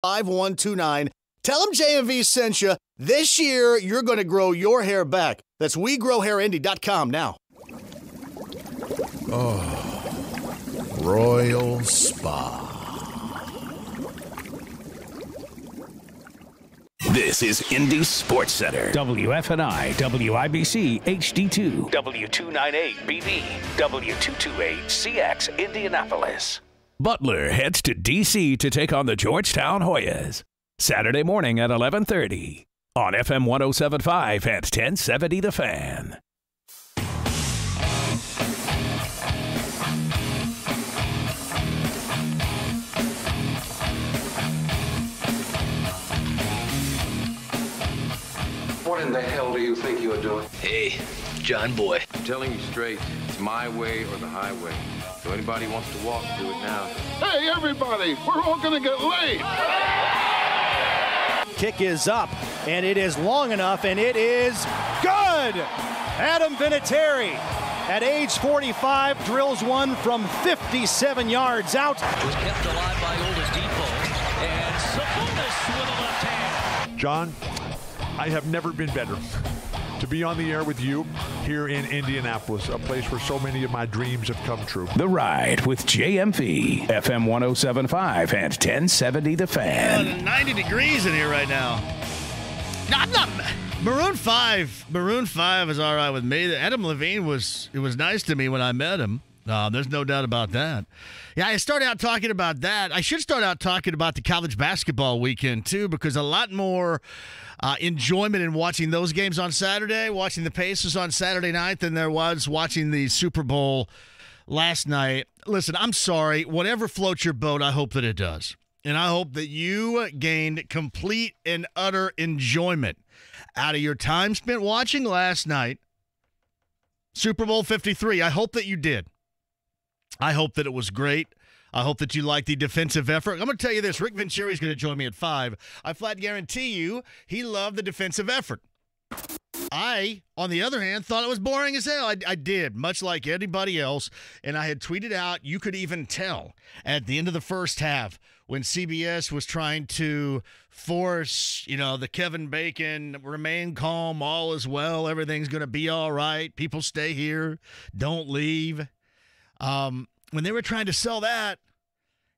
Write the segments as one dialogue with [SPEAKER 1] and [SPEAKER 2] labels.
[SPEAKER 1] 5129. Tell them JMV sent you. This year, you're going to grow your hair back. That's WeGrowHairIndy.com now.
[SPEAKER 2] Oh, Royal Spa.
[SPEAKER 3] This is Indy Sports Center. WFNI, WIBC, HD2, W298BV, W228CX, Indianapolis. Butler heads to D.C. to take on the Georgetown Hoyas. Saturday morning at 11:30 on FM 107.5 and 1070 The Fan.
[SPEAKER 4] What in the hell do you think you're doing?
[SPEAKER 5] Hey, John Boy.
[SPEAKER 4] I'm telling you straight, it's my way or the highway. So anybody who wants to walk, do it now.
[SPEAKER 6] Hey, everybody, we're all going to get laid.
[SPEAKER 7] Kick is up, and it is long enough, and it is good. Adam Vinatieri, at age 45, drills one from 57 yards out.
[SPEAKER 5] Was kept alive by Oladipo, and Sabonis with a left hand.
[SPEAKER 8] John, I have never been better to be on the air with you here in Indianapolis, a place where so many of my dreams have come true.
[SPEAKER 3] The Ride with JMV, FM 107.5 and 1070 The Fan.
[SPEAKER 9] 90 degrees in here right now. No, I'm not. Maroon 5 is all right with me. Adam Levine was nice to me when I met him. There's no doubt about that. Yeah, I started out talking about that. I should start out talking about the college basketball weekend, too, because a lot more enjoyment in watching those games on Saturday, watching the Pacers on Saturday night, than there was watching the Super Bowl last night. Listen, I'm sorry. Whatever floats your boat, I hope that it does. And I hope that you gained complete and utter enjoyment out of your time spent watching last night, Super Bowl 53. I hope that you did. I hope that it was great. I hope that you liked the defensive effort. I'm going to tell you this. Rick Venturi is going to join me at 5. I flat guarantee you he loved the defensive effort. I, on the other hand, thought it was boring as hell. I did, much like anybody else. And I had tweeted out, you could even tell at the end of the first half when CBS was trying to force, the Kevin Bacon, remain calm, all is well, everything's going to be all right, people stay here, don't leave. When they were trying to sell that,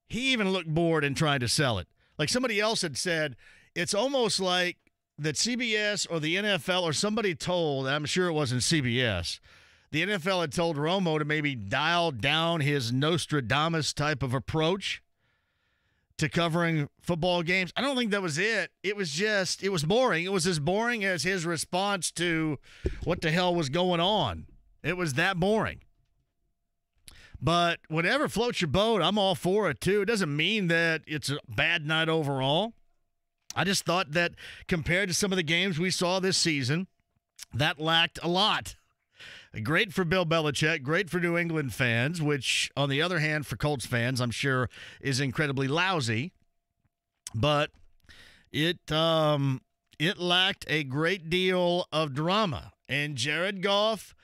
[SPEAKER 9] he even looked bored in trying to sell it. Like somebody else had said, it's almost like that CBS or the NFL or somebody told, I'm sure it wasn't CBS, the NFL had told Romo to maybe dial down his Nostradamus type of approach to covering football games. I don't think that was it. It was boring. It was as boring as his response to what the hell was going on. It was that boring. But whatever floats your boat, I'm all for it, too. It doesn't mean that it's a bad night overall. I just thought that compared to some of the games we saw this season, that lacked a lot. Great for Bill Belichick, great for New England fans, which, on the other hand, for Colts fans, I'm sure is incredibly lousy. But it lacked a great deal of drama. And Jared Goff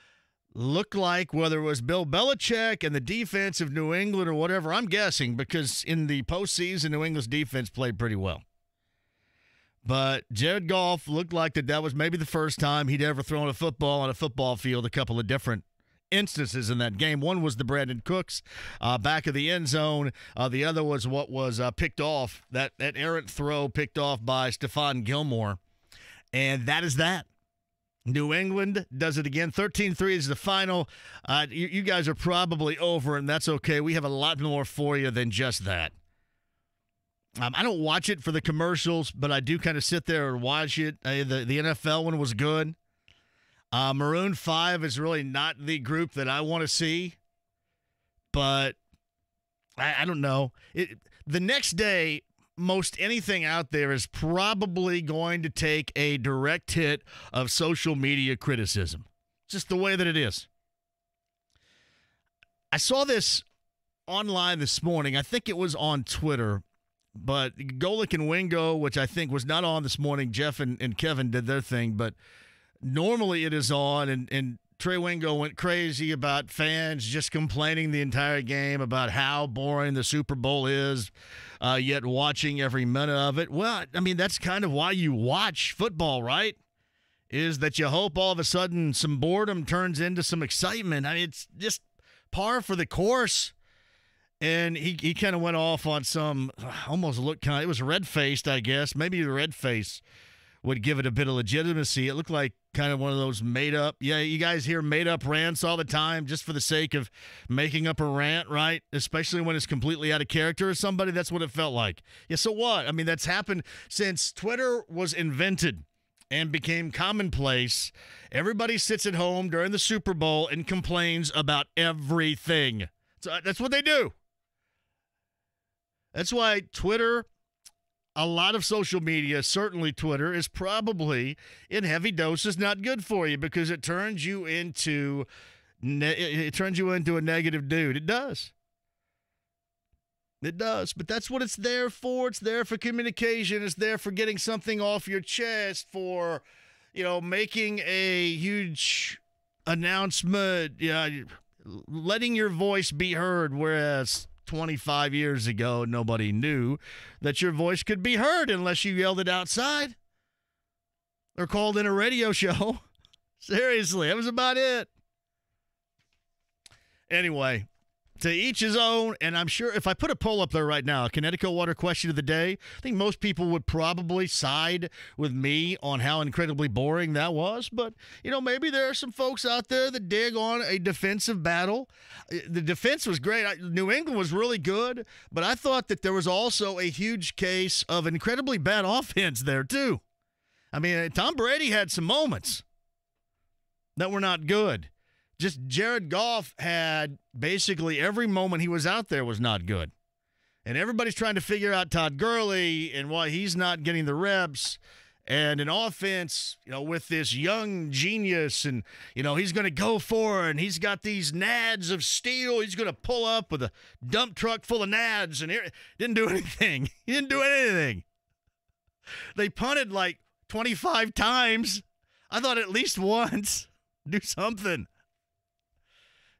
[SPEAKER 9] looked like, whether it was Bill Belichick and the defense of New England or whatever, I'm guessing, because in the postseason, New England's defense played pretty well. But Jared Goff looked like that was maybe the first time he'd ever thrown a football on a football field, a couple of different instances in that game. One was the Brandon Cooks back of the end zone. The other was what was picked off, that errant throw picked off by Stephon Gilmore. And that is that. New England does it again. 13-3 is the final. You guys are probably over, and that's okay. We have a lot more for you than just that. I don't watch it for the commercials, but I do kind of sit there and watch it. The NFL one was good. Maroon 5 is really not the group that I want to see, but I don't know. The next day, most anything out there is probably going to take a direct hit of social media criticism. Just the way that it is. I saw this online this morning. I think it was on Twitter. But Golick and Wingo, which I think was not on this morning, Jeff and Kevin did their thing, but normally it is on, and Trey Wingo went crazy about fans just complaining the entire game about how boring the Super Bowl is, yet watching every minute of it. Well, I mean, that's kind of why you watch football, right? Is that you hope all of a sudden some boredom turns into some excitement. I mean, it's just par for the course. And he kind of went off on some, almost looked kind of, it was red-faced, I guess. Maybe the red face would give it a bit of legitimacy. It looked like kind of one of those made-up, you guys hear made-up rants all the time just for the sake of making up a rant, right? Especially when it's completely out of character or somebody. That's what it felt like. Yeah, so what? I mean, that's happened since Twitter was invented and became commonplace. Everybody sits at home during the Super Bowl and complains about everything. So that's what they do. That's why Twitter, a lot of social media, certainly Twitter, is probably in heavy doses not good for you because it turns you into a negative dude. It does. It does. But that's what it's there for. It's there for communication. It's there for getting something off your chest, for, making a huge announcement, letting your voice be heard, whereas 25 years ago, nobody knew that your voice could be heard unless you yelled it outside or called in a radio show. Seriously, that was about it. Anyway, to each his own, and I'm sure if I put a poll up there right now, a Connecticut water question of the day, I think most people would probably side with me on how incredibly boring that was. But, maybe there are some folks out there that dig on a defensive battle. The defense was great. New England was really good, but I thought that there was also a huge case of incredibly bad offense there, too. I mean, Tom Brady had some moments that were not good. Just Jared Goff had basically every moment he was out there was not good. And everybody's trying to figure out Todd Gurley and why he's not getting the reps. And an offense, with this young genius and, he's going to go for it and he's got these nads of steel. He's going to pull up with a dump truck full of nads and didn't do anything. He didn't do anything. They punted like 25 times. I thought at least once. Do something.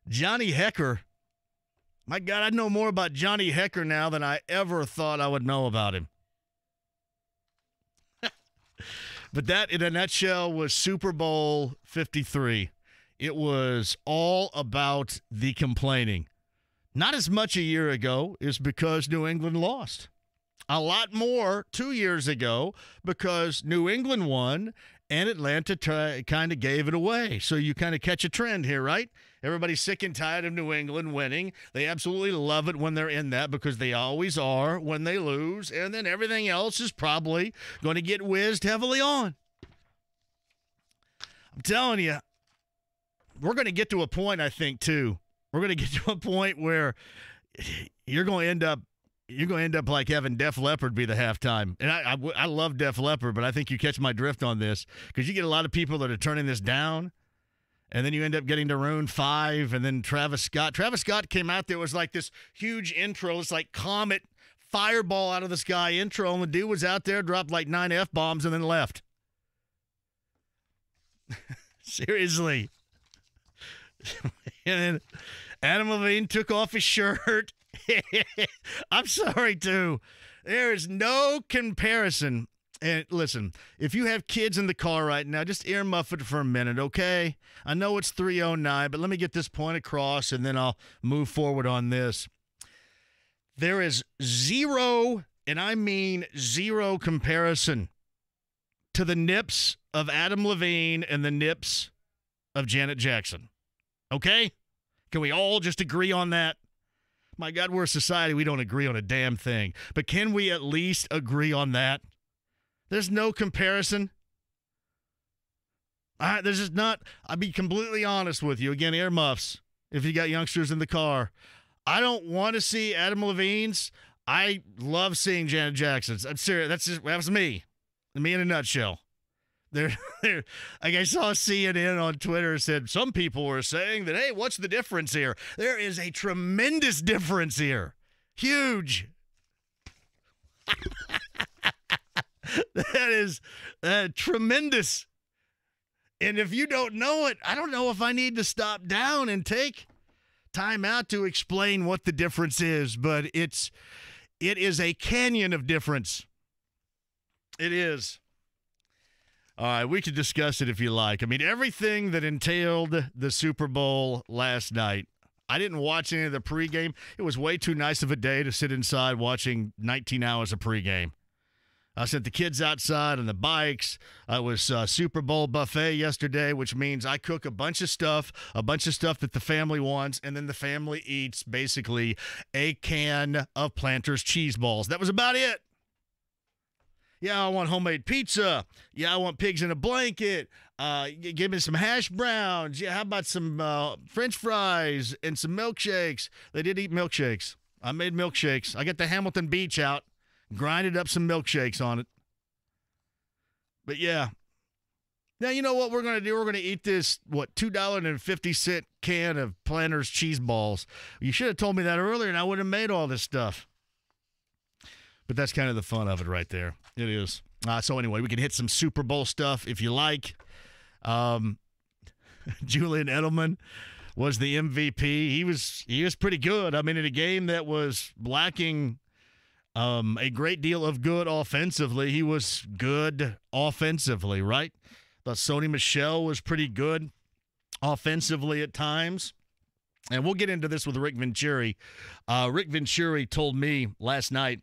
[SPEAKER 9] Johnny Hekker. My God, I know more about Johnny Hekker now than I ever thought I would know about him. But that, in a nutshell, was Super Bowl 53. It was all about the complaining. Not as much a year ago is because New England lost. A lot more 2 years ago because New England won and Atlanta kind of gave it away. So you kind of catch a trend here, right? Everybody's sick and tired of New England winning. They absolutely love it when they're in that because they always are when they lose. And then everything else is probably going to get whizzed heavily on. I'm telling you, we're going to get to a point, I think, too. We're going to get to a point where you're going to end up like having Def Leppard be the halftime. And I love Def Leppard, but I think you catch my drift on this because you get a lot of people that are turning this down, and then you end up getting to Maroon 5 and then Travis Scott. Travis Scott came out there. It was like this huge intro. It's like Comet, fireball out of the sky intro, and the dude was out there, dropped like 9 F-bombs, and then left. Seriously. And then Adam Levine took off his shirt. I'm sorry, too. There is no comparison. And listen, if you have kids in the car right now, just earmuff it for a minute, okay? I know it's 3:09, but let me get this point across, and then I'll move forward on this. There is zero, and I mean zero comparison to the nips of Adam Levine and the nips of Janet Jackson. Okay? Can we all just agree on that? My God, we're a society. We don't agree on a damn thing. But can we at least agree on that? There's no comparison. There's just not. I'll be completely honest with you. Again, earmuffs, if you got youngsters in the car. I don't want to see Adam Levine's. I love seeing Janet Jackson's. I'm serious. That was me. Me in a nutshell. Like I saw CNN on Twitter said some people were saying that, hey, what's the difference here? There is a tremendous difference here. Huge. That is tremendous. And if you don't know it, I don't know if I need to stop down and take time out to explain what the difference is, but it is a canyon of difference. It is. All right, we could discuss it if you like. I mean, everything that entailed the Super Bowl last night. I didn't watch any of the pregame. It was way too nice of a day to sit inside watching 19 hours of pregame. I sent the kids outside on the bikes. I was Super Bowl buffet yesterday, which means I cook a bunch of stuff that the family wants, and then the family eats basically a can of Planters cheese balls. That was about it. Yeah, I want homemade pizza. Yeah, I want pigs in a blanket. Give me some hash browns. Yeah, how about some French fries and some milkshakes? They did eat milkshakes. I made milkshakes. I got the Hamilton Beach out, grinded up some milkshakes on it. But yeah. Now, you know what we're going to do? We're going to eat this, $2.50 can of Planters cheese balls. You should have told me that earlier, and I would have made all this stuff. But that's kind of the fun of it right there. It is. So anyway, we can hit some Super Bowl stuff if you like. Julian Edelman was the MVP. He was pretty good. I mean, in a game that was lacking a great deal of good offensively, he was good offensively, right? Thought Sony Michel was pretty good offensively at times. And we'll get into this with Rick Venturi. Rick Venturi told me last night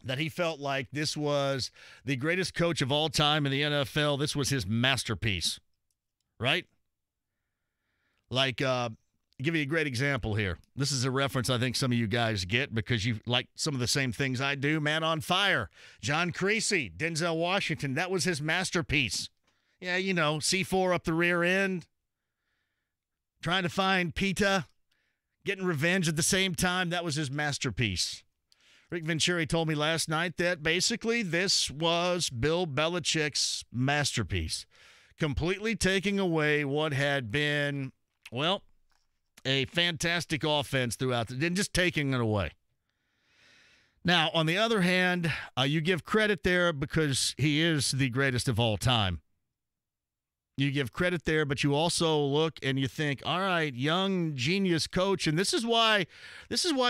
[SPEAKER 9] that he felt like this was the greatest coach of all time in the NFL. This was his masterpiece, right? Like, give you a great example here. This is a reference I think some of you guys get because you like some of the same things I do. Man on Fire, John Creasy, Denzel Washington. That was his masterpiece. Yeah, you know, C4 up the rear end, trying to find Peta, getting revenge at the same time. That was his masterpiece. Rick Venturi told me last night that basically this was Bill Belichick's masterpiece, completely taking away what had been, well, a fantastic offense throughout, and just taking it away. Now, on the other hand, you give credit there because he is the greatest of all time. You give credit there, but you also look and you think, all right, young genius coach, and this is why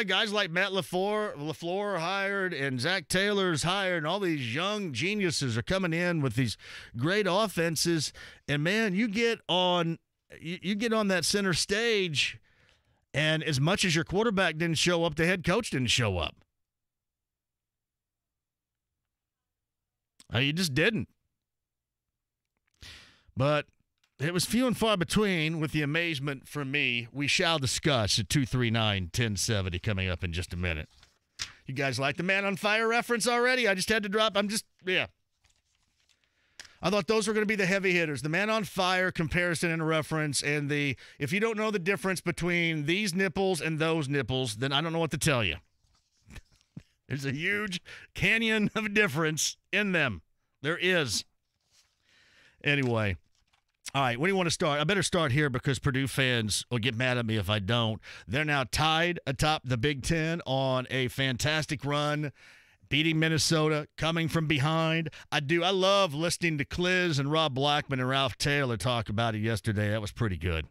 [SPEAKER 9] guys like Matt LaFleur are hired and Zach Taylor's hired, and all these young geniuses are coming in with these great offenses. And man, you get on that center stage, and as much as your quarterback didn't show up, the head coach didn't show up. You just didn't. But it was few and far between with the amazement from me. We shall discuss at 239-1070 coming up in just a minute. You guys like the Man on Fire reference already? I just had to drop. I thought those were going to be the heavy hitters. The Man on Fire comparison and reference, and if you don't know the difference between these nipples and those nipples, then I don't know what to tell you. There's a huge canyon of difference in them. There is. Anyway. All right, where do you want to start? I better start here because Purdue fans will get mad at me if I don't. They're now tied atop the Big Ten on a fantastic run, beating Minnesota, coming from behind. I love listening to Cliz and Rob Blackman and Ralph Taylor talk about it yesterday. That was pretty good.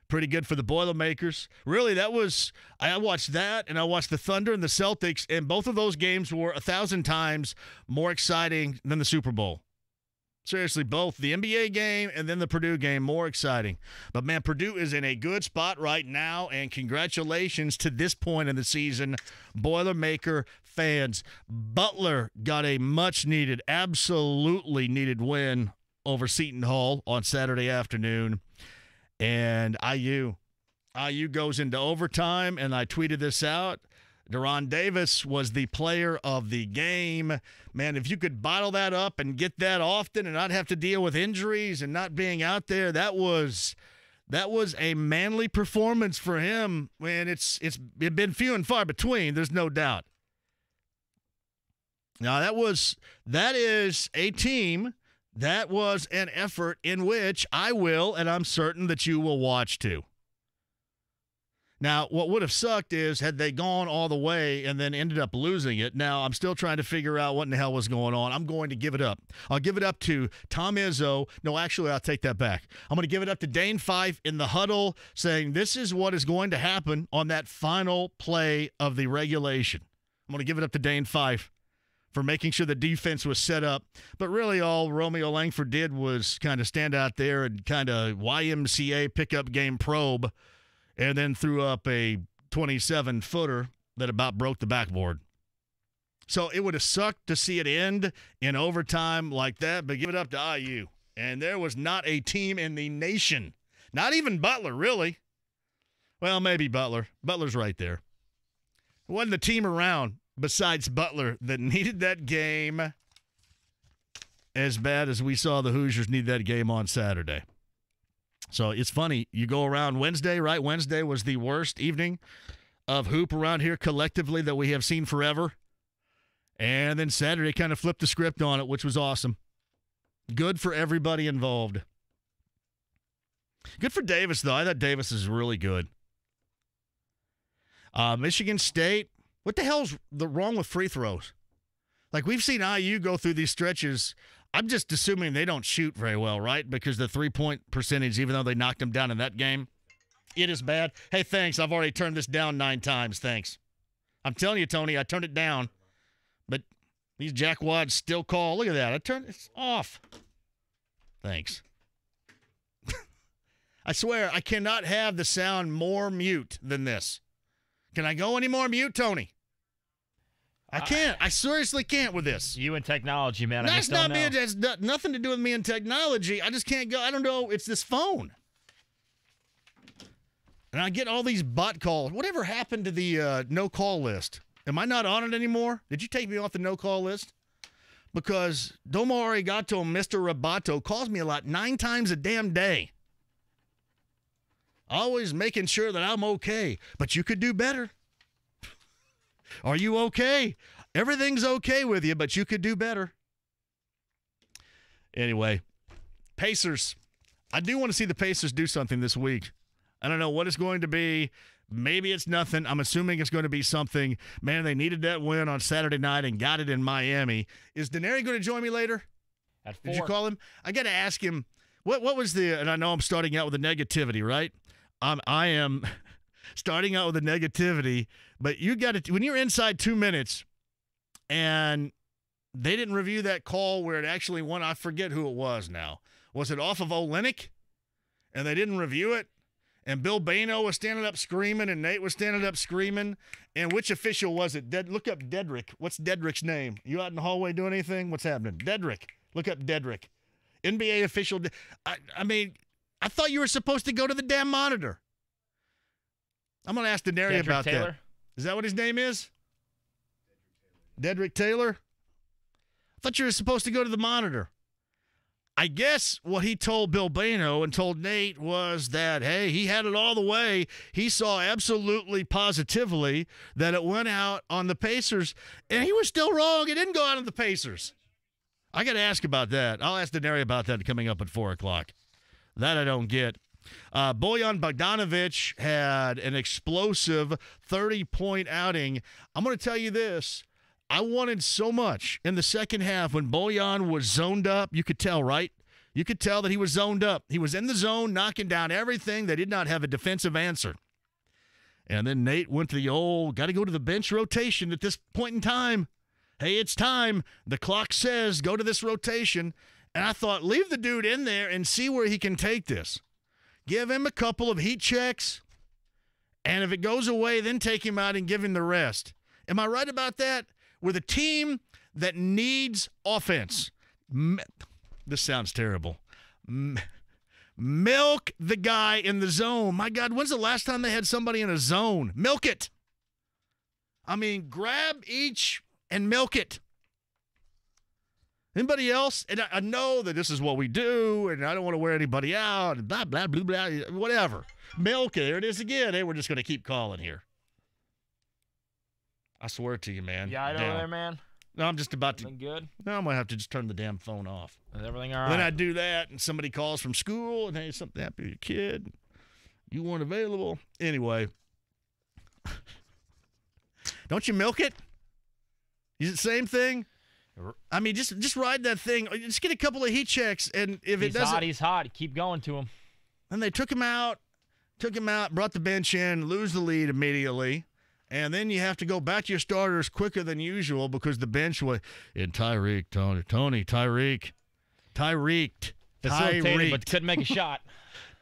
[SPEAKER 9] Pretty good for the Boilermakers. Really, I watched that, and I watched the Thunder and the Celtics, and both of those games were 1,000 times more exciting than the Super Bowl. Seriously, both the NBA game and then the Purdue game, more exciting. But, man, Purdue is in a good spot right now, and congratulations to this point in the season, Boilermaker fans. Butler got a much-needed, absolutely needed win over Seton Hall on Saturday afternoon. And IU goes into overtime, and I tweeted this out. Deron Davis was the player of the game. Man, if you could bottle that up and get that often and not have to deal with injuries and not being out there, that was a manly performance for him. Man, it's been few and far between, there's no doubt. Now, that is a team, that was an effort in which I will, and I'm certain that you will watch too. Now, what would have sucked is had they gone all the way and then ended up losing it. Now, I'm still trying to figure out what in the hell was going on. I'm going to give it up. I'll give it up to Tom Izzo. No, actually, I'll take that back. I'm going to give it up to Dane Fife in the huddle saying this is what is going to happen on that final play of the regulation. I'm going to give it up to Dane Fife for making sure the defense was set up. But really all Romeo Langford did was kind of stand out there and kind of YMCA pickup game probe and then threw up a 27-footer that about broke the backboard. So it would have sucked to see it end in overtime like that, but give it up to IU. And there was not a team in the nation, not even Butler, really. Well, maybe Butler. Butler's right there. It wasn't the team around besides Butler that needed that game as bad as we saw the Hoosiers need that game on Saturday. So it's funny. You go around Wednesday, right? Wednesday was the worst evening of hoop around here collectively that we have seen forever. And then Saturday kind of flipped the script on it, which was awesome. Good for everybody involved. Good for Davis, though. I thought Davis is really good. Michigan State, what the hell's wrong with free throws? Like, we've seen IU go through these stretches. I'm just assuming they don't shoot very well, right? Because the three-point percentage, even though they knocked them down in that game, it is bad. Hey, thanks. I've already turned this down 9 times. Thanks. I'm telling you, Tony, I turned it down. But these jackwads still call. Look at that. I turned it off. Thanks. I swear, I cannot have the sound more mute than this. Can I go any more mute, Tony? I can't. I seriously can't with this.
[SPEAKER 10] You and technology, man.
[SPEAKER 9] That's not me. It has nothing to do with me and technology. I just can't go. I don't know. It's this phone. And I get all these bot calls. Whatever happened to the no-call list? Am I not on it anymore? Did you take me off the no-call list? Because Domo Arigato, Mr. Roboto, calls me a lot, 9 times a damn day. Always making sure that I'm okay. But you could do better. Are you okay? Everything's okay with you, but you could do better. Anyway, Pacers. I do want to see the Pacers do something this week. I don't know what it's going to be. Maybe it's nothing. I'm assuming it's going to be something. Man, they needed that win on Saturday night and got it in Miami. Is Denary going to join me later?
[SPEAKER 10] At 4.
[SPEAKER 9] Did you call him? I got to ask him, what was the, and I know I'm starting out with the negativity, right? I am starting out with the negativity, but you got to, when you're inside 2 minutes and they didn't review that call where it actually won, I forget who it was now. Was it off of Olynyk? And they didn't review it? And Bill Baino was standing up screaming, and Nate was standing up screaming. And which official was it? Look up Dedrick. What's Dedrick's name? You out in the hallway doing anything? What's happening? Dedrick. Look up Dedrick. NBA official. I mean, I thought you were supposed to go to the damn monitor. I'm going to ask Denary about
[SPEAKER 10] Taylor?
[SPEAKER 9] that. Is that what his name is? Dedrick Taylor? I thought you were supposed to go to the monitor. I guess what he told Bill Baino and told Nate was that, hey, he had it all the way. He saw absolutely positively that it went out on the Pacers, and he was still wrong. It didn't go out on the Pacers. I got to ask about that. I'll ask Denary about that coming up at 4 o'clock. That I don't get. Bojan Bogdanovic had an explosive 30-point outing. I'm going to tell you this. I wanted so much in the second half when Bojan was zoned up. You could tell, right? You could tell that he was zoned up. He was in the zone, knocking down everything. They did not have a defensive answer. And then Nate went to the old, got to go to the bench rotation at this point in time. Hey, it's time. The clock says go to this rotation. And I thought, leave the dude in there and see where he can take this. Give him a couple of heat checks. And if it goes away, then take him out and give him the rest. Am I right about that? With a team that needs offense. This sounds terrible. Milk the guy in the zone. My God, when's the last time they had somebody in a zone? Milk it. I mean, grab each and milk it. Anybody else? And I know that this is what we do, and I don't want to wear anybody out, and blah, blah, blah, blah, whatever. Milk it. There it is again. Hey, we're just going to keep calling here. I swear to you, man.
[SPEAKER 10] Yeah, I know there, man.
[SPEAKER 9] No, I'm just about to.
[SPEAKER 10] Everything good?
[SPEAKER 9] No, I'm going to have to just turn the damn phone off.
[SPEAKER 10] Is everything all right?
[SPEAKER 9] Then I do that, and somebody calls from school, and hey, something happened to your kid. You weren't available. Anyway, Don't you milk it? Is it the same thing? I mean, just ride that thing. Just get a couple of heat checks, and if it doesn't,
[SPEAKER 10] he's hot. Keep going to him.
[SPEAKER 9] And they took him out, brought the bench in, lose the lead immediately, and then you have to go back to your starters quicker than usual because the bench was in Tyreek, Tyreek.
[SPEAKER 10] Facilitated, but couldn't make a shot.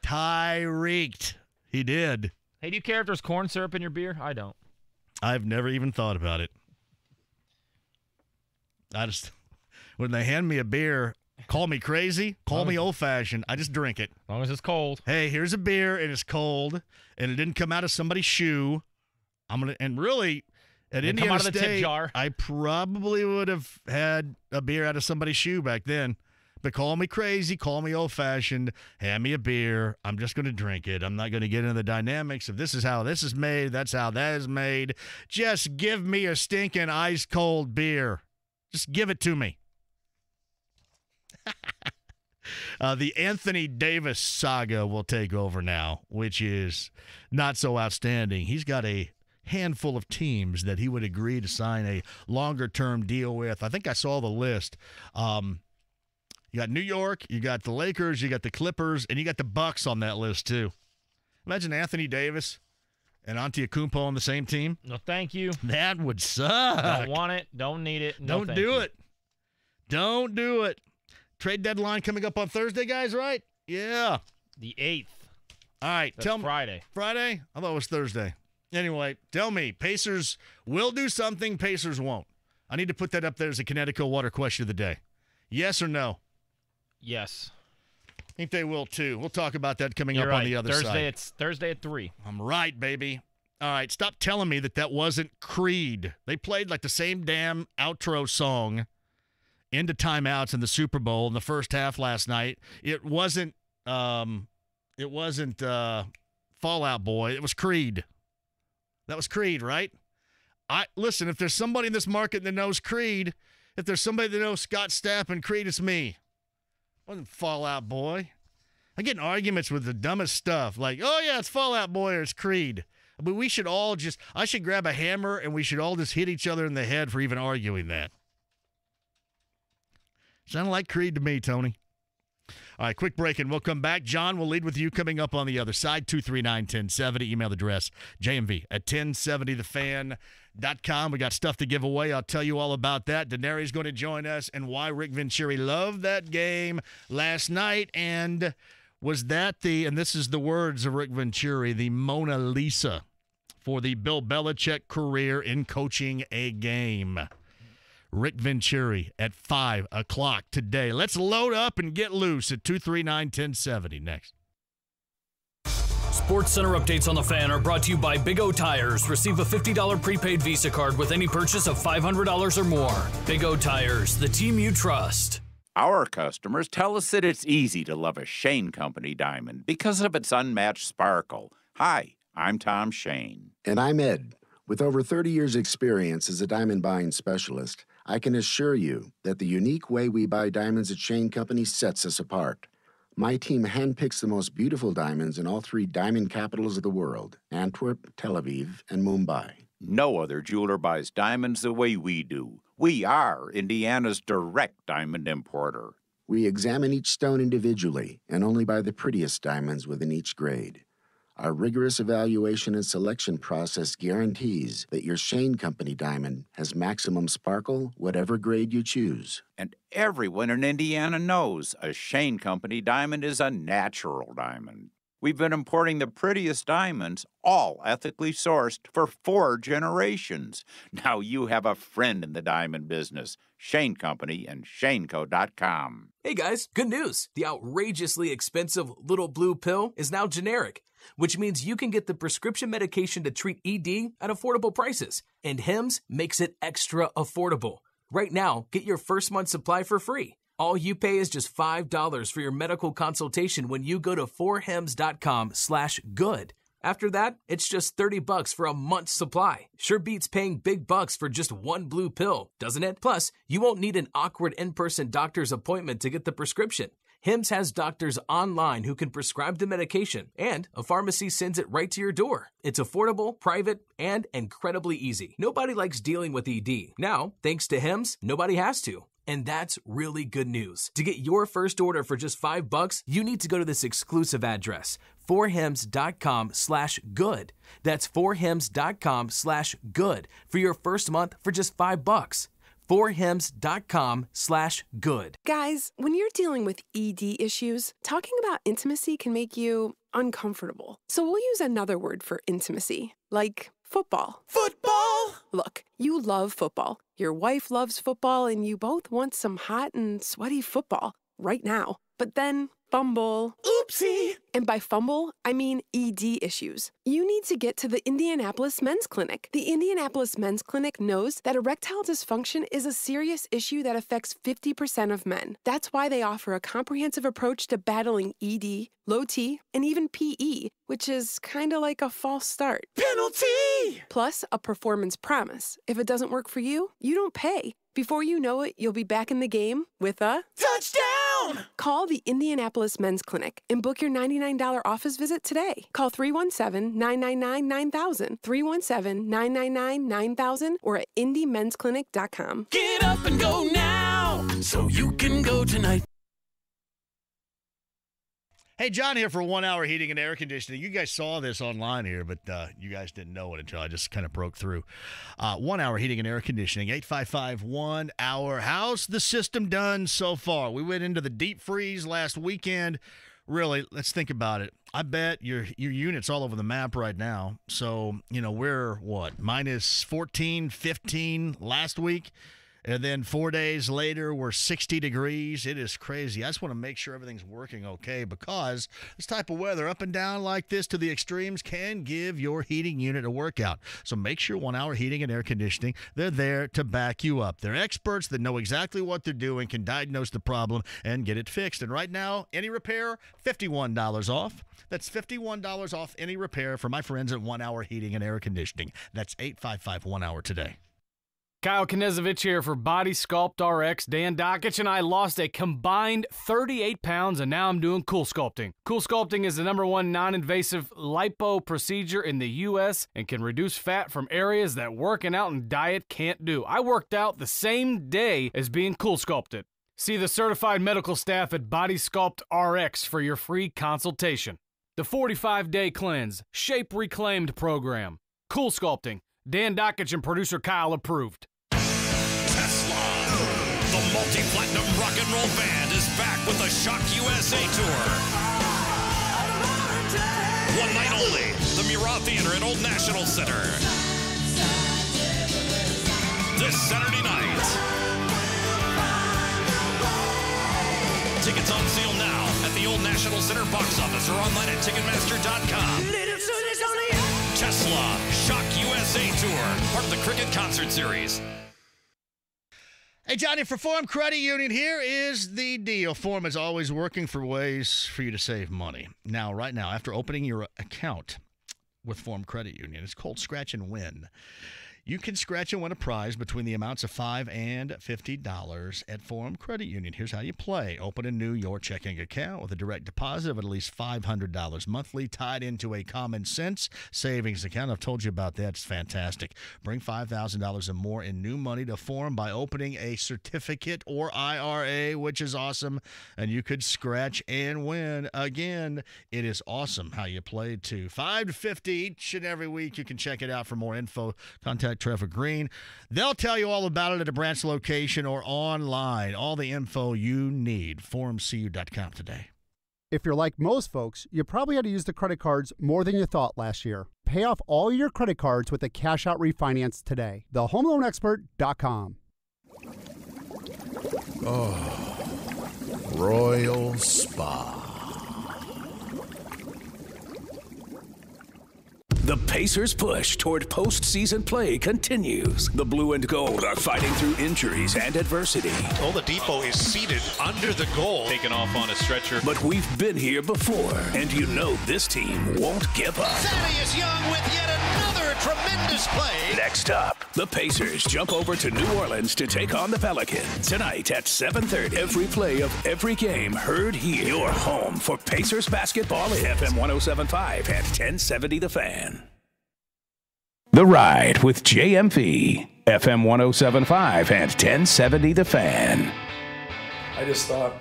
[SPEAKER 9] Tyreek. He did.
[SPEAKER 10] Hey, do you care if there's corn syrup in your beer? I don't.
[SPEAKER 9] I've never even thought about it. When they hand me a beer, call me crazy, call me old-fashioned, I just drink it.
[SPEAKER 10] As long as it's cold.
[SPEAKER 9] Hey, here's a beer, and it's cold, and it didn't come out of somebody's shoe. And really, at Indiana
[SPEAKER 10] come out of the tip
[SPEAKER 9] State,
[SPEAKER 10] jar.
[SPEAKER 9] I probably would have had a beer out of somebody's shoe back then. But call me crazy, call me old-fashioned, hand me a beer. I'm just going to drink it. I'm not going to get into the dynamics of this is how this is made, that's how that is made. Just give me a stinking ice-cold beer. Just give it to me. The Anthony Davis saga will take over now, which is not so outstanding. He's got a handful of teams that he would agree to sign a longer-term deal with. I think I saw the list. You got New York, you got the Lakers, you got the Clippers, and you got the Bucks on that list too. Imagine Anthony Davis and Antetokounmpo on the same team.
[SPEAKER 10] No, thank you.
[SPEAKER 9] That would suck.
[SPEAKER 10] Don't want it. Don't need it. No,
[SPEAKER 9] Don't do it. Don't do it. Trade deadline coming up on Thursday, guys, right? Yeah.
[SPEAKER 10] The 8th.
[SPEAKER 9] All right.
[SPEAKER 10] That's Friday.
[SPEAKER 9] Friday? I thought it was Thursday. Anyway, tell me, Pacers will do something, Pacers won't. I need to put that up there as a Connecticut water question of the day. Yes or no?
[SPEAKER 10] Yes.
[SPEAKER 9] I think they will, too. We'll talk about that coming
[SPEAKER 10] You're
[SPEAKER 9] up
[SPEAKER 10] right.
[SPEAKER 9] on the other side.
[SPEAKER 10] It's Thursday at 3.
[SPEAKER 9] I'm right, baby. All right, stop telling me that wasn't Creed. They played like the same damn outro song into timeouts in the Super Bowl in the first half last night. It wasn't Fall Out Boy. It was Creed. That was Creed, right? Listen, if there's somebody in this market that knows Creed, if there's somebody that knows Scott Stapp and Creed, it's me. It wasn't Fall Out Boy. I get in arguments with the dumbest stuff, like, oh, yeah, it's Fall Out Boy or it's Creed. But we should all I should grab a hammer and we should all just hit each other in the head for even arguing that. Sounded like Creed to me, Tony. All right, quick break, and we'll come back. John will lead with you coming up on the other side, 239-1070. Email address, jmv@1070thefan.com. We got stuff to give away. I'll tell you all about that. Daenerys going to join us and why Rick Venturi loved that game last night. And was that and this is the words of Rick Venturi, the Mona Lisa for the Bill Belichick career in coaching a game. Rick Venturi at 5 o'clock today. Let's load up and get loose at 239-1070 next.
[SPEAKER 11] Sports Center updates on the Fan are brought to you by Big O Tires. Receive a $50 prepaid Visa card with any purchase of $500 or more. Big O Tires, the team you trust.
[SPEAKER 12] Our customers tell us that it's easy to love a Shane Company diamond because of its unmatched sparkle. Hi, I'm Tom Shane.
[SPEAKER 13] And I'm Ed. With over 30 years' experience as a diamond buying specialist, I can assure you that the unique way we buy diamonds at Shane Company sets us apart. My team handpicks the most beautiful diamonds in all 3 diamond capitals of the world, Antwerp, Tel Aviv, and Mumbai.
[SPEAKER 12] No other jeweler buys diamonds the way we do. We are Indiana's direct diamond importer.
[SPEAKER 13] We examine each stone individually and only buy the prettiest diamonds within each grade. Our rigorous evaluation and selection process guarantees that your Shane Company diamond has maximum sparkle, whatever grade you choose.
[SPEAKER 12] And everyone in Indiana knows a Shane Company diamond is a natural diamond. We've been importing the prettiest diamonds, all ethically sourced, for 4 generations. Now you have a friend in the diamond business. Shane Company and ShaneCo.com.
[SPEAKER 14] Hey guys, good news. The outrageously expensive Little Blue Pill is now generic, which means you can get the prescription medication to treat ED at affordable prices. And Hims makes it extra affordable. Right now, get your first month supply for free. All you pay is just $5 for your medical consultation when you go to 4hims.com/good. After that, it's just $30 for a month's supply. Sure beats paying big bucks for just 1 blue pill, doesn't it? Plus, you won't need an awkward in-person doctor's appointment to get the prescription. Hims has doctors online who can prescribe the medication, and a pharmacy sends it right to your door. It's affordable, private, and incredibly easy. Nobody likes dealing with ED. Now, thanks to Hims, nobody has to. And that's really good news. To get your first order for just $5, you need to go to this exclusive address, forhims.com/good. That's forhims.com/good for your first month for just $5. forhims.com/good.
[SPEAKER 15] Guys, when you're dealing with ED issues, talking about intimacy can make you uncomfortable. So we'll use another word for intimacy, like football. Football! Look, you love football. Your wife loves football, and you both want some hot and sweaty football right now. But then, fumble. Oopsie! And by fumble, I mean ED issues. You need to get to the Indianapolis Men's Clinic. The Indianapolis Men's Clinic knows that erectile dysfunction is a serious issue that affects 50% of men. That's why they offer a comprehensive approach to battling ED, low T, and even PE, which is kind of like a false start. Penalty! Plus, a performance promise. If it doesn't work for you, you don't pay. Before you know it, you'll be back in the game with a touchdown! Call the Indianapolis Men's Clinic and book your $99 office visit today. Call 317-999-9000, 317-999-9000, or at indymensclinic.com.
[SPEAKER 16] Get up and go now, so you can go tonight.
[SPEAKER 9] Hey, John here for 1 hour heating and air conditioning. You guys saw this online here, but you guys didn't know it until I just kind of broke through. 1 hour heating and air conditioning, 855-1-HOUR. How's the system done so far? We went into the deep freeze last weekend. Really, let's think about it. I bet your unit's all over the map right now. So, we're, minus 14, 15 last week? And then 4 days later, we're 60 degrees. It is crazy. I just want to make sure everything's working okay, because this type of weather, up and down like this to the extremes, can give your heating unit a workout. So make sure 1 hour heating and air conditioning, they're there to back you up. They're experts that know exactly what they're doing, can diagnose the problem, and get it fixed. And right now, any repair, $51 off. That's $51 off any repair for my friends at 1 hour heating and air conditioning. That's 855-1-HOUR today.
[SPEAKER 11] Kyle Knezovich here for Body Sculpt RX. Dan Dockich and I lost a combined 38 pounds, and now I'm doing Cool Sculpting. Cool Sculpting is the #1 non-invasive lipo procedure in the U.S. and can reduce fat from areas that working out and diet can't do. I worked out the same day as being Cool Sculpted. See the certified medical staff at Body Sculpt RX for your free consultation. The 45-day cleanse, shape reclaimed program. Cool Sculpting. Dan Dockich and producer Kyle approved.
[SPEAKER 17] Tesla, the multi-platinum rock and roll band, is back with the Shock USA Tour. One night only, the Murat Theater at Old National Center. This Saturday night. Tickets on sale now at the Old National Center box office or online at Ticketmaster.com. Tesla Shock USA Tour, part of the Cricket Concert Series.
[SPEAKER 9] Hey, Johnny, for Forum Credit Union, here is the deal. Forum is always working for ways for you to save money. Now, right now, after opening your account with Forum Credit Union, it's called Scratch and Win. You can scratch and win a prize between the amounts of $5 and $50 at Forum Credit Union. Here's how you play. Open a new Your Checking account with a direct deposit of at least $500 monthly tied into a Common Sense savings account. I've told you about that. It's fantastic. Bring $5,000 or more in new money to Forum by opening a certificate or IRA, which is awesome. And you could scratch and win. Again, it is awesome how you play too. $5 to $50 each and every week. You can check it out for more info. Contact Trevor Green. They'll tell you all about it at a branch location or online. All the info you need. ForumCU.com today.
[SPEAKER 18] If you're like most folks, you probably had to use the credit cards more than you thought last year. Pay off all your credit cards with a cash-out refinance today. TheHomeLoanExpert.com.
[SPEAKER 2] Oh, Royal Spa.
[SPEAKER 3] The Pacers' push toward postseason play continues. The Blue and Gold are fighting through injuries and adversity.
[SPEAKER 19] Oladipo is seated under the goal. Taken off on a stretcher.
[SPEAKER 3] But we've been here before, and you know this team won't give up.
[SPEAKER 16] Thaddeus Young with yet another tremendous play.
[SPEAKER 3] Next up, the Pacers jump over to New Orleans to take on the Pelicans. Tonight at 7:30, every play of every game heard here. Your home for Pacers basketball at FM 107.5 and 1070 The Fan. The Ride with JMV, FM 107.5 and 1070 The Fan.
[SPEAKER 20] I just thought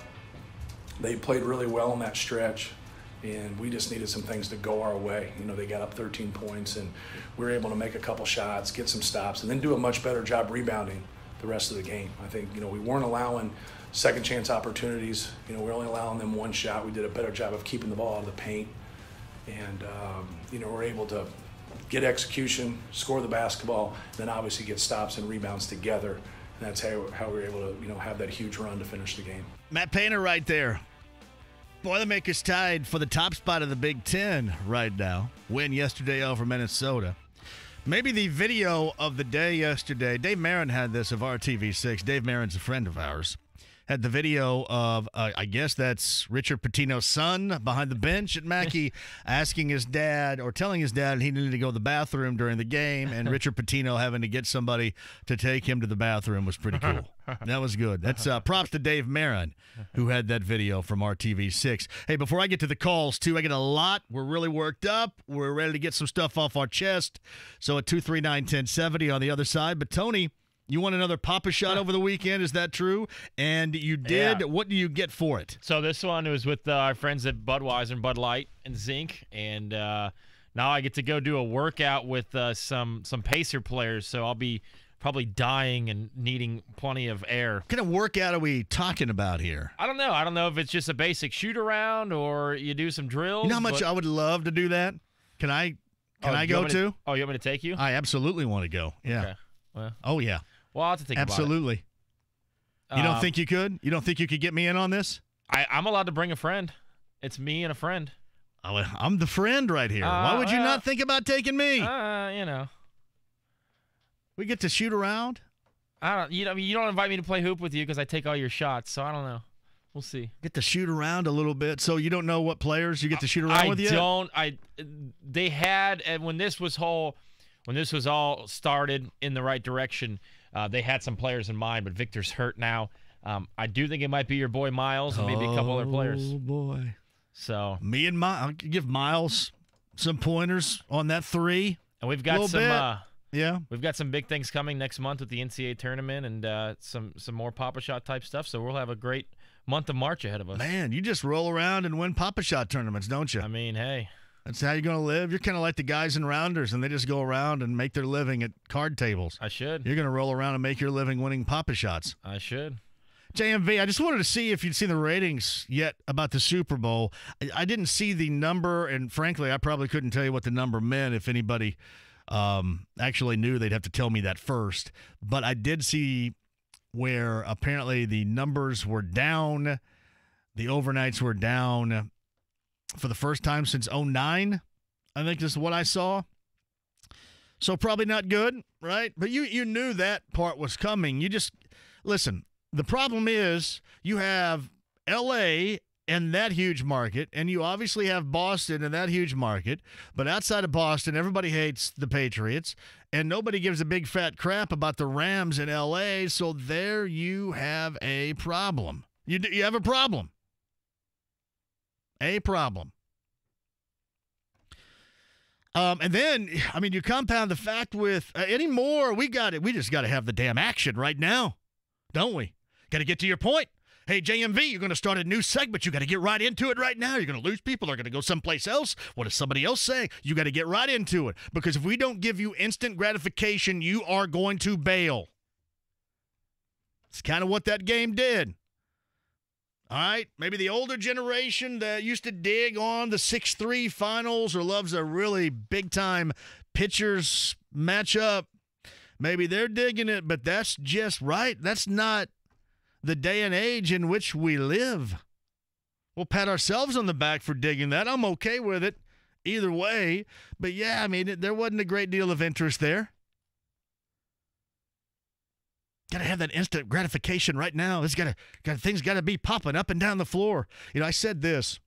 [SPEAKER 20] they played really well in that stretch, and we just needed some things to go our way. You know, they got up 13 points, and we were able to make a couple shots, get some stops, and then do a much better job rebounding the rest of the game. I think, you know, we weren't allowing second chance opportunities. You know, we're only allowing them one shot. We did a better job of keeping the ball out of the paint, and, you know, we're able to get execution, score the basketball, then obviously get stops and rebounds together. And that's how we were able to, you know, have that huge run to finish the game.
[SPEAKER 9] Matt Painter right there. Boilermakers tied for the top spot of the Big Ten right now. Win yesterday over Minnesota. Maybe the video of the day yesterday, Dave Marin had this of RTV6. Dave Marin's a friend of ours. Had the video of, I guess that's Richard Pitino's son behind the bench at Mackey asking his dad or telling his dad he needed to go to the bathroom during the game, and Richard Pitino having to get somebody to take him to the bathroom was pretty cool. That was good. That's props to Dave Marin, who had that video from RTV6. Hey, before I get to the calls, too, I get a lot. We're really worked up. We're ready to get some stuff off our chest. So at 239-1070 on the other side. But, Tony, you won another Papa Shot over the weekend. Is that true? And you did. Yeah. What do you get for it?
[SPEAKER 10] So this one was with our friends at Budweiser and Bud Light and Zinc. And now I get to go do a workout with some Pacer players. So I'll be probably dying and needing plenty of air.
[SPEAKER 9] What kind of workout are we talking about here?
[SPEAKER 10] I don't know. I don't know if it's just a basic shoot around or you do some drills.
[SPEAKER 9] You know how much I would love to do that? Can I go to?
[SPEAKER 10] Oh, you want me to take you?
[SPEAKER 9] I absolutely want to go. Yeah.
[SPEAKER 10] Okay. Well.
[SPEAKER 9] Oh, yeah.
[SPEAKER 10] Well, I'll have to think
[SPEAKER 9] absolutely.
[SPEAKER 10] About it.
[SPEAKER 9] You don't think you could? You don't think you could get me in on this?
[SPEAKER 10] I'm allowed to bring a friend. It's me and a friend.
[SPEAKER 9] Oh, I'm the friend right here. Why would you not think about taking me?
[SPEAKER 10] You know.
[SPEAKER 9] We get to shoot around?
[SPEAKER 10] You don't invite me to play hoop with you because I take all your shots, so I don't know. We'll see.
[SPEAKER 9] Get to shoot around a little bit. So you don't know what players you get to shoot around with yet?
[SPEAKER 10] They had, and when this was all started in the right direction, they had some players in mind, but Victor's hurt now. I do think it might be your boy Miles and maybe a couple other players.
[SPEAKER 9] Oh, boy.
[SPEAKER 10] So
[SPEAKER 9] me and I'll give Miles some pointers on that three.
[SPEAKER 10] And we've got some
[SPEAKER 9] yeah.
[SPEAKER 10] We've got some big things coming next month with the NCAA tournament and some more Papa Shot type stuff. So we'll have a great month of March ahead of us.
[SPEAKER 9] Man, you just roll around and win Papa Shot tournaments, don't you?
[SPEAKER 10] I mean, hey.
[SPEAKER 9] That's how you're going to live. You're kind of like the guys in Rounders, and they just go around and make their living at card tables.
[SPEAKER 10] I should.
[SPEAKER 9] You're going to roll around and make your living winning Papa Shots.
[SPEAKER 10] I should.
[SPEAKER 9] JMV, I just wanted to see if you'd seen the ratings yet about the Super Bowl. I didn't see the number, and frankly, I probably couldn't tell you what the number meant. If anybody actually knew, they'd have to tell me that first. But I did see where apparently the numbers were down. The overnights were down for the first time since 2009, I think is what I saw. So probably not good, right? But you knew that part was coming. You just, listen, the problem is you have L.A. and that huge market, and you obviously have Boston and that huge market. But outside of Boston, everybody hates the Patriots, and nobody gives a big fat crap about the Rams in L.A., so there you have a problem. You have a problem. A problem. And then, I mean, you compound the fact with anymore. We just got to have the damn action right now, don't we? Got to get to your point. Hey, JMV, you're going to start a new segment. You got to get right into it right now. You're going to lose people. They're going to go someplace else. What is somebody else saying? You got to get right into it. Because if we don't give you instant gratification, you are going to bail. It's kind of what that game did. All right, maybe the older generation that used to dig on the 6-3 finals or loves a really big-time pitchers matchup, maybe they're digging it, but that's just right. That's not the day and age in which we live. We'll pat ourselves on the back for digging that. I'm okay with it. either way. But, yeah, I mean, there wasn't a great deal of interest there. Got to have that instant gratification right now. Things got to be popping up and down the floor. You know, I said this.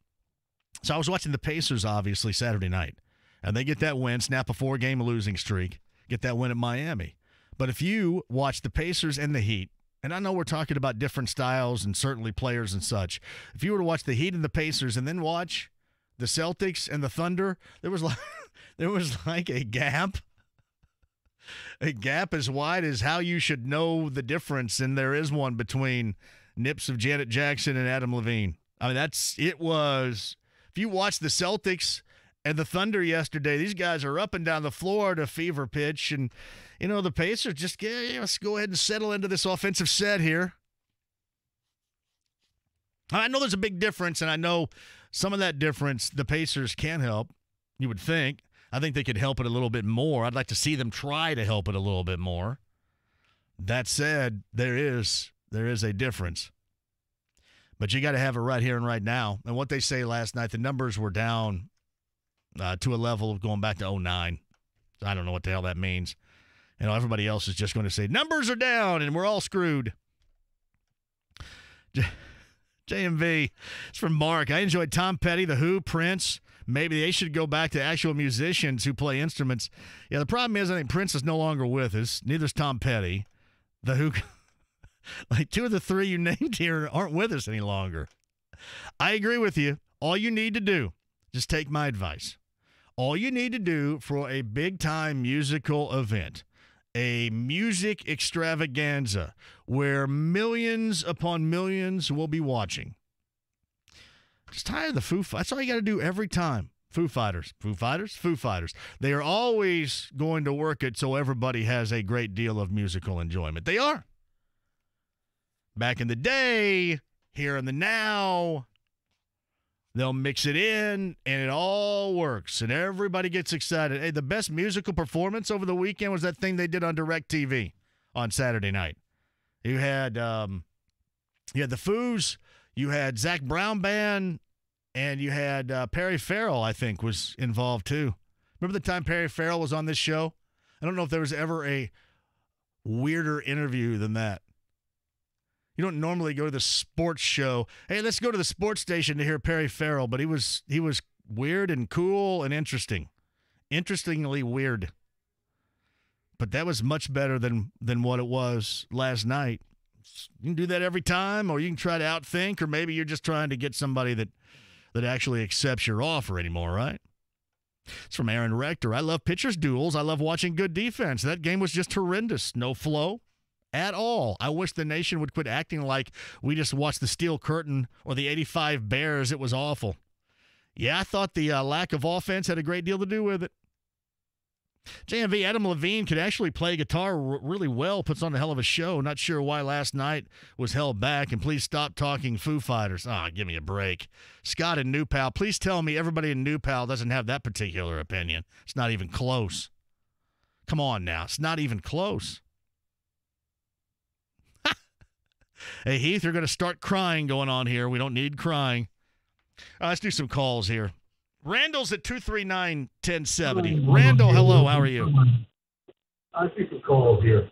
[SPEAKER 9] So I was watching the Pacers, obviously, Saturday night. And they get that win, snap a 4-game losing streak, get that win at Miami. But if you watch the Pacers and the Heat, and I know we're talking about different styles and certainly players and such. If you were to watch the Heat and the Pacers and then watch the Celtics and the Thunder, there was like a gap. A gap as wide as how you should know the difference, and there is one between Nips of Janet Jackson and Adam Levine. I mean, it was – if you watch the Celtics and the Thunder yesterday, these guys are up and down the floor at a fever pitch, and, you know, the Pacers just let's go ahead and settle into this offensive set here. I know there's a big difference, and I know some of that difference the Pacers can help, you would think. I think they could help it a little bit more. I'd like to see them try to help it a little bit more. That said, there is a difference. But you got to have it right here and right now. And what they say last night, the numbers were down to a level of going back to 2009. I don't know what the hell that means. You know, everybody else is just going to say, numbers are down and we're all screwed. JMV, it's from Mark. I enjoyed Tom Petty, The Who, Prince. Maybe they should go back to actual musicians who play instruments. Yeah, the problem is I think Prince is no longer with us. Neither's Tom Petty. The Who, like 2 of the 3 you named here aren't with us any longer. I agree with you. All you need to do, just take my advice. All you need to do for a big-time musical event, a music extravaganza where millions upon millions will be watching, just hire the Foo Fighters. That's all you got to do every time. Foo Fighters, Foo Fighters, Foo Fighters. They are always going to work it so everybody has a great deal of musical enjoyment. They are. Back in the day, here and the now, they'll mix it in, and it all works, and everybody gets excited. Hey, the best musical performance over the weekend was that thing they did on DirecTV on Saturday night. You had the Foos. You had Zach Brown Band, and you had Perry Farrell, I think, was involved too. Remember the time Perry Farrell was on this show? I don't know if there was ever a weirder interview than that. You don't normally go to the sports show. Hey, let's go to the sports station to hear Perry Farrell, but he was weird and cool and interesting. Interestingly weird. But that was much better than what it was last night. You can do that every time, or you can try to outthink, or maybe you're just trying to get somebody that actually accepts your offer anymore, right? It's from Aaron Rector. I love pitchers' duels. I love watching good defense. That game was just horrendous. No flow at all. I wish the nation would quit acting like we just watched the Steel Curtain or the 85 Bears. It was awful. Yeah, I thought the lack of offense had a great deal to do with it. JMV, Adam Levine could actually play guitar really well, puts on a hell of a show. Not sure why last night was held back, and please stop talking Foo Fighters. Give me a break. Scott in New Pal, please tell me everybody in New Pal doesn't have that particular opinion. It's not even close. Come on now. It's not even close. Hey, Heath, you're going to start crying going on here. We don't need crying. Let's do some calls here. Randall's at 239-1070. Randall, hello. How are you?
[SPEAKER 21] I see some calls here.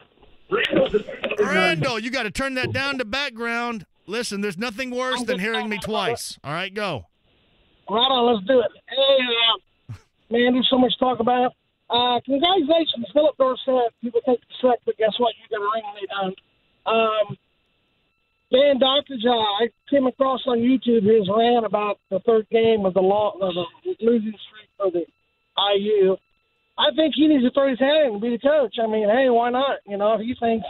[SPEAKER 9] Randall, you got to turn that down to background. Listen, there's nothing worse than hearing me twice. All right, go.
[SPEAKER 21] Right on, let's do it. Hey, man, there's so much to talk about. Congratulations, Philip Dorsett. People take the sec, but guess what? You got a ring when they done. Dan Dockage, I came across on YouTube his rant about the third game of the losing streak for the IU. I think he needs to throw his hat in and be the coach. I mean, hey, why not? You know, if he thinks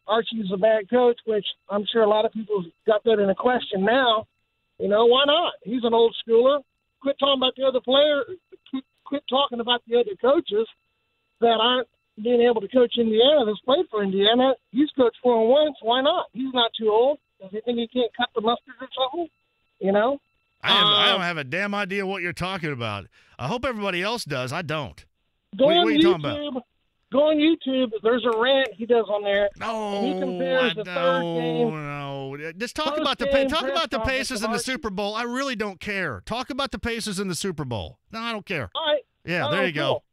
[SPEAKER 21] Archie's a bad coach, which I'm sure a lot of people got that in a question now, you know, why not? He's an old schooler. Quit talking about the other players. Quit talking about the other coaches that aren't being able to coach Indiana, that's played for Indiana. He's coached for him once. Why not? He's not too old. Does he think he can't cut the mustard or something? You know?
[SPEAKER 9] I don't have a damn idea what you're talking about. I hope everybody else does. I don't.
[SPEAKER 21] Go
[SPEAKER 9] what
[SPEAKER 21] on
[SPEAKER 9] are you
[SPEAKER 21] YouTube.
[SPEAKER 9] talking about?
[SPEAKER 21] go on YouTube. There's a rant he does on there.
[SPEAKER 9] No,
[SPEAKER 21] he compares the third game.
[SPEAKER 9] No. Just talk about the Pacers in the Super Bowl. I really don't care. Talk about the Pacers in the Super Bowl. No, I don't care.
[SPEAKER 21] All right.
[SPEAKER 9] Yeah, there you go.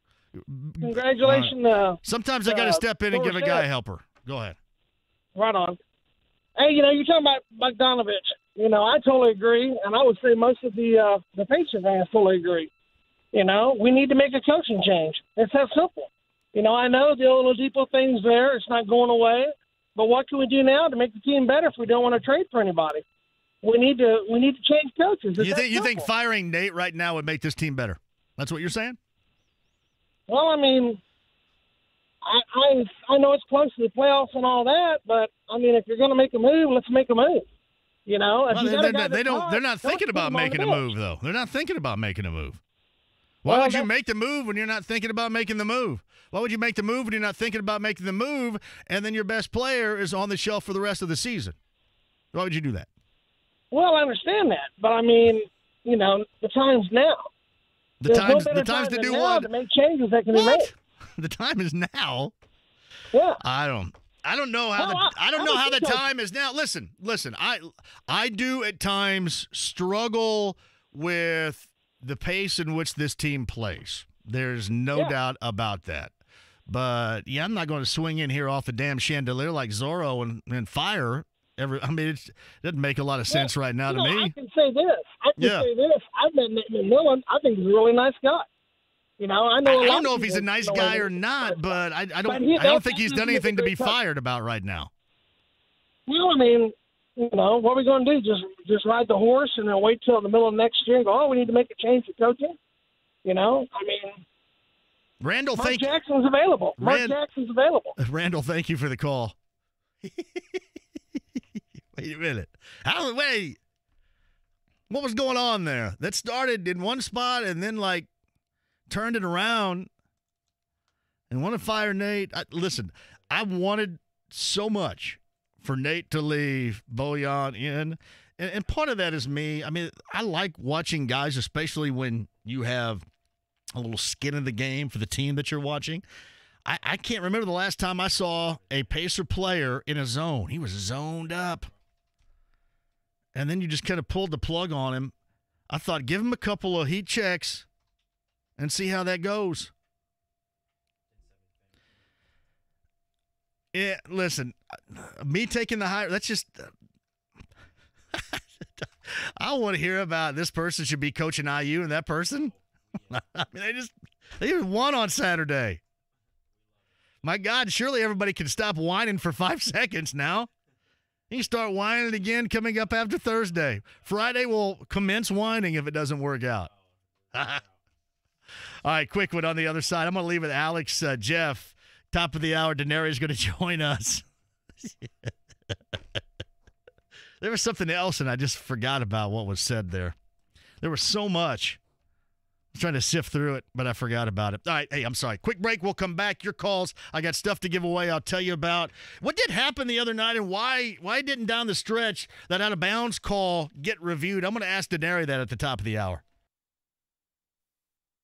[SPEAKER 21] Congratulations.
[SPEAKER 9] Sometimes I got to step in and give a guy a helper. Go ahead.
[SPEAKER 21] Right on. Hey, you're talking about Bogdanovich. I totally agree, and I would say most of the Pacers fans totally agree. We need to make a coaching change. It's that simple. I know the Oladipo thing's there. It's not going away. But what can we do now to make the team better if we don't want to trade for anybody? We need to change coaches.
[SPEAKER 9] You think firing Nate right now would make this team better? That's what you're saying?
[SPEAKER 21] Well, I mean, I know it's close to the playoffs and all that, but I mean, if you're going to make a move, let's make a move. They're not thinking about making a move, though. They're not thinking about making a move. Why would you make the move when you're not thinking about making the move? Why would you make the move when you're not thinking about making the move, and then your best player is on the shelf for the rest of the season? Why would you do that? Well, I understand that, but I mean, the time's now.
[SPEAKER 9] The time's to do what?
[SPEAKER 21] To make changes that can be made.
[SPEAKER 9] The time is now.
[SPEAKER 21] Yeah.
[SPEAKER 9] I don't know how the time is now. Listen. I do at times struggle with the pace in which this team plays. There's no doubt about that. But yeah, I'm not going to swing in here off the damn chandelier like Zorro and fire. It doesn't make a lot of sense right now to me.
[SPEAKER 21] I can say this. I've met Nate McMillan. I think he's a really nice guy. I don't
[SPEAKER 9] know if he's a nice guy or not, but I don't think he's done anything to be fired about right now.
[SPEAKER 21] Well, I mean, what are we going to do? Just ride the horse and then wait till the middle of next year and go, we need to make a change to coaching? I mean,
[SPEAKER 9] Randall,
[SPEAKER 21] Mark Jackson's available. Jackson's available.
[SPEAKER 9] Randall, thank you for the call. Wait a minute. Wait. What was going on there? That started in one spot and then, turned it around and want to fire Nate. Listen, I wanted so much for Nate to leave, Bojan in. And part of that is me. I mean, I like watching guys, especially when you have a little skin in the game for the team that you're watching. I can't remember the last time I saw a Pacer player in a zone. He was zoned up. And then you just kind of pulled the plug on him. I thought, give him a couple of heat checks and see how that goes. Yeah, listen, me taking the higher, that's just I want to hear about this person should be coaching IU and that person. I mean, they just won on Saturday. My God, surely everybody can stop whining for 5 seconds now. You start whining again coming up after Thursday. Friday will commence whining if it doesn't work out. All right, quick one on the other side. I'm going to leave with Alex, Jeff. Top of the hour, Daenerys is going to join us. There was something else, and I just forgot about what was said there. There was so much. I was trying to sift through it, but I forgot about it. All right, hey, I'm sorry. Quick break. We'll come back. Your calls. I got stuff to give away. I'll tell you about what did happen the other night and why didn't down the stretch that out-of-bounds call get reviewed. I'm going to ask Daenerys that at the top of the hour.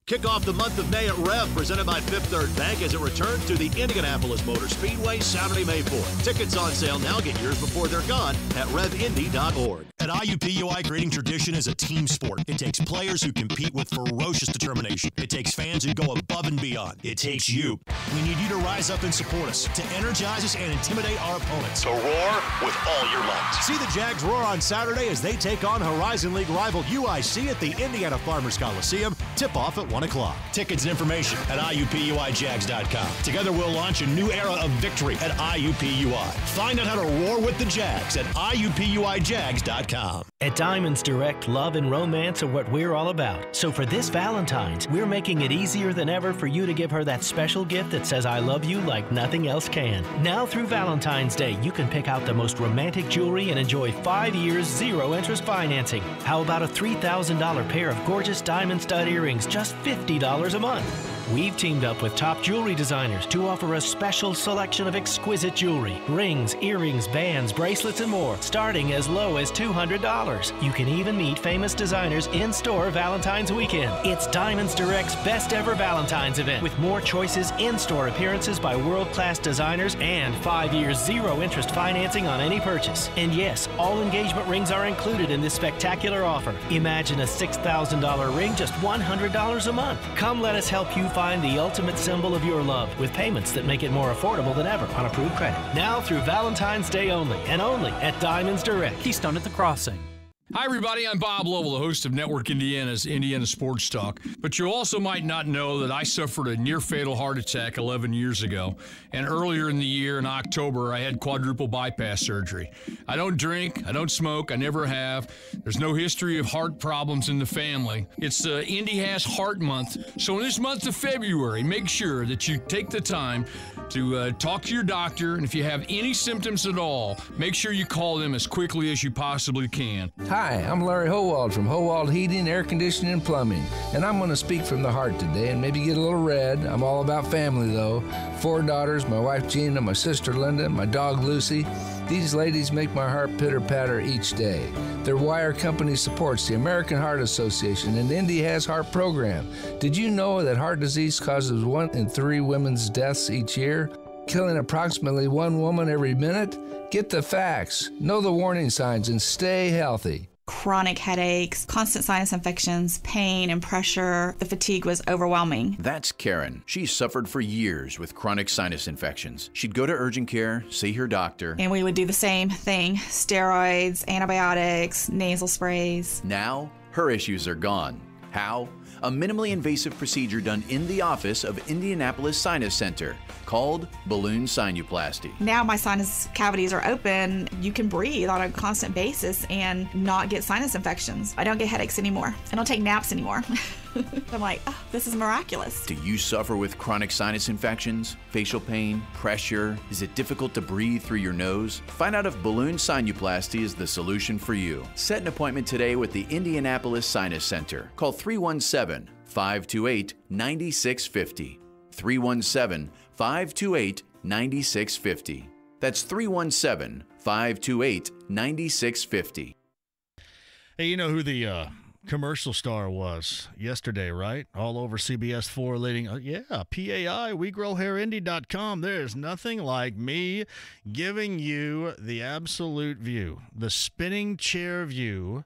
[SPEAKER 1] Kick off the month of May at Rev, presented by Fifth Third Bank as it returns to the Indianapolis Motor Speedway Saturday, May 4th. Tickets on sale now. Get yours before they're gone at revindy.org.
[SPEAKER 22] At IUPUI, creating tradition is a team sport. It takes players who compete with ferocious determination. It takes fans who go above and beyond. It takes you. We need you to rise up and support us, to energize us and intimidate our opponents.
[SPEAKER 17] To roar with all your might.
[SPEAKER 1] See the Jags roar on Saturday as they take on Horizon League rival UIC at the Indiana Farmers Coliseum. Tip-off at 1 o'clock.
[SPEAKER 22] Tickets and information at IUPUIJags.com.
[SPEAKER 1] Together we'll launch a new era of victory at IUPUI. Find out how to roar with the Jags at IUPUIJags.com.
[SPEAKER 23] At Diamonds Direct, love and romance are what we're all about. So for this Valentine's, we're making it easier than ever for you to give her that special gift that says I love you like nothing else can. Now through Valentine's Day, you can pick out the most romantic jewelry and enjoy 5 years, 0 interest financing. How about a $3,000 pair of gorgeous diamond stud earrings, just $50 a month? We've teamed up with top jewelry designers to offer a special selection of exquisite jewelry, rings, earrings, bands, bracelets, and more, starting as low as $200. You can even meet famous designers in-store Valentine's weekend. It's Diamonds Direct's best ever Valentine's event, with more choices, in-store appearances by world-class designers, and 5 years zero-interest financing on any purchase. And yes, all engagement rings are included in this spectacular offer. Imagine a $6,000 ring, just $100 a month. Come let us help you find the ultimate symbol of your love with payments that make it more affordable than ever on approved credit. Now through Valentine's Day only, and only at Diamonds Direct.
[SPEAKER 4] Keystone at the Crossing.
[SPEAKER 6] Hi, everybody. I'm Bob Lovell, the host of Network Indiana's Indiana Sports Talk. But you also might not know that I suffered a near-fatal heart attack 11 years ago. And earlier in the year, in October, I had quadruple bypass surgery. I don't drink. I don't smoke. I never have. There's no history of heart problems in the family. It's Indy Has Heart Month. So in this month of February, make sure that you take the time to talk to your doctor. And if you have any symptoms at all, make sure you call them as quickly as you possibly can.
[SPEAKER 7] Hi, I'm Larry Howald from Howald Heating, Air Conditioning, and Plumbing, and I'm going to speak from the heart today and maybe get a little red. I'm all about family, though. 4 daughters, my wife Gina, my sister Linda, my dog Lucy. These ladies make my heart pitter-patter each day. Their wire company supports the American Heart Association and Indy Has Heart program. Did you know that heart disease causes 1 in 3 women's deaths each year, killing approximately 1 woman every minute? Get the facts, know the warning signs, and stay healthy.
[SPEAKER 24] Chronic headaches, constant sinus infections, pain and pressure. The fatigue was overwhelming.
[SPEAKER 25] That's Karen. She suffered for years with chronic sinus infections. She'd go to urgent care, see her doctor.
[SPEAKER 24] And we would do the same thing. Steroids, antibiotics, nasal sprays.
[SPEAKER 25] Now, her issues are gone. How? A minimally invasive procedure done in the office of Indianapolis Sinus Center called balloon sinuplasty.
[SPEAKER 24] Now my sinus cavities are open. You can breathe on a constant basis and not get sinus infections. I don't get headaches anymore. I don't take naps anymore. I'm like, oh, this is miraculous.
[SPEAKER 25] Do you suffer with chronic sinus infections, facial pain, pressure? Is it difficult to breathe through your nose? Find out if balloon sinuplasty is the solution for you. Set an appointment today with the Indianapolis Sinus Center. Call 317-528-9650. 317-528-9650. That's 317-528-9650.
[SPEAKER 9] Hey, you know who the commercial star was yesterday, right? All over CBS 4 leading. PAI, WeGrowHairIndy.com. There's nothing like me giving you the absolute view, the spinning chair view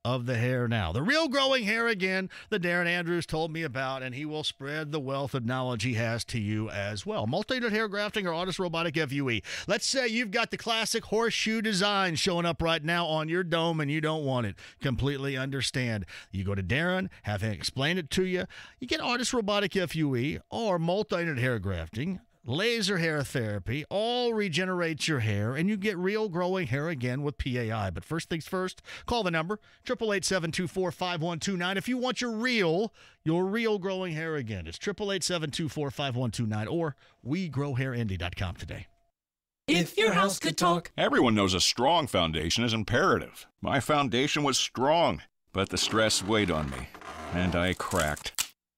[SPEAKER 9] of the hair now. The real growing hair again that Darren Andrews told me about, and he will spread the wealth of knowledge he has to you as well. Multi-unit hair grafting or Artist Robotic FUE. Let's say you've got the classic horseshoe design showing up right now on your dome and you don't want it. Completely understand. You go to Darren, have him explain it to you. You get Artist Robotic FUE or multi-unit hair grafting, laser hair therapy, all regenerates your hair, and you get real growing hair again with PAI. But first things first, call the number, 888-724-5129. If you want your real growing hair again, it's 888-724-5129 or WeGrowHairIndy.com today.
[SPEAKER 16] If your house could talk.
[SPEAKER 26] Everyone knows a strong foundation is imperative. My foundation was strong, but the stress weighed on me, and I cracked.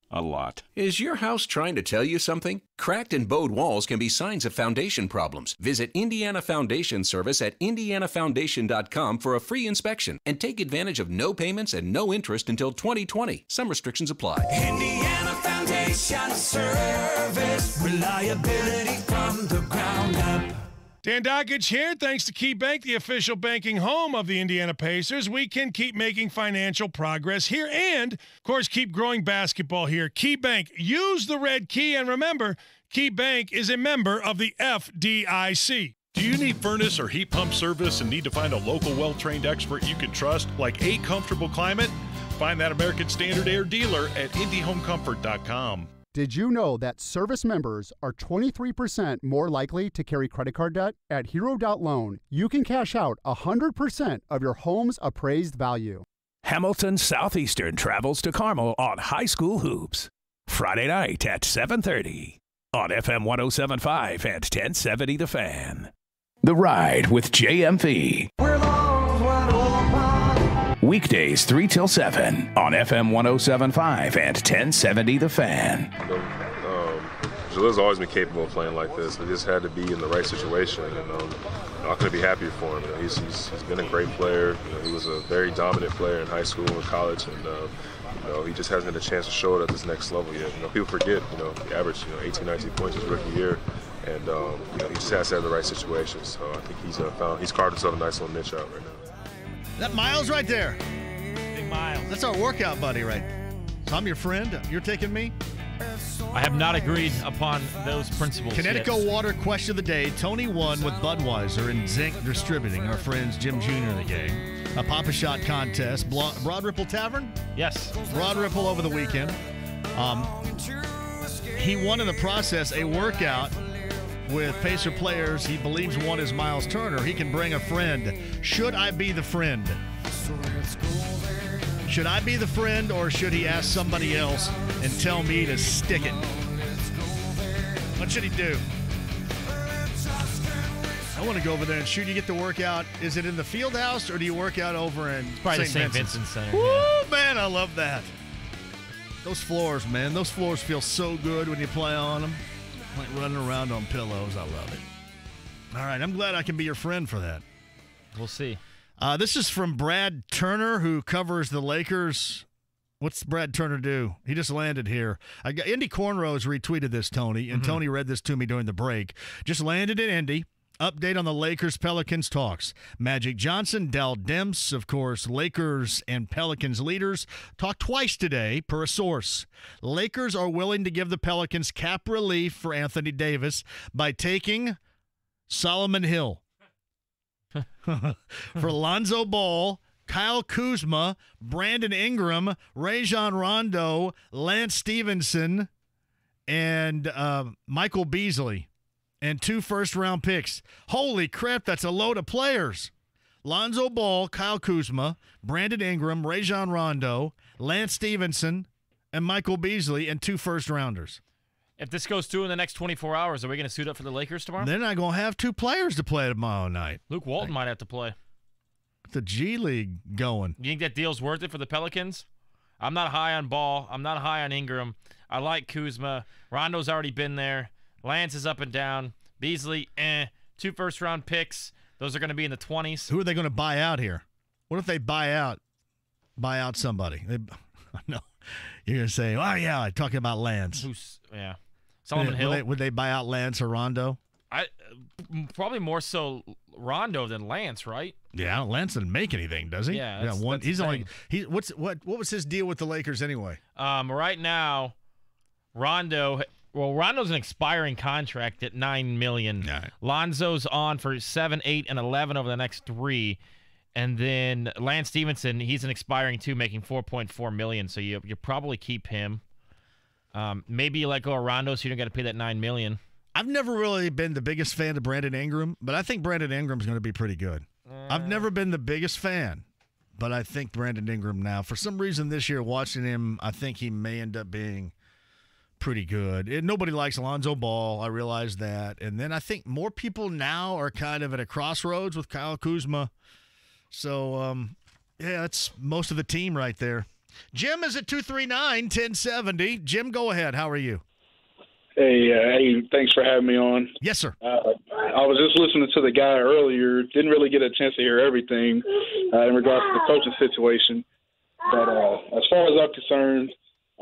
[SPEAKER 26] A lot.
[SPEAKER 27] Is your house trying to tell you something? Cracked and bowed walls can be signs of foundation problems. Visit Indiana Foundation Service at indianafoundation.com for a free inspection and take advantage of no payments and no interest until 2020. Some restrictions apply.
[SPEAKER 16] Indiana Foundation Service. Reliability from the ground up.
[SPEAKER 28] Dan Dockage here. Thanks to KeyBank, the official banking home of the Indiana Pacers, we can keep making financial progress here and, of course, keep growing basketball here. KeyBank, use the red key, and remember, KeyBank is a member of the FDIC.
[SPEAKER 29] Do you need furnace or heat pump service and need to find a local well-trained expert you can trust, like A Comfortable Climate? Find that American Standard Air dealer at IndyHomeComfort.com.
[SPEAKER 18] Did you know that service members are 23% more likely to carry credit card debt? At Hero.loan, you can cash out 100% of your home's appraised value.
[SPEAKER 3] Hamilton Southeastern travels to Carmel on High School Hoops. Friday night at 7:30 on FM 107.5 and 1070 The Fan. The Ride with JMV. Weekdays 3 till 7 on FM 107.5 and 1070 The Fan.
[SPEAKER 2] Jalil's always been capable of playing like this. He just had to be in the right situation, and I couldn't be happier for him. He's been a great player. He was a very dominant player in high school and college, and he just hasn't had a chance to show it at this next level yet. People forget, he averaged 18, 19 points his rookie year, and he just has to have the right situation. So I think he's carved himself a nice little niche out right now.
[SPEAKER 9] That Miles right there.
[SPEAKER 10] Big Miles.
[SPEAKER 9] That's our workout buddy, right? So I'm your friend. You're taking me?
[SPEAKER 10] I have not agreed upon those principles
[SPEAKER 9] Connecticut
[SPEAKER 10] yet.
[SPEAKER 9] Water question of the day. Tony won with Budweiser and Zinc Distributing. Our friends Jim Jr. in the game. A Papa Shot contest. Broad Ripple Tavern?
[SPEAKER 10] Yes.
[SPEAKER 9] Broad Ripple over the weekend. He won in the process a workout with Pacer players he believes one is Miles Turner. He can bring a friend. Should I be the friend? Should I be the friend, or should he ask somebody else and tell me to stick it? What should he do? I want to go over there and shoot. You get to work out. Is it in the field house, or do you work out over in
[SPEAKER 10] Probably
[SPEAKER 9] St.
[SPEAKER 10] the St. Vincent Center.
[SPEAKER 9] Woo,
[SPEAKER 10] Yeah.
[SPEAKER 9] man, I love that. Those floors, man. Those floors feel so good when you play on them. Like running around on pillows. I love it. All right, I'm glad I can be your friend for that.
[SPEAKER 10] We'll see.
[SPEAKER 9] This is from Brad Turner, who covers the Lakers. What's Brad Turner do? He just landed here. Indy Cornrows retweeted this, Tony, and Tony read this to me during the break. Just landed in Indy. Update on the Lakers-Pelicans talks. Magic Johnson, Dell Demps, of course, Lakers and Pelicans leaders, talked twice today, per a source. Lakers are willing to give the Pelicans cap relief for Anthony Davis by taking Solomon Hill. For Lonzo Ball, Kyle Kuzma, Brandon Ingram, Rajon Rondo, Lance Stevenson, and Michael Beasley, and 2 first-round picks. Holy crap, that's a load of players. Lonzo Ball, Kyle Kuzma, Brandon Ingram, Rajon Rondo, Lance Stevenson, and Michael Beasley, and 2 first-rounders.
[SPEAKER 10] If this goes through in the next 24 hours, are we going to suit up for the Lakers tomorrow?
[SPEAKER 9] They're not going to have 2 players to play tomorrow night.
[SPEAKER 10] Luke Walton might have to play.
[SPEAKER 9] The G League going.
[SPEAKER 10] You think that deal's worth it for the Pelicans? I'm not high on Ball. I'm not high on Ingram. I like Kuzma. Rondo's already been there. Lance is up and down. Beasley, 2 first-round picks. Those are going to be in the 20s.
[SPEAKER 9] Who are they going to buy out here? What if they buy out somebody? No. You're going to say, oh, yeah, I'm talking about Lance.
[SPEAKER 10] Solomon Hill.
[SPEAKER 9] Would they buy out Lance or Rondo?
[SPEAKER 10] Probably more so Rondo than Lance, right?
[SPEAKER 9] Yeah, Lance doesn't make anything, does he?
[SPEAKER 10] Yeah, that's
[SPEAKER 9] he's
[SPEAKER 10] the
[SPEAKER 9] only
[SPEAKER 10] thing.
[SPEAKER 9] what was his deal with the Lakers anyway?
[SPEAKER 10] Right now, Rondo's an expiring contract at $9 million.
[SPEAKER 9] Right.
[SPEAKER 10] Lonzo's on for 7, 8, and 11 over the next 3. And then Lance Stevenson, he's an expiring 2, making $4.4 million. So you probably keep him. Maybe you let go of Rondo so you don't got to pay that $9 million.
[SPEAKER 9] I've never really been the biggest fan of Brandon Ingram, but I think Brandon Ingram's going to be pretty good. I've never been the biggest fan, but I think Brandon Ingram now, for some reason this year, watching him, I think he may end up being pretty good. Nobody likes Lonzo Ball. I realize that. And then I think more people now are kind of at a crossroads with Kyle Kuzma. So, yeah, that's most of the team right there. Jim is at 239-1070. Jim, go ahead. How are you?
[SPEAKER 4] Hey, thanks for having me on.
[SPEAKER 9] Yes, sir.
[SPEAKER 4] I was just listening to the guy earlier. Didn't really get a chance to hear everything in regards to the coaching situation. But as far as I'm concerned,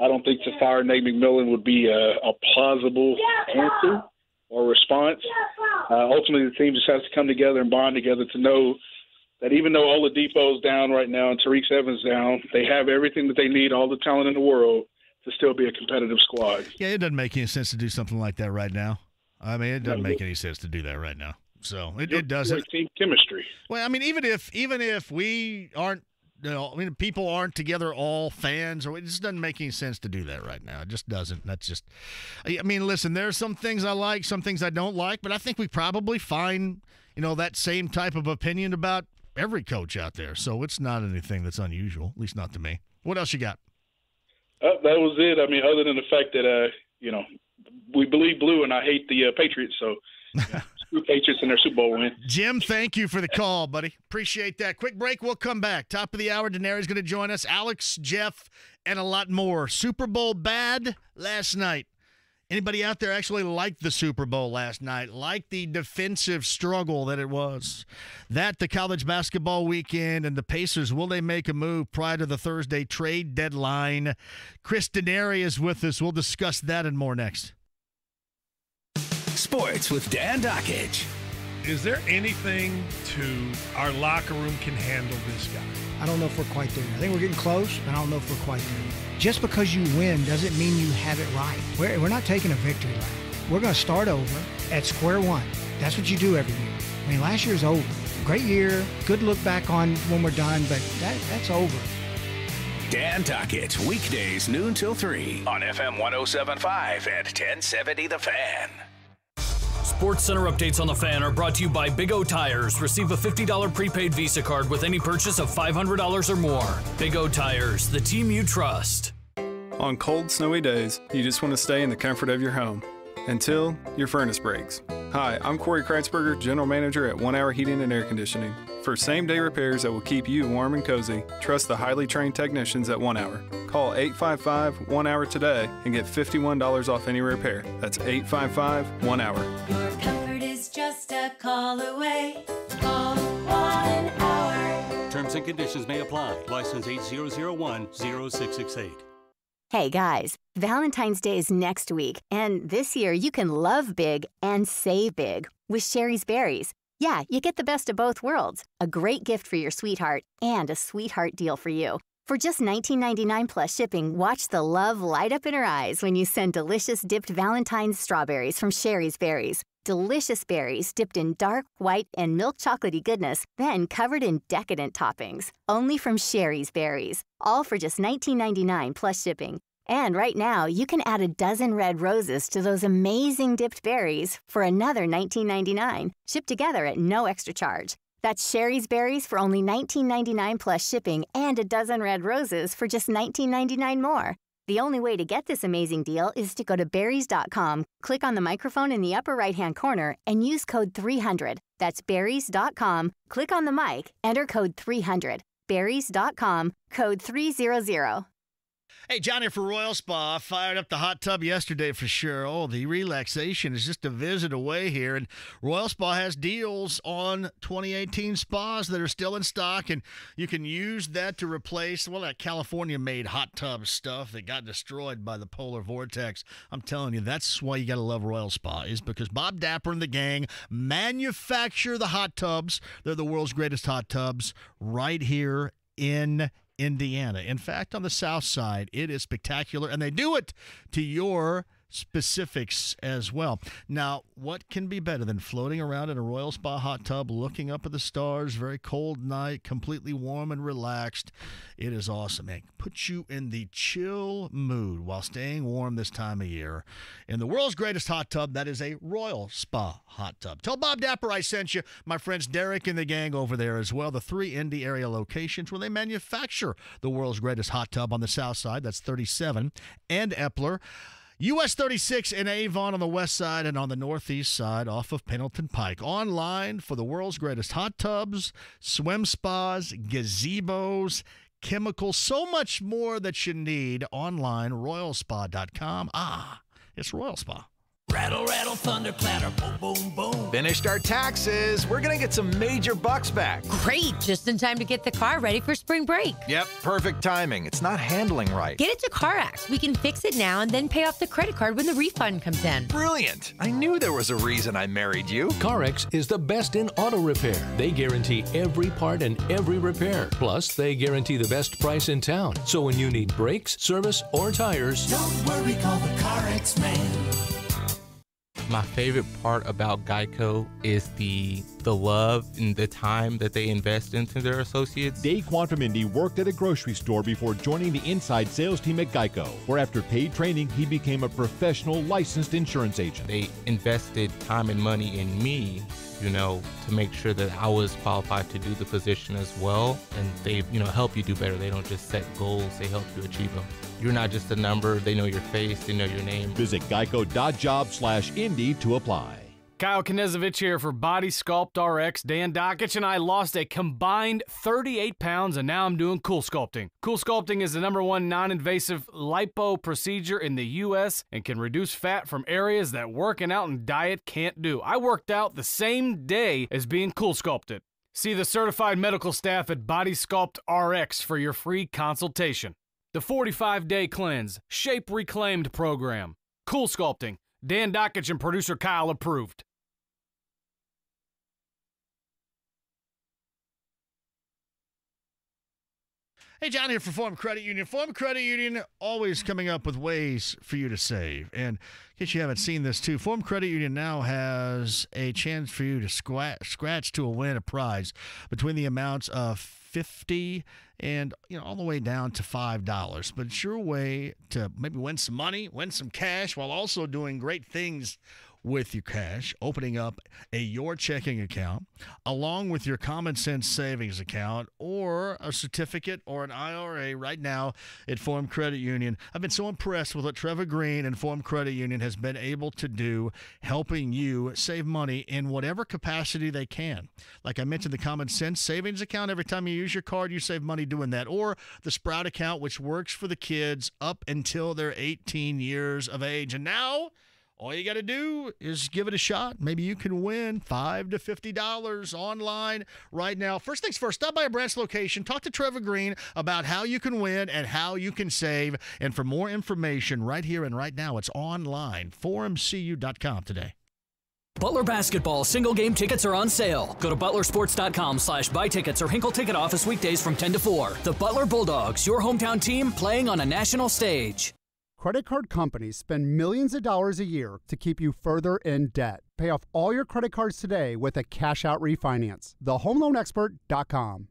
[SPEAKER 4] I don't think to fire Nate McMillan would be a plausible answer or response. Ultimately, the team just has to come together and bond together to know that even though Oladipo's down right now and Tariq Evans down, they have everything that they need, all the talent in the world, to still be a competitive squad.
[SPEAKER 9] Yeah, it doesn't make any sense to do something like that right now. I mean, it doesn't make any sense to do that right now. So it doesn't.
[SPEAKER 4] Team chemistry.
[SPEAKER 9] Well, I mean, even if we aren't, people aren't together, all fans, or it just doesn't make any sense to do that right now. It just doesn't. That's just. I mean, listen, there's some things I like, some things I don't like, but I think we probably find, that same type of opinion about every coach out there. So it's not anything that's unusual, at least not to me. What else you got?
[SPEAKER 4] That was it. I mean, other than the fact that, we bleed blue and I hate the Patriots. So Patriots in their Super Bowl win.
[SPEAKER 9] Jim, thank you for the call, buddy. Appreciate that. Quick break. We'll come back. Top of the hour, Daenerys going to join us. Alex, Jeff, and a lot more. Super Bowl bad last night. Anybody out there actually liked the Super Bowl last night, like the defensive struggle that it was? That, the college basketball weekend, and the Pacers, will they make a move prior to the Thursday trade deadline? Chris Denary is with us. We'll discuss that and more next.
[SPEAKER 3] Sports with Dan Dockage.
[SPEAKER 28] Is there anything to our locker room can handle this guy?
[SPEAKER 5] I don't know if we're quite there. I think we're getting close, but I don't know if we're quite there. Just because you win doesn't mean you have it right. We're not taking a victory lap. We're going to start over at square one. That's what you do every year. I mean, last year's over. Great year, good look back on when we're done, but that's over.
[SPEAKER 3] Dan Dockage, weekdays noon till 3 on FM 107.5 and 1070 The Fan.
[SPEAKER 8] Sports Center updates on the Fan are brought to you by Big O Tires. Receive a $50 prepaid Visa card with any purchase of $500 or more. Big O Tires, the team you trust.
[SPEAKER 11] On cold, snowy days, you just want to stay in the comfort of your home until your furnace breaks. Hi, I'm Corey Kreitzberger, General Manager at 1 Hour Heating and Air Conditioning. For same-day repairs that will keep you warm and cozy, trust the highly trained technicians at 1 Hour. Call 855-1-HOUR today and get $51 off any repair. That's 855-1-HOUR.
[SPEAKER 12] Your comfort is just a call away. Call 1 Hour.
[SPEAKER 13] Terms and conditions may apply. License 8001-0668.
[SPEAKER 14] Hey guys, Valentine's Day is next week, and this year you can love big and save big with Sherry's Berries. Yeah, you get the best of both worlds, a great gift for your sweetheart and a sweetheart deal for you. For just $19.99 plus shipping, watch the love light up in her eyes when you send delicious dipped Valentine's strawberries from Sherry's Berries. Delicious berries dipped in dark, white, and milk chocolatey goodness, then covered in decadent toppings. Only from Sherry's Berries. All for just $19.99 plus shipping. And right now, you can add a dozen red roses to those amazing dipped berries for another $19.99, shipped together at no extra charge. That's Sherry's Berries for only $19.99 plus shipping and a dozen red roses for just $19.99 more. The only way to get this amazing deal is to go to berries.com, click on the microphone in the upper right-hand corner, and use code 300. That's berries.com, click on the mic, enter code 300. Berries.com, code 300.
[SPEAKER 9] Hey, John here for Royal Spa. Fired up the hot tub yesterday for sure. Oh, the relaxation is just a visit away here. And Royal Spa has deals on 2018 spas that are still in stock, and you can use that to replace, well, that California-made hot tub stuff that got destroyed by the polar vortex. I'm telling you, that's why you got to love Royal Spa, is because Bob Dapper and the gang manufacture the hot tubs. They're the world's greatest hot tubs right here in Indiana. In fact, on the south side, it is spectacular, and they do it to your specifics as well. Now, what can be better than floating around in a Royal Spa hot tub, looking up at the stars, very cold night, completely warm and relaxed? It is awesome. It puts you in the chill mood while staying warm this time of year. In the world's greatest hot tub, that is a Royal Spa hot tub. Tell Bob Dapper I sent you. My friends Derek and the gang over there as well. The 3 Indy area locations where they manufacture the world's greatest hot tub on the south side. That's 37 and Epler. US 36 in Avon on the west side, and on the northeast side off of Pendleton Pike. Online for the world's greatest hot tubs, swim spas, gazebos, chemicals, so much more that you need online, royalspa.com. It's Royal Spa.
[SPEAKER 16] Rattle, rattle, thunder, clatter, boom, boom, boom.
[SPEAKER 15] Finished our taxes. We're going to get some major bucks back.
[SPEAKER 19] Great. Just in time to get the car ready for spring break.
[SPEAKER 15] Yep, perfect timing. It's not handling right.
[SPEAKER 19] Get it to CarX. We can fix it now and then pay off the credit card when the refund comes in.
[SPEAKER 15] Brilliant. I knew there was a reason I married you.
[SPEAKER 20] CarX is the best in auto repair. They guarantee every part and every repair. Plus, they guarantee the best price in town. So when you need brakes, service, or tires,
[SPEAKER 16] don't worry, call the CarX man.
[SPEAKER 30] My favorite part about Geico is the love and the time that they invest into their associates.
[SPEAKER 31] Daquan from Indy worked at a grocery store before joining the inside sales team at Geico, where after paid training, he became a professional licensed insurance agent.
[SPEAKER 30] They invested time and money in me, to make sure that I was qualified to do the position as well. And they, help you do better. They don't just set goals, they help you achieve them. You're not just a number. They know your face. They know your name.
[SPEAKER 31] Visit geico.job/Indy to apply.
[SPEAKER 1] Kyle Knezovich here for Body Sculpt RX. Dan Dockich and I lost a combined 38 pounds, and now I'm doing Cool Sculpting. Cool Sculpting is the #1 non-invasive lipo procedure in the U.S. and can reduce fat from areas that working out and diet can't do. I worked out the same day as being Cool Sculpted. See the certified medical staff at Body Sculpt RX for your free consultation. The 45-day cleanse, shape reclaimed program. Cool Sculpting. Dan Dockich and producer Kyle approved.
[SPEAKER 9] Hey, John here for Forum Credit Union. Forum Credit Union always coming up with ways for you to save. And in case you haven't seen this too, Forum Credit Union now has a chance for you to scratch to win a prize between the amounts of $50 and all the way down to $5. But it's your way to maybe win some money, win some cash, while also doing great things with your cash, opening up your checking account along with your common sense savings account or a certificate or an IRA right now at Forum Credit Union. I've been so impressed with what Trevor Green and Forum Credit Union has been able to do, helping you save money in whatever capacity they can. Like I mentioned, the common sense savings account, every time you use your card, you save money doing that. Or the Sprout account, which works for the kids up until they're 18 years of age. And now all you got to do is give it a shot. Maybe you can win $5 to $50 online right now. First things first, stop by a branch location. Talk to Trevor Green about how you can win and how you can save. And for more information right here and right now, it's online, forumcu.com today.
[SPEAKER 8] Butler basketball single game tickets are on sale. Go to butlersports.com/buy tickets or Hinkle Ticket Office weekdays from 10 to 4. The Butler Bulldogs, your hometown team playing on a national stage.
[SPEAKER 18] Credit card companies spend millions of dollars a year to keep you further in debt. Pay off all your credit cards today with a cash-out refinance. TheHomeLoanExpert.com.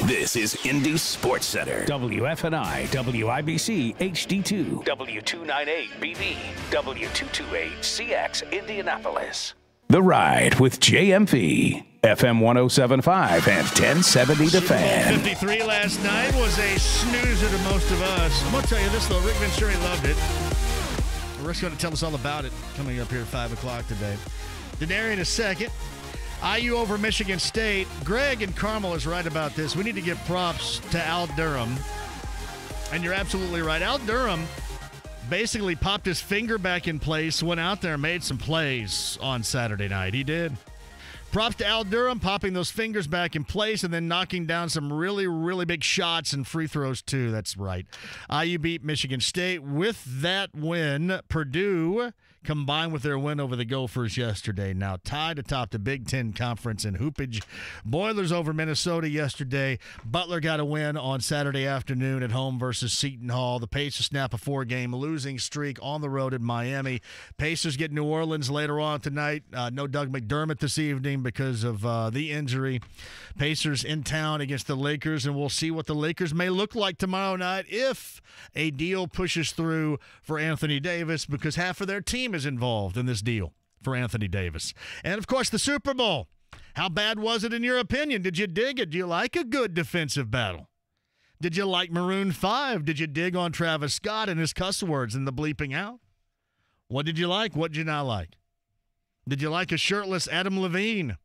[SPEAKER 3] This is Indy Sports Center. WFNI, WIBC, HD2, W298BB, W228CX, Indianapolis. The Ride with JMV, FM 107.5 and 1070 The Fan.
[SPEAKER 9] 53 last night was a snoozer to most of us. I'm going to tell you this, though. Rick Venturi loved it. Rick's going to tell us all about it coming up here at 5 o'clock today. Denary in a second. IU over Michigan State. Greg and Carmel is right about this. We need to give props to Al Durham. And you're absolutely right. Al Durham basically popped his finger back in place, went out there and made some plays on Saturday night. He did. Props to Al Durham, popping those fingers back in place and then knocking down some really, really big shots and free throws, too. That's right. IU beat Michigan State. With that win, Purdue, combined with their win over the Gophers yesterday, now tied atop the Big Ten Conference in hoopage. Boilers over Minnesota yesterday. Butler got a win on Saturday afternoon at home versus Seton Hall. The Pacers snap a 4-game losing streak on the road in Miami. Pacers get New Orleans later on tonight. No Doug McDermott this evening because of the injury. Pacers in town against the Lakers, and we'll see what the Lakers may look like tomorrow night if a deal pushes through for Anthony Davis, because half of their team is involved in this deal for Anthony Davis. And, of course, the Super Bowl. How bad was it in your opinion? Did you dig it? Do you like a good defensive battle? Did you like Maroon 5? Did you dig on Travis Scott and his cuss words and the bleeping out? What did you like? What did you not like? Did you like a shirtless Adam Levine?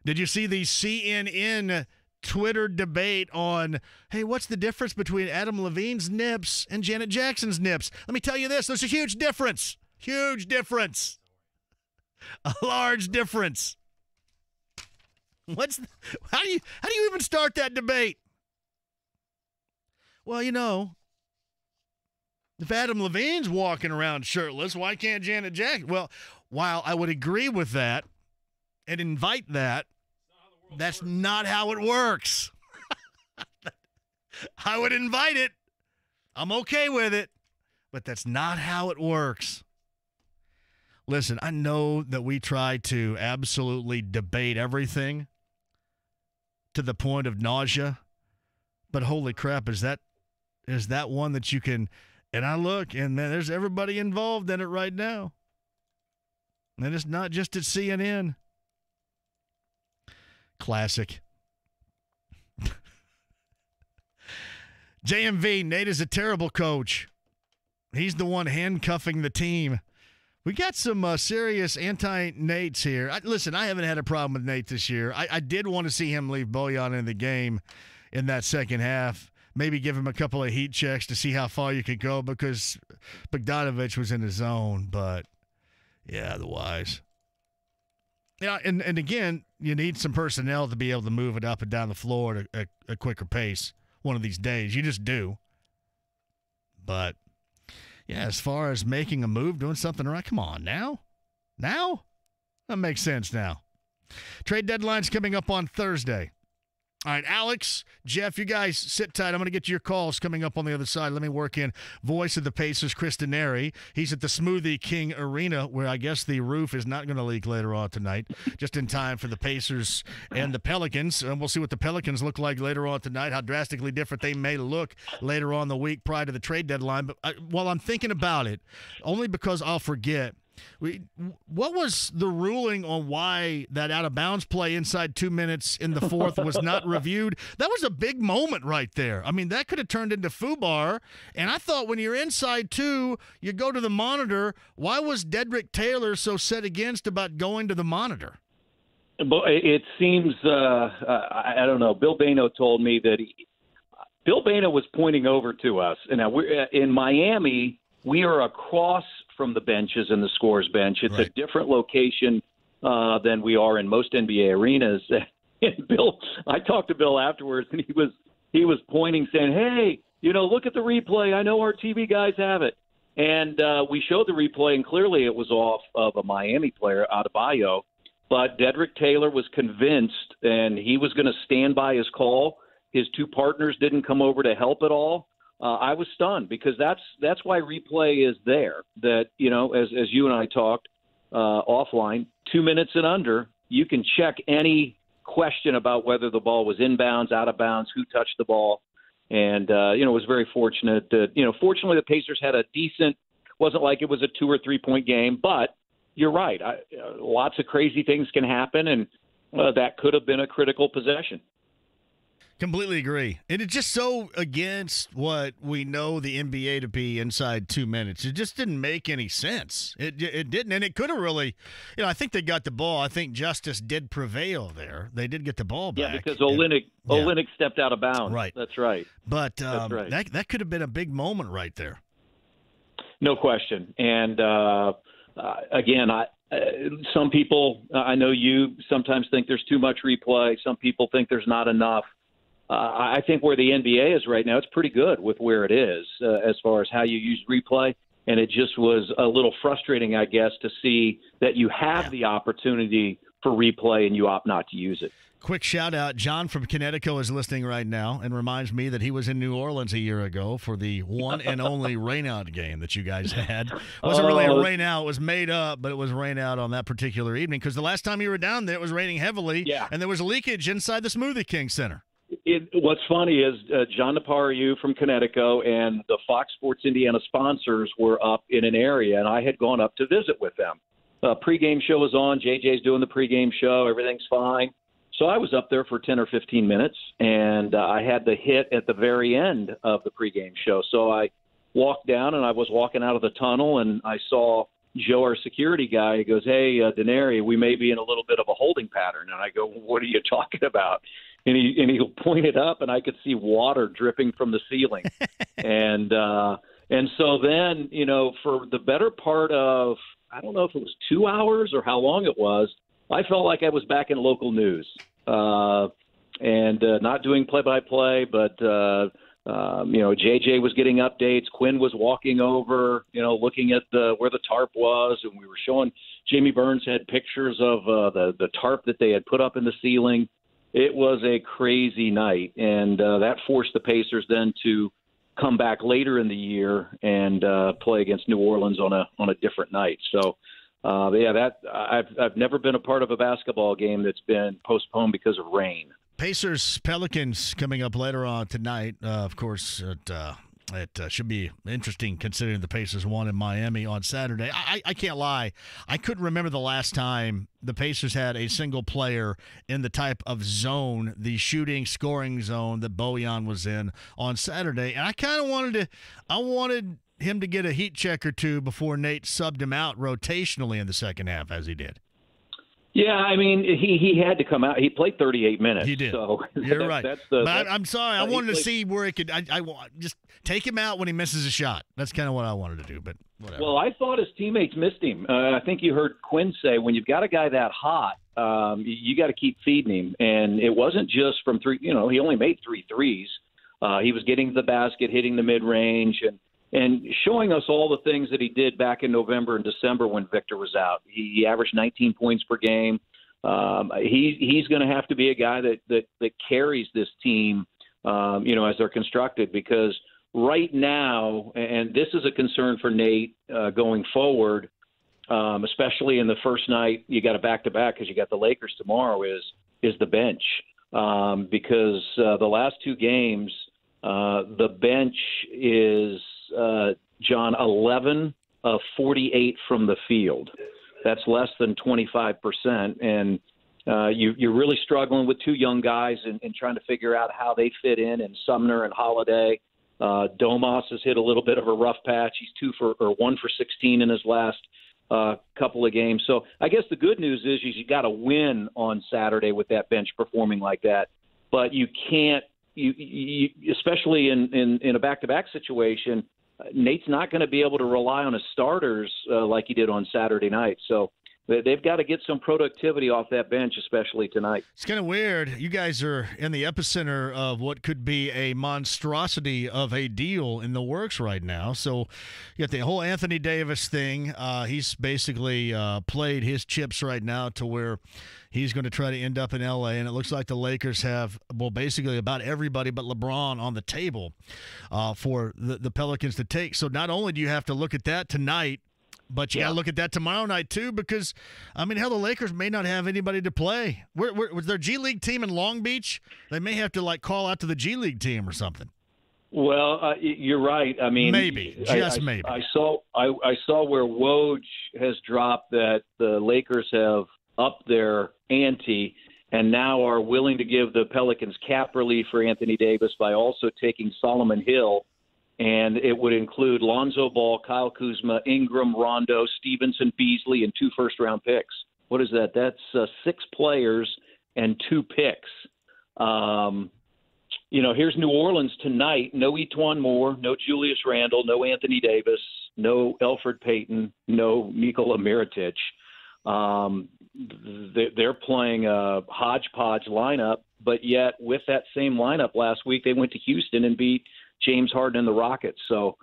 [SPEAKER 9] Did you see the CNN Twitter debate on, hey, what's the difference between Adam Levine's nips and Janet Jackson's nips? Let me tell you this. There's a huge difference. Huge difference. A large difference. How do you even start that debate? Well, if Adam Levine's walking around shirtless, why can't Janet Jackson? Well, while I would agree with that and invite that, that's not how it works. I would invite it. I'm okay with it, but that's not how it works. Listen, I know that we try to absolutely debate everything to the point of nausea, but holy crap, is that one that you can, and I look, and man, there's everybody involved in it right now. And it's not just at CNN. Classic. JMV, Nate is a terrible coach. He's the one handcuffing the team. We got some serious anti-Nates here. Listen, I haven't had a problem with Nate this year. I did want to see him leave Bojan in the game in that second half. Maybe give him a couple of heat checks to see how far you could go because Bogdanovic was in his zone. But, yeah, otherwise. Yeah, and again, you need some personnel to be able to move it up and down the floor at a quicker pace one of these days. You just do. But, yeah, as far as making a move, doing something right, come on, now? Now? That makes sense now. Trade deadline's coming up on Thursday. All right, Alex, Jeff, you guys sit tight. I'm going to get your calls coming up on the other side. Let me work in voice of the Pacers, Chris Denari. He's at the Smoothie King Arena, where I guess the roof is not going to leak later on tonight, just in time for the Pacers and the Pelicans. And we'll see what the Pelicans look like later on tonight, how drastically different they may look later on the week prior to the trade deadline. But while I'm thinking about it, only because I'll forget, what was the ruling on why that out-of-bounds play inside 2 minutes in the fourth was not reviewed? That was a big moment right there. I mean, that could have turned into FUBAR, and I thought when you're inside 2, you go to the monitor. Why was Dedrick Taylor so set against about going to the monitor?
[SPEAKER 6] It seems, I don't know, Bill Bano told me that Bill Bano was pointing over to us. And now we're in Miami, we are across from the benches and the scores bench. It's a different location than we are in most NBA arenas. And Bill, I talked to Bill afterwards, and he was pointing, saying, "Hey, look at the replay. I know our TV guys have it." And we showed the replay, and clearly it was off of a Miami player, Adebayo. But Dedrick Taylor was convinced, and he was going to stand by his call. His two partners didn't come over to help at all. I was stunned because that's why replay is there. That, as you and I talked offline, 2 minutes and under, you can check any question about whether the ball was inbounds, out of bounds, who touched the ball. And, it was very fortunate that, fortunately the Pacers had a decent, wasn't like it was a 2 or 3 point game, but you're right. Lots of crazy things can happen, and that could have been a critical possession.
[SPEAKER 9] Completely agree. And it's just so against what we know the NBA to be inside 2 minutes. It just didn't make any sense. It didn't. And it could have really, I think they got the ball. I think justice did prevail there. They did get the ball back.
[SPEAKER 6] Yeah, because Olynyk stepped out of bounds.
[SPEAKER 9] Right.
[SPEAKER 6] That's right.
[SPEAKER 9] But
[SPEAKER 6] That's right.
[SPEAKER 9] that could have been a big moment right there.
[SPEAKER 6] No question. And, again, some people, I know you sometimes think there's too much replay. Some people think there's not enough. I think where the NBA is right now, it's pretty good with where it is as far as how you use replay. And it just was a little frustrating, I guess, to see that you have the opportunity for replay and you opt not to use it.
[SPEAKER 9] Quick shout out. John from Connecticut is listening right now and reminds me that he was in New Orleans a year ago for the one and only rainout game that you guys had. It wasn't really a rainout. It was made up, but it was rainout on that particular evening because the last time you were down there, it was raining heavily, and there was leakage inside the Smoothie King Center.
[SPEAKER 6] What's funny is John Napariu from Connecticut and the Fox Sports Indiana sponsors were up in an area, and I had gone up to visit with them. Pregame show was on. JJ's doing the pregame show. Everything's fine. So I was up there for 10 or 15 minutes, and I had the hit at the very end of the pregame show. So I walked down, and I was walking out of the tunnel, and I saw Joe, our security guy. He goes, "Hey, Denari, we may be in a little bit of a holding pattern." And I go, "What are you talking about?" And he pointed up, and I could see water dripping from the ceiling. and so then, for the better part of, I don't know if it was 2 hours or how long it was, I felt like I was back in local news and not doing play-by-play, but, JJ was getting updates. Quinn was walking over, looking at where the tarp was, and we were showing Jamie Burns had pictures of the tarp that they had put up in the ceiling. It was a crazy night, and that forced the Pacers then to come back later in the year and play against New Orleans on a different night. So, I've never been a part of a basketball game that's been postponed because of rain.
[SPEAKER 9] Pacers Pelicans coming up later on tonight. Of course, it should be interesting considering the Pacers won in Miami on Saturday. I can't lie. I couldn't remember the last time the Pacers had a single player in the type of zone, the shooting, scoring zone that Bojan was in on Saturday. And I kind of wanted him to get a heat check or two before Nate subbed him out rotationally in the second half, as he did.
[SPEAKER 6] Yeah, I mean, he had to come out. He played 38 minutes.
[SPEAKER 9] He did.
[SPEAKER 6] So
[SPEAKER 9] You're right. I'm sorry. I wanted to see where it could. I just take him out when he misses a shot. That's kind of what I wanted to do. But whatever.
[SPEAKER 6] Well, I thought his teammates missed him. I think you heard Quinn say when you've got a guy that hot, you got to keep feeding him. And it wasn't just from three. He only made 3 threes. He was getting to the basket, hitting the mid range, and showing us all the things that he did back in November and December when Victor was out. He averaged 19 points per game. He's going to have to be a guy that carries this team, as they're constructed, because right now, and this is a concern for Nate going forward, especially in the first night, you got a back-to-back because you got the Lakers tomorrow, is the bench. Because the last 2 games, the bench is John, 11 of 48 from the field. That's less than 25%. And you're really struggling with 2 young guys and trying to figure out how they fit in, and Sumner and Holiday. Domas has hit a little bit of a rough patch. He's 1 for 16 in his last couple of games. So I guess the good news is you got to win on Saturday with that bench performing like that. But you can't, you especially in a back-to-back situation, Nate's not going to be able to rely on his starters like he did on Saturday night. So they've got to get some productivity off that bench, especially tonight.
[SPEAKER 9] It's kind of weird. You guys are in the epicenter of what could be a monstrosity of a deal in the works right now. So you got the whole Anthony Davis thing. He's basically played his chips right now to where he's going to try to end up in L.A., and it looks like the Lakers have, basically about everybody but LeBron on the table for the Pelicans to take. So not only do you have to look at that tonight, but you got to look at that tomorrow night, too, because, the Lakers may not have anybody to play. Was their G League team in Long Beach? They may have to, call out to the G League team or something.
[SPEAKER 6] Well, you're right. I mean,
[SPEAKER 9] maybe, maybe.
[SPEAKER 6] I saw where Woj has dropped that the Lakers have upped their ante and now are willing to give the Pelicans cap relief for Anthony Davis by also taking Solomon Hill. And it would include Lonzo Ball, Kyle Kuzma, Ingram, Rondo, Stevenson, Beasley, and 2 first-round picks. What is that? That's 6 players and 2 picks. Here's New Orleans tonight. No Etuan Moore, no Julius Randle, no Anthony Davis, no Elfrid Payton, no Nikola Mirotic. They're playing a hodgepodge lineup, but yet with that same lineup last week, they went to Houston and beat James Harden and the Rockets. So,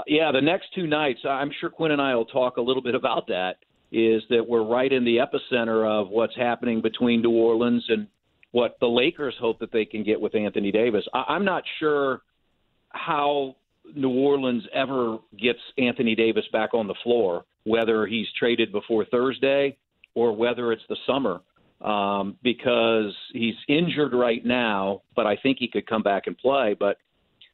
[SPEAKER 6] the next 2 nights, I'm sure Quinn and I will talk a little bit about that, is that we're right in the epicenter of what's happening between New Orleans and what the Lakers hope that they can get with Anthony Davis. I'm not sure how New Orleans ever gets Anthony Davis back on the floor, whether he's traded before Thursday or whether it's the summer, because he's injured right now, but I think he could come back and play. But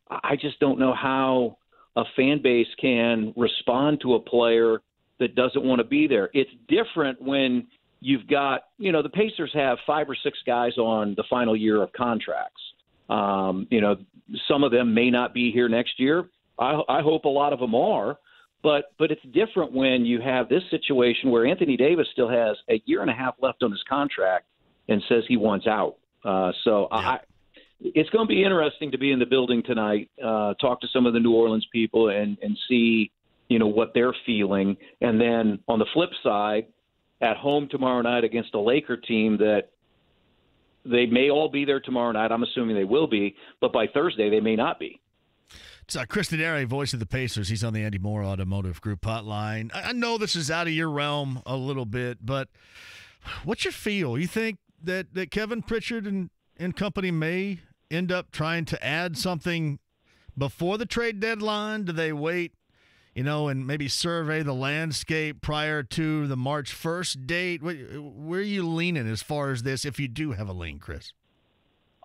[SPEAKER 6] I just don't know how a fan base can respond to a player that doesn't want to be there. It's different when you've got, the Pacers have 5 or 6 guys on the final year of contracts. Some of them may not be here next year. I hope a lot of them are, but it's different when you have this situation where Anthony Davis still has a year and a half left on his contract and says he wants out. It's going to be interesting to be in the building tonight, talk to some of the New Orleans people and see, what they're feeling. And then on the flip side, at home tomorrow night against a Laker team that they may all be there tomorrow night. I'm assuming they will be, but by Thursday they may not be.
[SPEAKER 9] It's Chris Denari, voice of the Pacers. He's on the Andy Moore Automotive Group hotline. I know this is out of your realm a little bit, but what's your feel? You think that Kevin Pritchard and company may end up trying to add something before the trade deadline? Do they wait, and maybe survey the landscape prior to the March 1st date? Where are you leaning as far as this, if you do have a lean, Chris?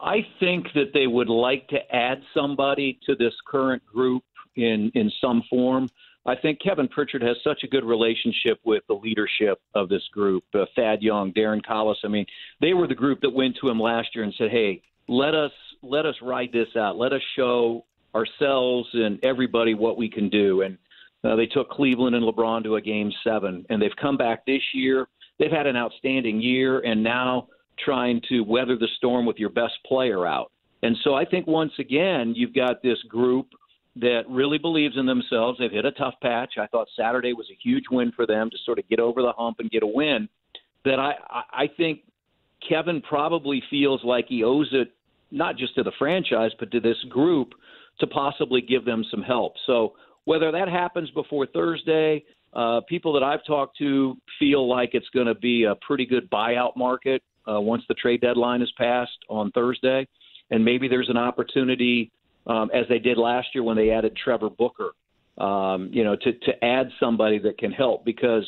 [SPEAKER 6] I think that they would like to add somebody to this current group in some form. I think Kevin Pritchard has such a good relationship with the leadership of this group, Thad Young, Darren Collis. I mean, they were the group that went to him last year and said, hey, let us ride this out. Let us show ourselves and everybody what we can do. And They took Cleveland and LeBron to a Game 7, and they've come back this year. They've had an outstanding year, and now trying to weather the storm with your best player out. And so I think once again you've got this group that really believes in themselves. They've hit a tough patch. I thought Saturday was a huge win for them to sort of get over the hump and get a win. That I think Kevin probably feels like he owes it not just to the franchise but to this group to possibly give them some help. So whether that happens before Thursday, people that I've talked to feel like it's going to be a pretty good buyout market once the trade deadline is passed on Thursday. And maybe there's an opportunity, as they did last year when they added Trevor Booker, to add somebody that can help. Because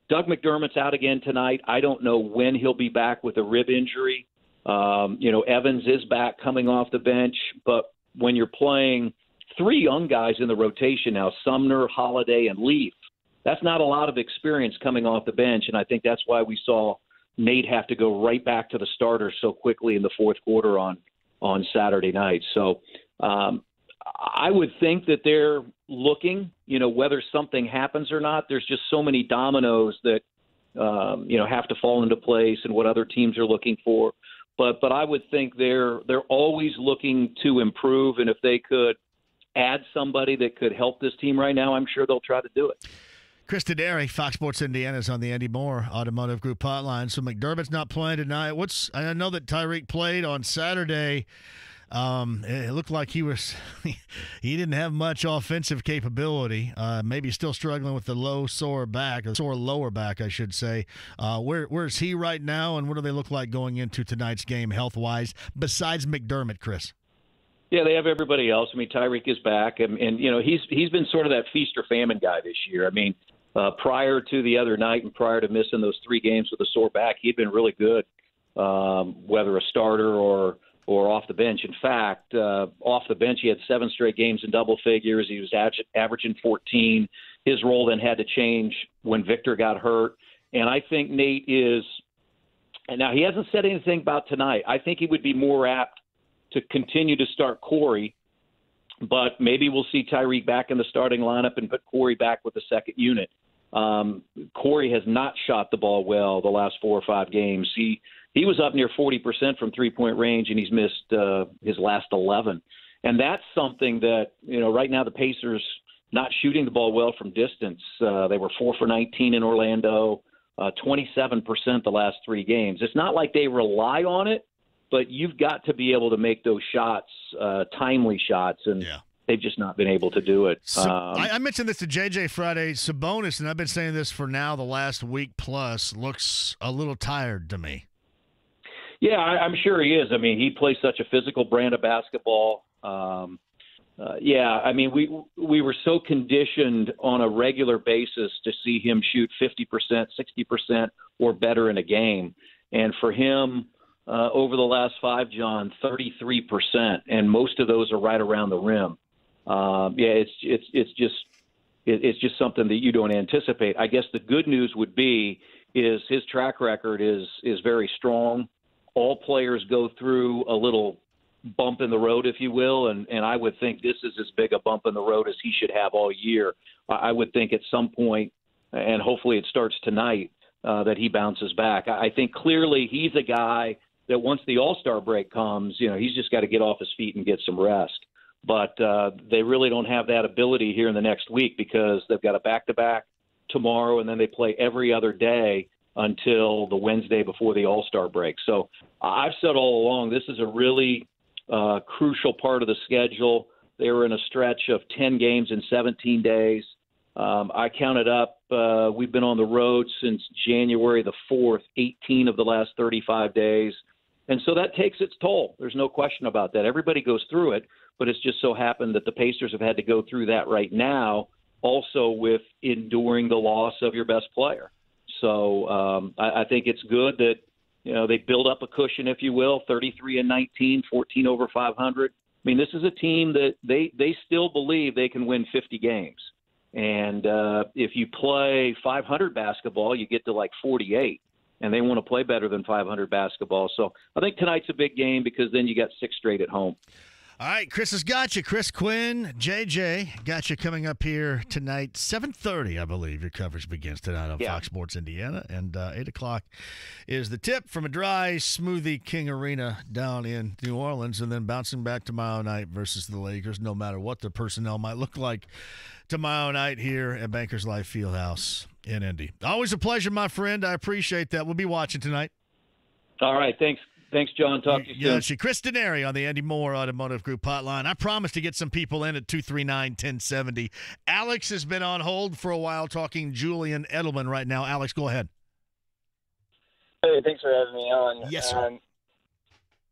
[SPEAKER 6] Doug McDermott's out again tonight. I don't know when he'll be back with a rib injury. Evans is back coming off the bench. But when you're playing three young guys in the rotation now, Sumner, Holiday, and Leaf, that's not a lot of experience coming off the bench. And I think that's why we saw Nate have to go right back to the starter so quickly in the fourth quarter on Saturday night. So I would think that they're looking, whether something happens or not. There's just so many dominoes that, have to fall into place and what other teams are looking for. But I would think they're always looking to improve. And if they could add somebody that could help this team right now, I'm sure they'll try to do it.
[SPEAKER 9] Chris Dedary, Fox Sports Indiana, is on the Andy Moore Automotive Group hotline. So McDermott's not playing tonight. I know that Tyreek played on Saturday. It looked like he didn't have much offensive capability. Maybe still struggling with the sore lower back, I should say. Where's he right now, and what do they look like going into tonight's game health-wise, besides McDermott, Chris?
[SPEAKER 6] Yeah, they have everybody else. I mean, Tyreek is back, and he's been sort of that feast or famine guy this year. I mean, prior to the other night and prior to missing those 3 games with a sore back, he'd been really good, whether a starter or off the bench. In fact, off the bench, he had 7 straight games in double figures. He was averaging 14. His role then had to change when Victor got hurt. And I think Nate is – and now he hasn't said anything about tonight. I think he would be more apt to continue to start Corey, but maybe we'll see Tyreek back in the starting lineup and put Corey back with the second unit. Corey has not shot the ball well the last 4 or 5 games. He was up near 40% from three-point range, and he's missed his last 11. And that's something that, right now the Pacers not shooting the ball well from distance. They were 4 for 19 in Orlando, 27% the last 3 games. It's not like they rely on it, but you've got to be able to make those shots, timely shots, and they've just not been able to do it.
[SPEAKER 9] I mentioned this to JJ Friday. Sabonis, and I've been saying this for now the last week plus, looks a little tired to me.
[SPEAKER 6] Yeah, I'm sure he is. I mean, he plays such a physical brand of basketball. I mean, we were so conditioned on a regular basis to see him shoot 50%, 60% or better in a game. And for him, over the last 5, John, 33%, and most of those are right around the rim. It's just something that you don't anticipate. I guess the good news would be is his track record is very strong. All players go through a little bump in the road, if you will, and I would think this is as big a bump in the road as he should have all year. I would think at some point, and hopefully it starts tonight, that he bounces back. I think clearly he's a guy that once the All-Star break comes, he's just got to get off his feet and get some rest. But they really don't have that ability here in the next week because they've got a back-to-back tomorrow, and then they play every other day until the Wednesday before the All-Star break. So I've said all along, this is a really crucial part of the schedule. They were in a stretch of 10 games in 17 days. I counted up, we've been on the road since January the 4th, 18 of the last 35 days. And so that takes its toll. There's no question about that. Everybody goes through it, but it's just so happened that the Pacers have had to go through that right now, also with enduring the loss of your best player. So I think it's good that, they build up a cushion, if you will, 33-19, 14 over 500. I mean, this is a team that they still believe they can win 50 games. And if you play 500 basketball, you get to like 48. And they want to play better than 500 basketball. So I think tonight's a big game because then you got 6 straight at home.
[SPEAKER 9] All right, Chris has got you. Chris Quinn, JJ, got you coming up here tonight, 7:30, I believe. Your coverage begins tonight on Fox Sports Indiana, and 8 o'clock is the tip from a dry Smoothie King Arena down in New Orleans, and then bouncing back tomorrow night versus the Lakers, no matter what the personnel might look like tomorrow night here at Bankers Life Fieldhouse in Indy. Always a pleasure, my friend. I appreciate that. We'll be watching tonight.
[SPEAKER 6] All right, thanks. Thanks, John. Talk to you soon.
[SPEAKER 9] Chris Denary on the Andy Moore Automotive Group hotline. I promised to get some people in at 239-1070. Alex has been on hold for a while talking Julian Edelman right now. Alex, go ahead.
[SPEAKER 2] Hey, thanks for having me on.
[SPEAKER 9] Yes, sir.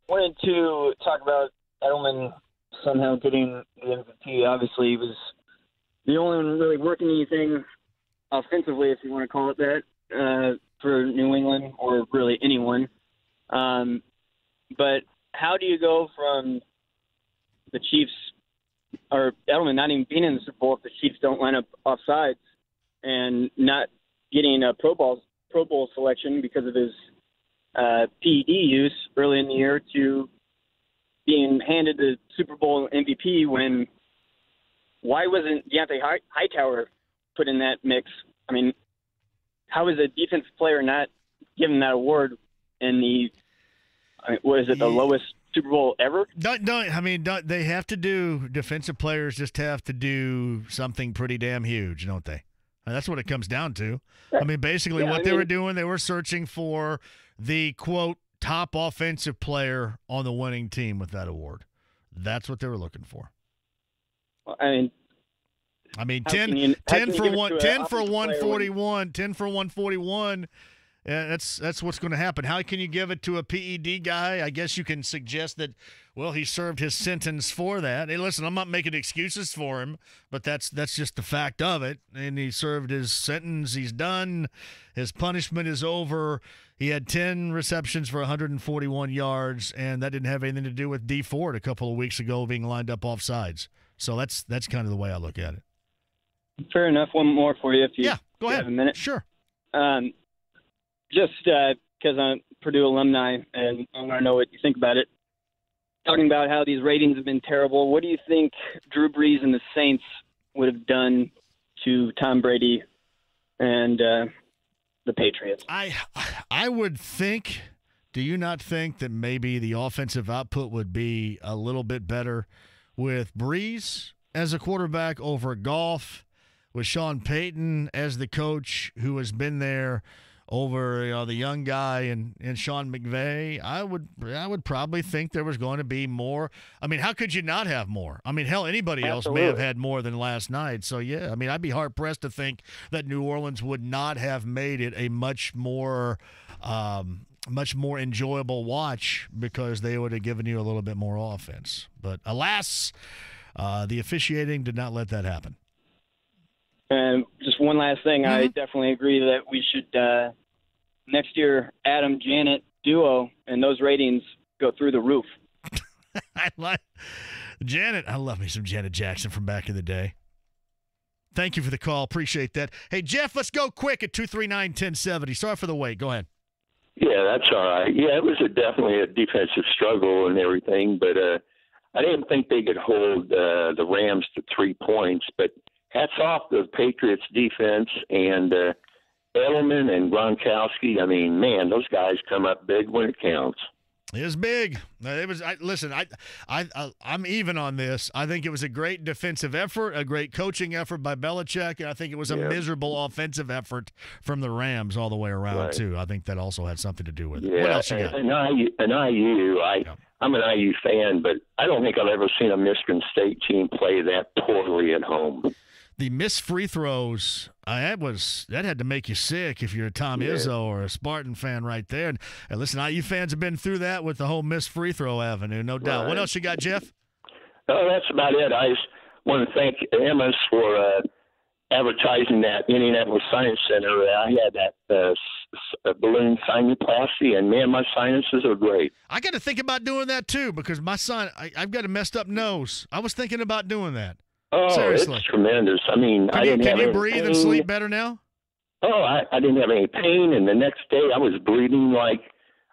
[SPEAKER 2] Wanted to talk about Edelman somehow getting the MVP. Obviously, he was the only one really working anything offensively, if you want to call it that, for New England or really anyone. But how do you go from the Chiefs or Edelman not even being in the Super Bowl if the Chiefs don't line up offsides and not getting a Pro Bowl selection because of his PED use early in the year to being handed the Super Bowl MVP when why wasn't Deontay Hightower put in that mix? I mean, how is a defensive player not given that award in the the lowest Super Bowl ever?
[SPEAKER 9] They have to do, defensive players just have to do something pretty damn huge, don't they? And that's what it comes down to. I mean, basically they were doing, they were searching for the, quote, top offensive player on the winning team with that award. That's what they were looking for.
[SPEAKER 2] Well,
[SPEAKER 9] 10 for 141. That's what's going to happen. How can you give it to a PED guy? I guess you can suggest that, well, he served his sentence for that. Hey, listen, I'm not making excuses for him, but that's just the fact of it. And he served his sentence. He's done. His punishment is over. He had 10 receptions for 141 yards, and that didn't have anything to do with Dee Ford a couple of weeks ago being lined up off sides. So that's kind of the way I look at it.
[SPEAKER 2] Fair enough. One more for you if you
[SPEAKER 9] go ahead.
[SPEAKER 2] have a minute.
[SPEAKER 9] Sure.
[SPEAKER 2] Just because I'm a Purdue alumni and I want to know what you think about it. Talking about how these ratings have been terrible, what do you think Drew Brees and the Saints would have done to Tom Brady and the Patriots?
[SPEAKER 9] I would think, do you not think that maybe the offensive output would be a little bit better with Brees as a quarterback over Goff, with Sean Payton as the coach who has been there over the young guy and Sean McVay? I would probably think there was going to be more. I mean, how could you not have more? I mean, hell, anybody else may have had more than last night. So, yeah, I mean, I'd be hard-pressed to think that New Orleans would not have made it a much more enjoyable watch because they would have given you a little bit more offense. But, alas, the officiating did not let that happen.
[SPEAKER 2] And just one last thing, I definitely agree that we should next year Adam Janet duo and those ratings go through the roof.
[SPEAKER 9] I like Janet. I love me some Janet Jackson from back in the day. Thank you for the call. Appreciate that. Hey, Jeff, let's go quick at 239-1070. Sorry for the wait. Go ahead.
[SPEAKER 7] Yeah, that's all right. Yeah, it was definitely a defensive struggle and everything, but I didn't think they could hold the Rams to 3 points, but hats off to the Patriots defense and Edelman and Gronkowski. I mean, man, those guys come up big when it counts.
[SPEAKER 9] It was big. It was. Listen, I'm even on this. I think it was a great defensive effort, a great coaching effort by Belichick, and I think it was a miserable offensive effort from the Rams all the way around too. I think that also had something to do with it.
[SPEAKER 7] Yeah,
[SPEAKER 9] what else you got?
[SPEAKER 7] And IU, I'm an IU fan, but I don't think I've ever seen a Michigan State team play that poorly at home.
[SPEAKER 9] The missed free throws, that had to make you sick if you're a Tom Izzo or a Spartan fan right there. And listen, IU fans have been through that with the whole missed free throw avenue, no doubt.
[SPEAKER 7] Right.
[SPEAKER 9] What else you got, Jeff?
[SPEAKER 7] Oh, that's about it. I just want to thank Emma's for advertising that Indianapolis Science Center. I had that balloon sinuplasty, and man, my sinuses are great.
[SPEAKER 9] I got to think about doing that too because my son, I've got a messed up nose. I was thinking about doing that.
[SPEAKER 7] Oh,
[SPEAKER 9] seriously.
[SPEAKER 7] It's tremendous. I mean,
[SPEAKER 9] can you breathe and sleep better now?
[SPEAKER 7] Oh, I didn't have any pain, and the next day I was breathing like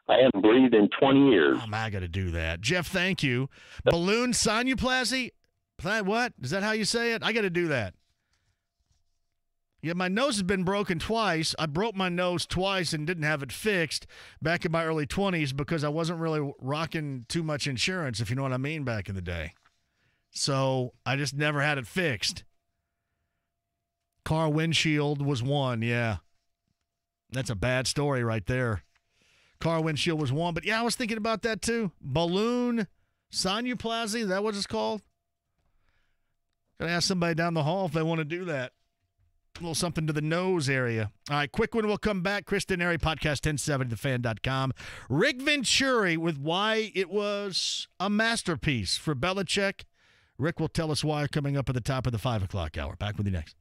[SPEAKER 7] I haven't breathed in 20 years.
[SPEAKER 9] Oh, man, I got to do that. Jeff, thank you. Balloon sinuplasty? What? Is that how you say it? I got to do that. Yeah, my nose has been broken twice. I broke my nose twice and didn't have it fixed back in my early 20s because I wasn't really rocking too much insurance, if you know what I mean, back in the day. So I just never had it fixed. Car windshield was one, yeah. That's a bad story right there. Car windshield was one. But, yeah, I was thinking about that too. Balloon sinuplasty, is that what it's called? Got to ask somebody down the hall if they want to do that. A little something to the nose area. All right, quick one. We'll come back. Chris Denari, podcast 1070thefan.com. Rick Venturi with why it was a masterpiece for Belichick. Rick will tell us why coming up at the top of the 5 o'clock hour. Back with you next.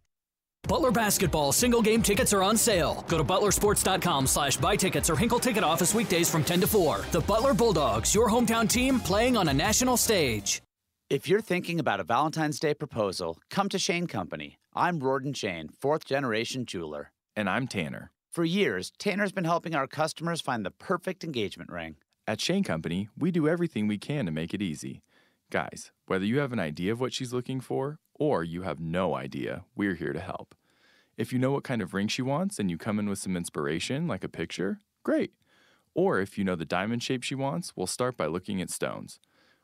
[SPEAKER 8] Butler basketball single game tickets are on sale. Go to butlersports.com/buy tickets or Hinkle Ticket Office weekdays from 10 to 4. The Butler Bulldogs, your hometown team playing on a national stage.
[SPEAKER 4] If you're thinking about a Valentine's Day proposal, come to Shane Company. I'm Rorden Shane, 4th-generation jeweler.
[SPEAKER 10] And I'm Tanner.
[SPEAKER 4] For years, Tanner's been helping our customers find the perfect engagement ring.
[SPEAKER 10] At Shane Company, we do everything we can to make it easy. Guys, whether you have an idea of what she's looking for or you have no idea, we're here to help. If you know what kind of ring she wants and you come in with some inspiration, like a picture, great. Or if you know the diamond shape she wants, we'll start by looking at stones.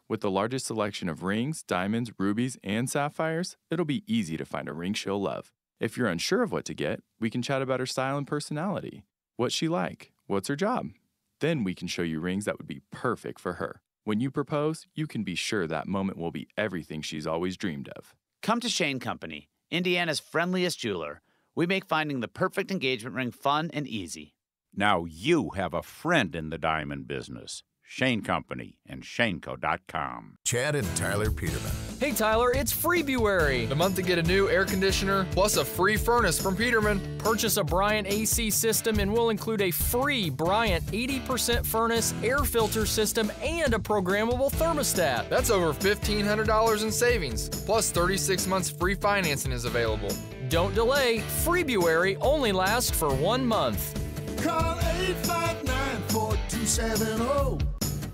[SPEAKER 10] With the largest selection of rings, diamonds, rubies, and sapphires, it'll be easy to find a ring she'll love. If you're unsure of what to get, we can chat about her style and personality. What's she like? What's her job? Then we can show you rings that would be perfect for her. When you propose, you can be sure that moment will be everything she's always dreamed of.
[SPEAKER 4] Come to Shane Company, Indiana's friendliest jeweler. We make finding the perfect engagement ring fun and easy.
[SPEAKER 17] Now you have a friend in the diamond business. Shane Company and Shaneco.com.
[SPEAKER 21] Chad and Tyler Peterman.
[SPEAKER 22] Hey Tyler, it's February. The month to get a new air conditioner plus a free furnace from Peterman.
[SPEAKER 23] Purchase a Bryant AC system and we'll include a free Bryant 80% furnace, air filter system, and a programmable thermostat.
[SPEAKER 22] That's over $1,500 in savings. Plus 36 months free financing is available.
[SPEAKER 23] Don't delay. February only lasts for 1 month.
[SPEAKER 24] Call 859-4270.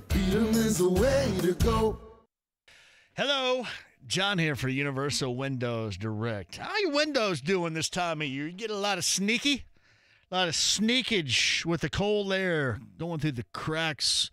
[SPEAKER 24] Peterman's the way to go.
[SPEAKER 9] Hello, John here for Universal Windows Direct. How are your windows doing this time of year? You get a lot of sneakage with the cold air going through the cracks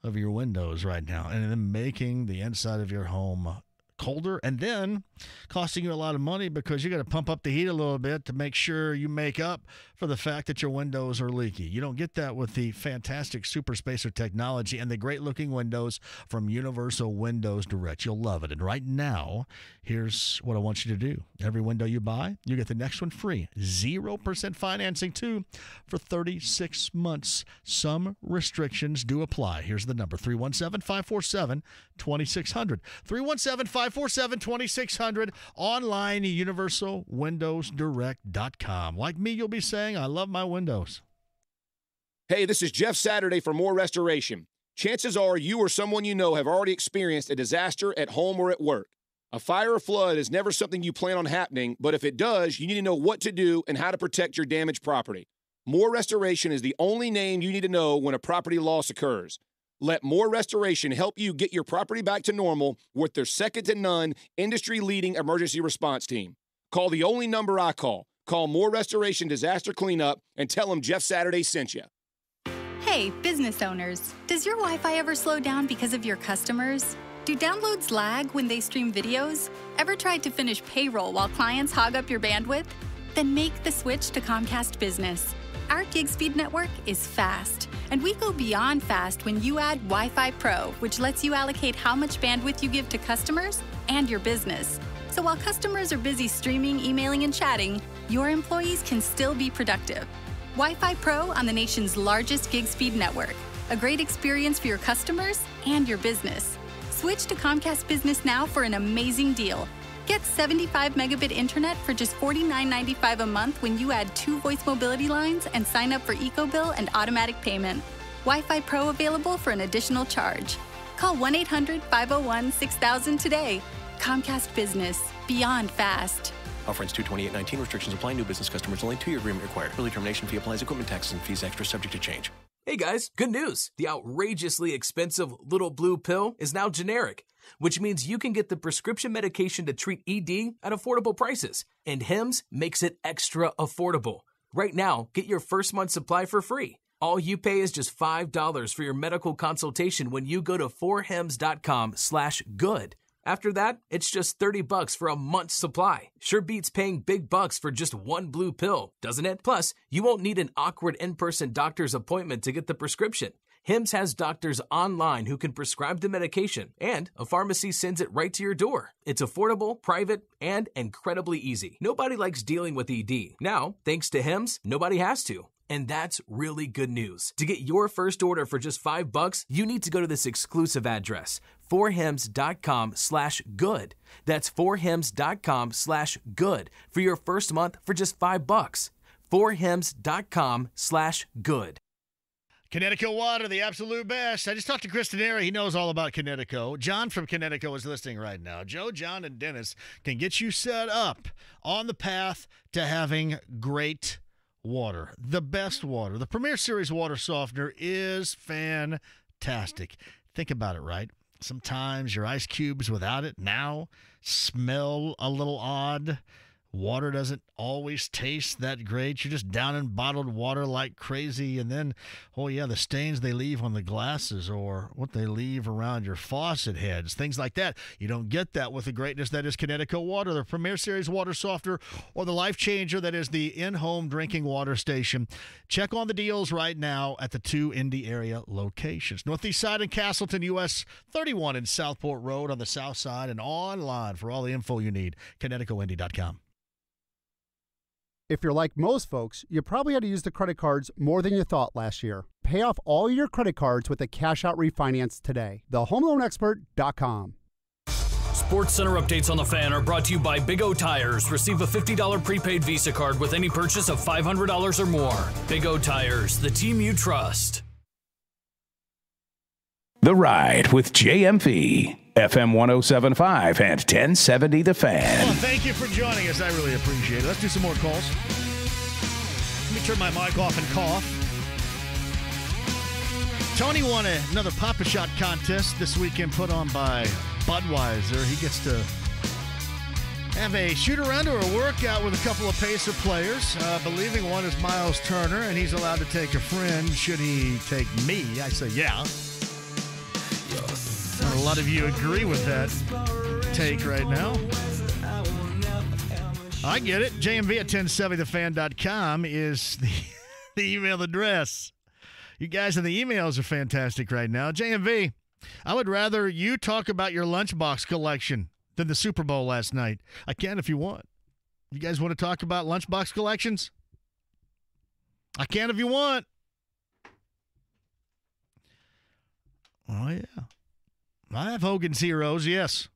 [SPEAKER 9] of your windows right now and then making the inside of your home colder and then costing you a lot of money because you got to pump up the heat a little bit to make sure you make up for the fact that your windows are leaky. You don't get that with the fantastic Super Spacer technology and the great-looking windows from Universal Windows Direct. You'll love it. And right now, here's what I want you to do. Every window you buy, you get the next one free. 0% financing, too, for 36 months. Some restrictions do apply. Here's the number, 317-547-2600. 317-547-2600. Online, universalwindowsdirect.com. Like me, you'll be saying, I love my windows.
[SPEAKER 25] Hey, this is Jeff Saturday for More Restoration. Chances are you or someone you know have already experienced a disaster at home or at work. A fire or flood is never something you plan on happening, but if it does, you need to know what to do and how to protect your damaged property. More Restoration is the only name you need to know when a property loss occurs. Let More Restoration help you get your property back to normal with their second-to-none, industry-leading emergency response team. Call the only number I call. Call More Restoration Disaster Cleanup and tell them Jeff Saturday sent you.
[SPEAKER 26] Hey, business owners. Does your Wi-Fi ever slow down because of your customers? Do downloads lag when they stream videos? Ever tried to finish payroll while clients hog up your bandwidth? Then make the switch to Comcast Business. Our gig speed network is fast, and we go beyond fast when you add Wi-Fi Pro, which lets you allocate how much bandwidth you give to customers and your business. So while customers are busy streaming, emailing, and chatting, your employees can still be productive. Wi-Fi Pro on the nation's largest gig speed network. A great experience for your customers and your business. Switch to Comcast Business now for an amazing deal. Get 75 megabit internet for just $49.95 a month when you add 2 voice mobility lines and sign up for EcoBill and automatic payment. Wi-Fi Pro available for an additional charge. Call 1-800-501-6000 today. Comcast Business. Beyond fast.
[SPEAKER 13] Offer ends 2/28/19. Restrictions apply. New business customers only. 2-year agreement required. Early termination fee applies. Equipment taxes and fees extra subject to change.
[SPEAKER 5] Hey guys, good news. The outrageously expensive little blue pill is now generic, which means you can get the prescription medication to treat ED at affordable prices. And Hims makes it extra affordable. Right now, get your first month supply for free. All you pay is just $5 for your medical consultation when you go to forhims.com/good. After that, it's just $30 for a month's supply. Sure beats paying big bucks for just one blue pill, doesn't it? Plus, you won't need an awkward in-person doctor's appointment to get the prescription. Hims has doctors online who can prescribe the medication, and a pharmacy sends it right to your door. It's affordable, private, and incredibly easy. Nobody likes dealing with ED. Now, thanks to Hims, nobody has to. And that's really good news. To get your first order for just $5, you need to go to this exclusive address, forhims.com/good. That's forhims.com/good for your first month for just $5. forhims.com/good.
[SPEAKER 9] Connecticut Water, the absolute best. I just talked to Chris Teneri. He knows all about Connecticut. John from Connecticut is listening right now. Joe, John, and Dennis can get you set up on the path to having great water, the best water. The Premier Series water softener is fantastic. Think about it, right? Sometimes your ice cubes without it now smell a little odd. Water doesn't always taste that great. You're just down in bottled water like crazy. And then, oh yeah, the stains they leave on the glasses or what they leave around your faucet heads, things like that. You don't get that with the greatness that is Connecticut Water, the Premier Series water softener, or the life changer that is the in-home drinking water station. Check on the deals right now at the 2 Indy area locations. Northeast Side in Castleton, US 31 in Southport Road on the south side, and online for all the info you need, ConnecticutIndy.com.
[SPEAKER 18] If you're like most folks, you probably had to use the credit cards more than you thought last year. Pay off all your credit cards with a cash-out refinance today. TheHomeLoanExpert.com.
[SPEAKER 8] Sports Center updates on the Fan are brought to you by Big O Tires. Receive a $50 prepaid Visa card with any purchase of $500 or more. Big O Tires, the team you trust.
[SPEAKER 3] The Ride with JMV. FM 107.5 and 1070 The Fan.
[SPEAKER 9] Well, thank you for joining us. I really appreciate it. Let's do some more calls. Let me turn my mic off and cough. Tony won another Pop-A-Shot contest this weekend put on by Budweiser. He gets to have a shoot-around or a workout with a couple of Pacer players. Believing one is Miles Turner, and he's allowed to take a friend. Should he take me? I say yeah. A lot of you agree with that take right now. I get it. JMV at 1070thefan.com is the email address. You guys in the emails are fantastic right now. JMV, I would rather you talk about your lunchbox collection than the Super Bowl last night. I can if you want. You guys want to talk about lunchbox collections? I can if you want. Oh, yeah. I have Hogan's Heroes, yes.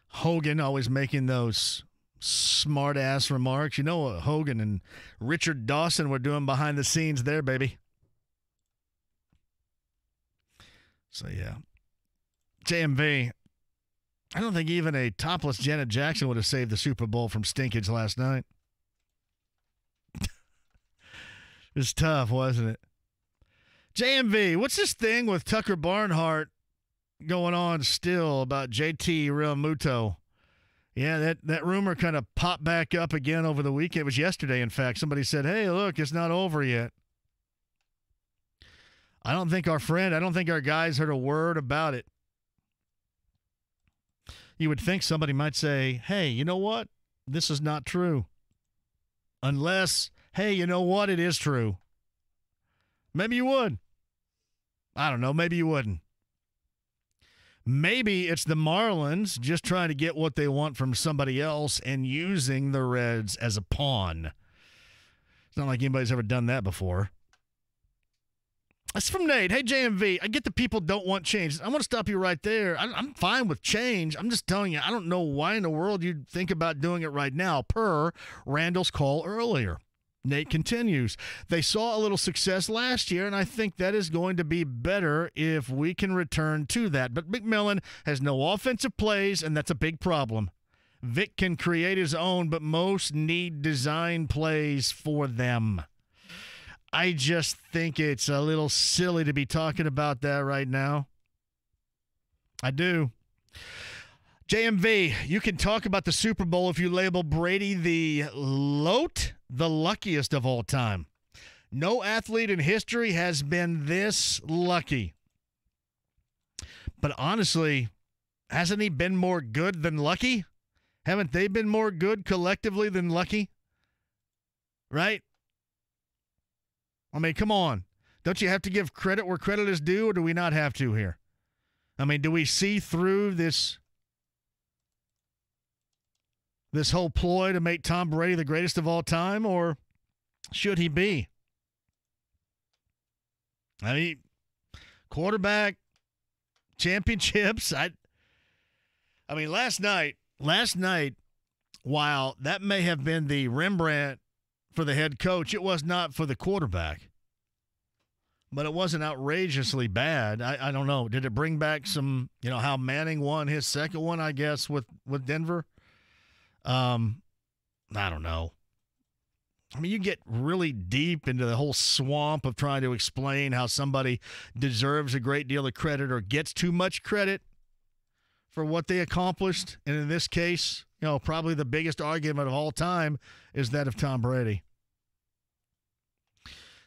[SPEAKER 9] Hogan always making those smart-ass remarks. You know what Hogan and Richard Dawson were doing behind the scenes there, baby. So, yeah. JMV, I don't think even a topless Janet Jackson would have saved the Super Bowl from stinkage last night. It was tough, wasn't it? JMV, what's this thing with Tucker Barnhart going on still about JT Realmuto? Yeah, that rumor kind of popped back up again over the weekend. It was yesterday, in fact. Somebody said, hey, look, it's not over yet. I don't think our guys heard a word about it. You would think somebody might say, hey, you know what? This is not true. Unless, hey, you know what? It is true. Maybe you would. I don't know. Maybe you wouldn't. Maybe it's the Marlins just trying to get what they want from somebody else and using the Reds as a pawn. It's not like anybody's ever done that before. That's from Nate. Hey, JMV, I get that people don't want change. I want to stop you right there. I'm fine with change. I'm just telling you, I don't know why in the world you'd think about doing it right now, per Randall's call earlier. Nate continues, they saw a little success last year, and I think that is going to be better if we can return to that. But McMillan has no offensive plays, and that's a big problem. Vic can create his own, but most need design plays for them. I just think it's a little silly to be talking about that right now. I do. JMV, you can talk about the Super Bowl if you label Brady the luckiest of all time. No athlete in history has been this lucky. But honestly, hasn't he been more good than lucky? Haven't they been more good collectively than lucky? Right? I mean, come on. Don't you have to give credit where credit is due, or do we not have to here? I mean, do we see through this whole ploy to make Tom Brady the greatest of all time, or should he be? I mean, quarterback, championships. I mean, last night, while that may have been the Rembrandt for the head coach, it was not for the quarterback. But it wasn't outrageously bad. I don't know. Did it bring back some, how Manning won his second one, I guess, with Denver? I don't know. I mean, you get really deep into the whole swamp of trying to explain how somebody deserves a great deal of credit or gets too much credit for what they accomplished. And in this case, probably the biggest argument of all time is that of Tom Brady.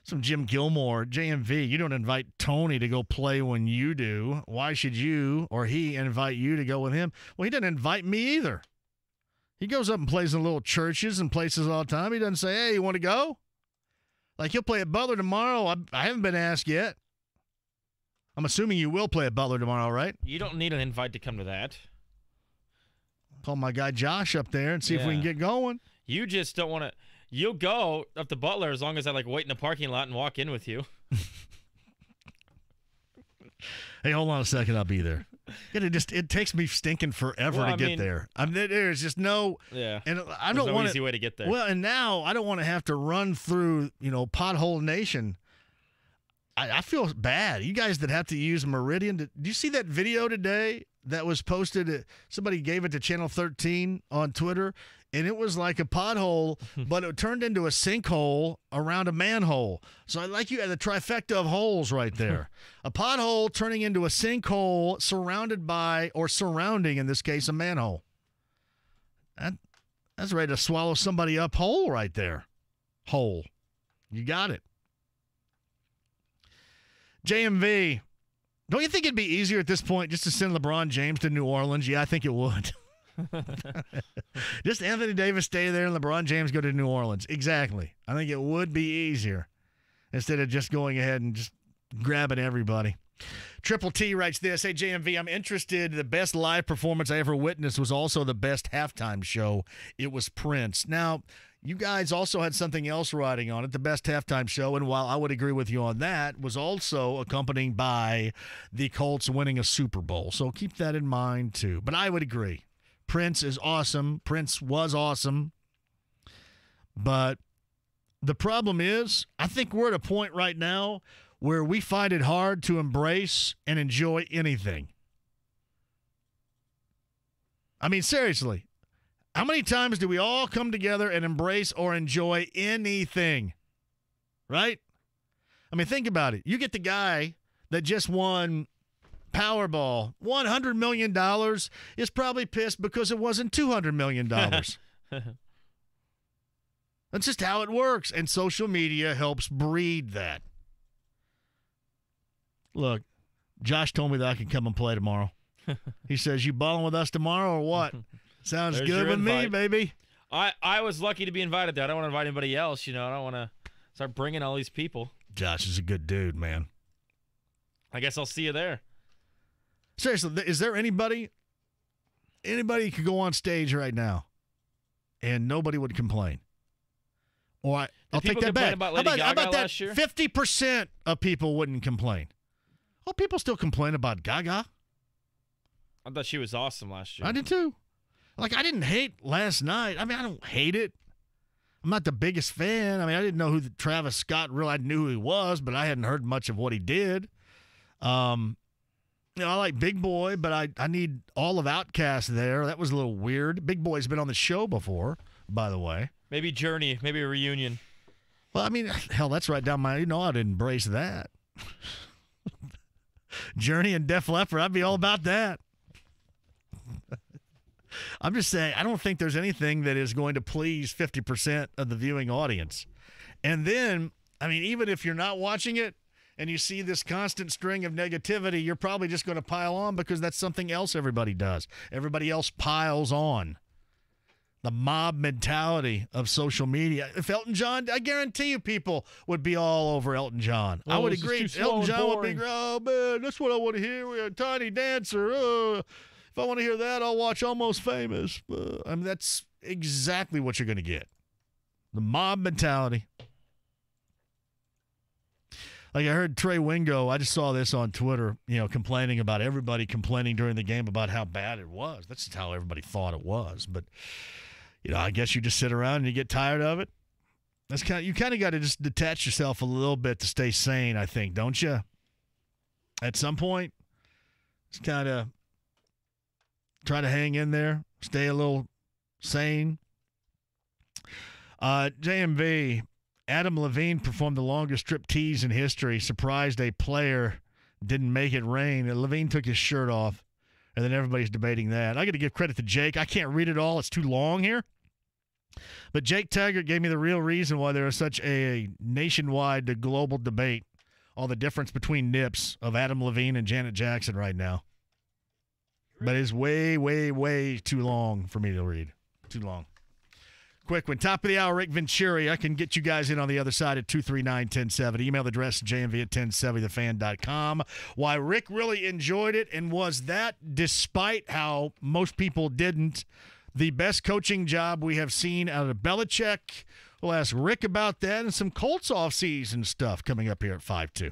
[SPEAKER 9] Some Jim Gilmore, JMV, you don't invite Tony to go play when you do. Why should you or he invite you to go with him? Well, he doesn't invite me either. He goes up and plays in little churches and places all the time. He doesn't say, hey, you want to go? Like, he'll play at Butler tomorrow. I haven't been asked yet. I'm assuming you will play at Butler tomorrow, right?
[SPEAKER 11] You don't need an invite to come to that.
[SPEAKER 9] Call my guy Josh up there and see if we can get going.
[SPEAKER 11] You just don't want to. You'll go up to Butler as long as I wait in the parking lot and walk in with you.
[SPEAKER 9] Hey, hold on a second. I'll be there. It takes me stinking forever to get there. There's just no.
[SPEAKER 11] Yeah.
[SPEAKER 9] And I
[SPEAKER 11] There's
[SPEAKER 9] don't
[SPEAKER 11] no
[SPEAKER 9] want
[SPEAKER 11] easy way to get there.
[SPEAKER 9] Well, and now I don't want to have to run through Pothole Nation. I feel bad. You guys that have to use Meridian. Did you see that video today that was posted? Somebody gave it to Channel 13 on Twitter, and it was like a pothole, but it turned into a sinkhole around a manhole. So I like you at the trifecta of holes right there. A pothole turning into a sinkhole surrounded by, or surrounding, in this case, a manhole. That's ready to swallow somebody up whole right there. Whole. You got it. JMV, don't you think it'd be easier at this point just to send LeBron James to New Orleans? Yeah, I think it would. Just Anthony Davis stay there and LeBron James go to New Orleans. Exactly. I think it would be easier instead of just going ahead and just grabbing everybody. Triple T writes this. Hey, JMV, I'm interested. The best live performance I ever witnessed was also the best halftime show. It was Prince. Now, you guys also had something else riding on it, the best halftime show, and while I would agree with you on that, was also accompanied by the Colts winning a Super Bowl. So keep that in mind, too. But I would agree. Prince is awesome. Prince was awesome. But the problem is, I think we're at a point right now where we find it hard to embrace and enjoy anything. I mean, seriously. How many times do we all come together and embrace or enjoy anything? Right? I mean, think about it. You get the guy that just won Powerball, $100 million, is probably pissed because it wasn't $200 million. That's just how it works. And social media helps breed that. Look, Josh told me that I can come and play tomorrow. He says, you balling with us tomorrow or what? Sounds
[SPEAKER 11] There's
[SPEAKER 9] good with
[SPEAKER 11] invite.
[SPEAKER 9] me, baby.
[SPEAKER 11] I was lucky to be invited there. I don't want to invite anybody else. I don't want to start bringing all these people.
[SPEAKER 9] Josh is a good dude, man.
[SPEAKER 11] I guess I'll see you there.
[SPEAKER 9] Seriously, is there anybody could go on stage right now and nobody would complain? Or I'll take that back.
[SPEAKER 11] About Lady Gaga
[SPEAKER 9] how about that?
[SPEAKER 11] last year?
[SPEAKER 9] 50% of people wouldn't complain. Oh, people still complain about Gaga.
[SPEAKER 11] I thought she was awesome last year.
[SPEAKER 9] I did too. Like, I didn't hate last night. I mean, I don't hate it. I'm not the biggest fan. I mean, I didn't know who Travis Scott really. I knew who he was, but I hadn't heard much of what he did. I like Big Boy, but I need all of Outkast there. That was a little weird. Big Boy's been on the show before, by the way.
[SPEAKER 11] Maybe Journey. Maybe a reunion.
[SPEAKER 9] Well, I mean, hell, that's right down my, I'd embrace that. Journey and Def Leppard, I'd be all about that. I'm just saying, I don't think there's anything that is going to please 50% of the viewing audience. And then, I mean, even if you're not watching it and you see this constant string of negativity, you're probably just going to pile on because that's something else everybody does. Everybody else piles on. The mob mentality of social media. If Elton John, I guarantee you people would be all over Elton John. I would agree. Elton John would be, oh, man, that's what I want to hear. We're a Tiny Dancer. If I want to hear that, I'll watch Almost Famous. I mean, that's exactly what you're going to get. The mob mentality. Like I heard Trey Wingo, I just saw this on Twitter, complaining about everybody complaining during the game about how bad it was. That's just how everybody thought it was. But, I guess you just sit around and you get tired of it. You kind of got to just detach yourself a little bit to stay sane, I think, don't you? At some point, just kind of try to hang in there, stay a little sane. JMV, Adam Levine performed the longest striptease in history. Surprised a player didn't make it rain. Levine took his shirt off, and then everybody's debating that. I got to give credit to Jake. I can't read it all. It's too long here. But Jake Taggart gave me the real reason why there is such a nationwide, global debate on the difference between nips of Adam Levine and Janet Jackson right now. But it's way, way, way too long for me to read. Too long. Quick one. Top of the hour, Rick Venturi. I can get you guys in on the other side at 239-1070. Email address, jmv@1070thefan.com. Why Rick really enjoyed it and was that, despite how most people didn't, the best coaching job we have seen out of Belichick. We'll ask Rick about that and some Colts offseason stuff coming up here at 5-2.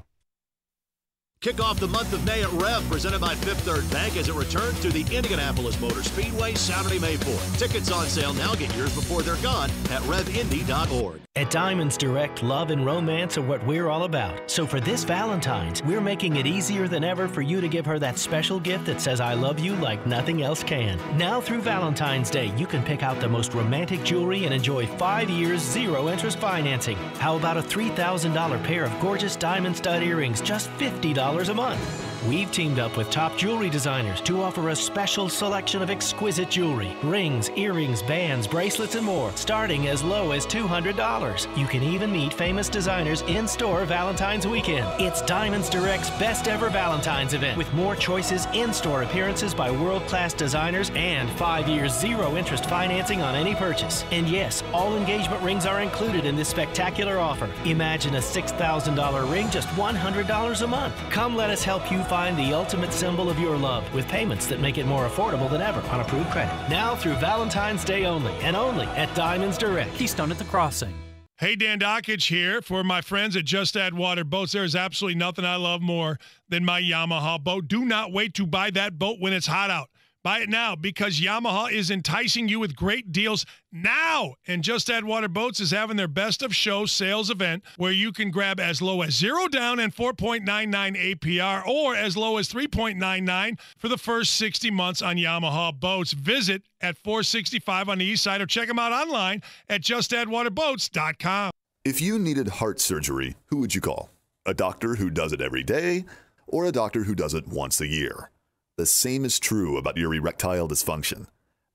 [SPEAKER 12] Kick off the month of May at Rev, presented by Fifth Third Bank as it returns to the Indianapolis Motor Speedway Saturday, May 4th. Tickets on sale now. Get yours before they're gone at revindy.org.
[SPEAKER 14] At Diamonds Direct, love and romance are what we're all about. So for this Valentine's, we're making it easier than ever for you to give her that special gift that says I love you like nothing else can. Now through Valentine's Day, you can pick out the most romantic jewelry and enjoy 5 years, 0 interest financing. How about a $3,000 pair of gorgeous diamond stud earrings, just $50 a month? We've teamed up with top jewelry designers to offer a special selection of exquisite jewelry, rings, earrings, bands, bracelets, and more, starting as low as $200. You can even meet famous designers in-store Valentine's weekend. It's Diamonds Direct's best ever Valentine's event, with more choices, in-store appearances by world-class designers, and 5 years, 0 interest financing on any purchase. And yes, all engagement rings are included in this spectacular offer. Imagine a $6,000 ring, just $100 a month. Come let us help you find the ultimate symbol of your love with payments that make it more affordable than ever on approved credit. Now through Valentine's Day only, and only at Diamonds Direct. Keystone at the Crossing.
[SPEAKER 15] Hey, Dan Dockich here for my friends at Just Add Water Boats. There's absolutely nothing I love more than my Yamaha boat. Do not wait to buy that boat when it's hot out. Buy it now because Yamaha is enticing you with great deals now. And Just Add Water Boats is having their best of show sales event where you can grab as low as 0 down and 4.99 APR or as low as 3.99 for the first 60 months on Yamaha boats. Visit at 465 on the east side or check them out online at justaddwaterboats.com.
[SPEAKER 16] If you needed heart surgery, who would you call? A doctor who does it every day or a doctor who does it once a year? The same is true about your erectile dysfunction.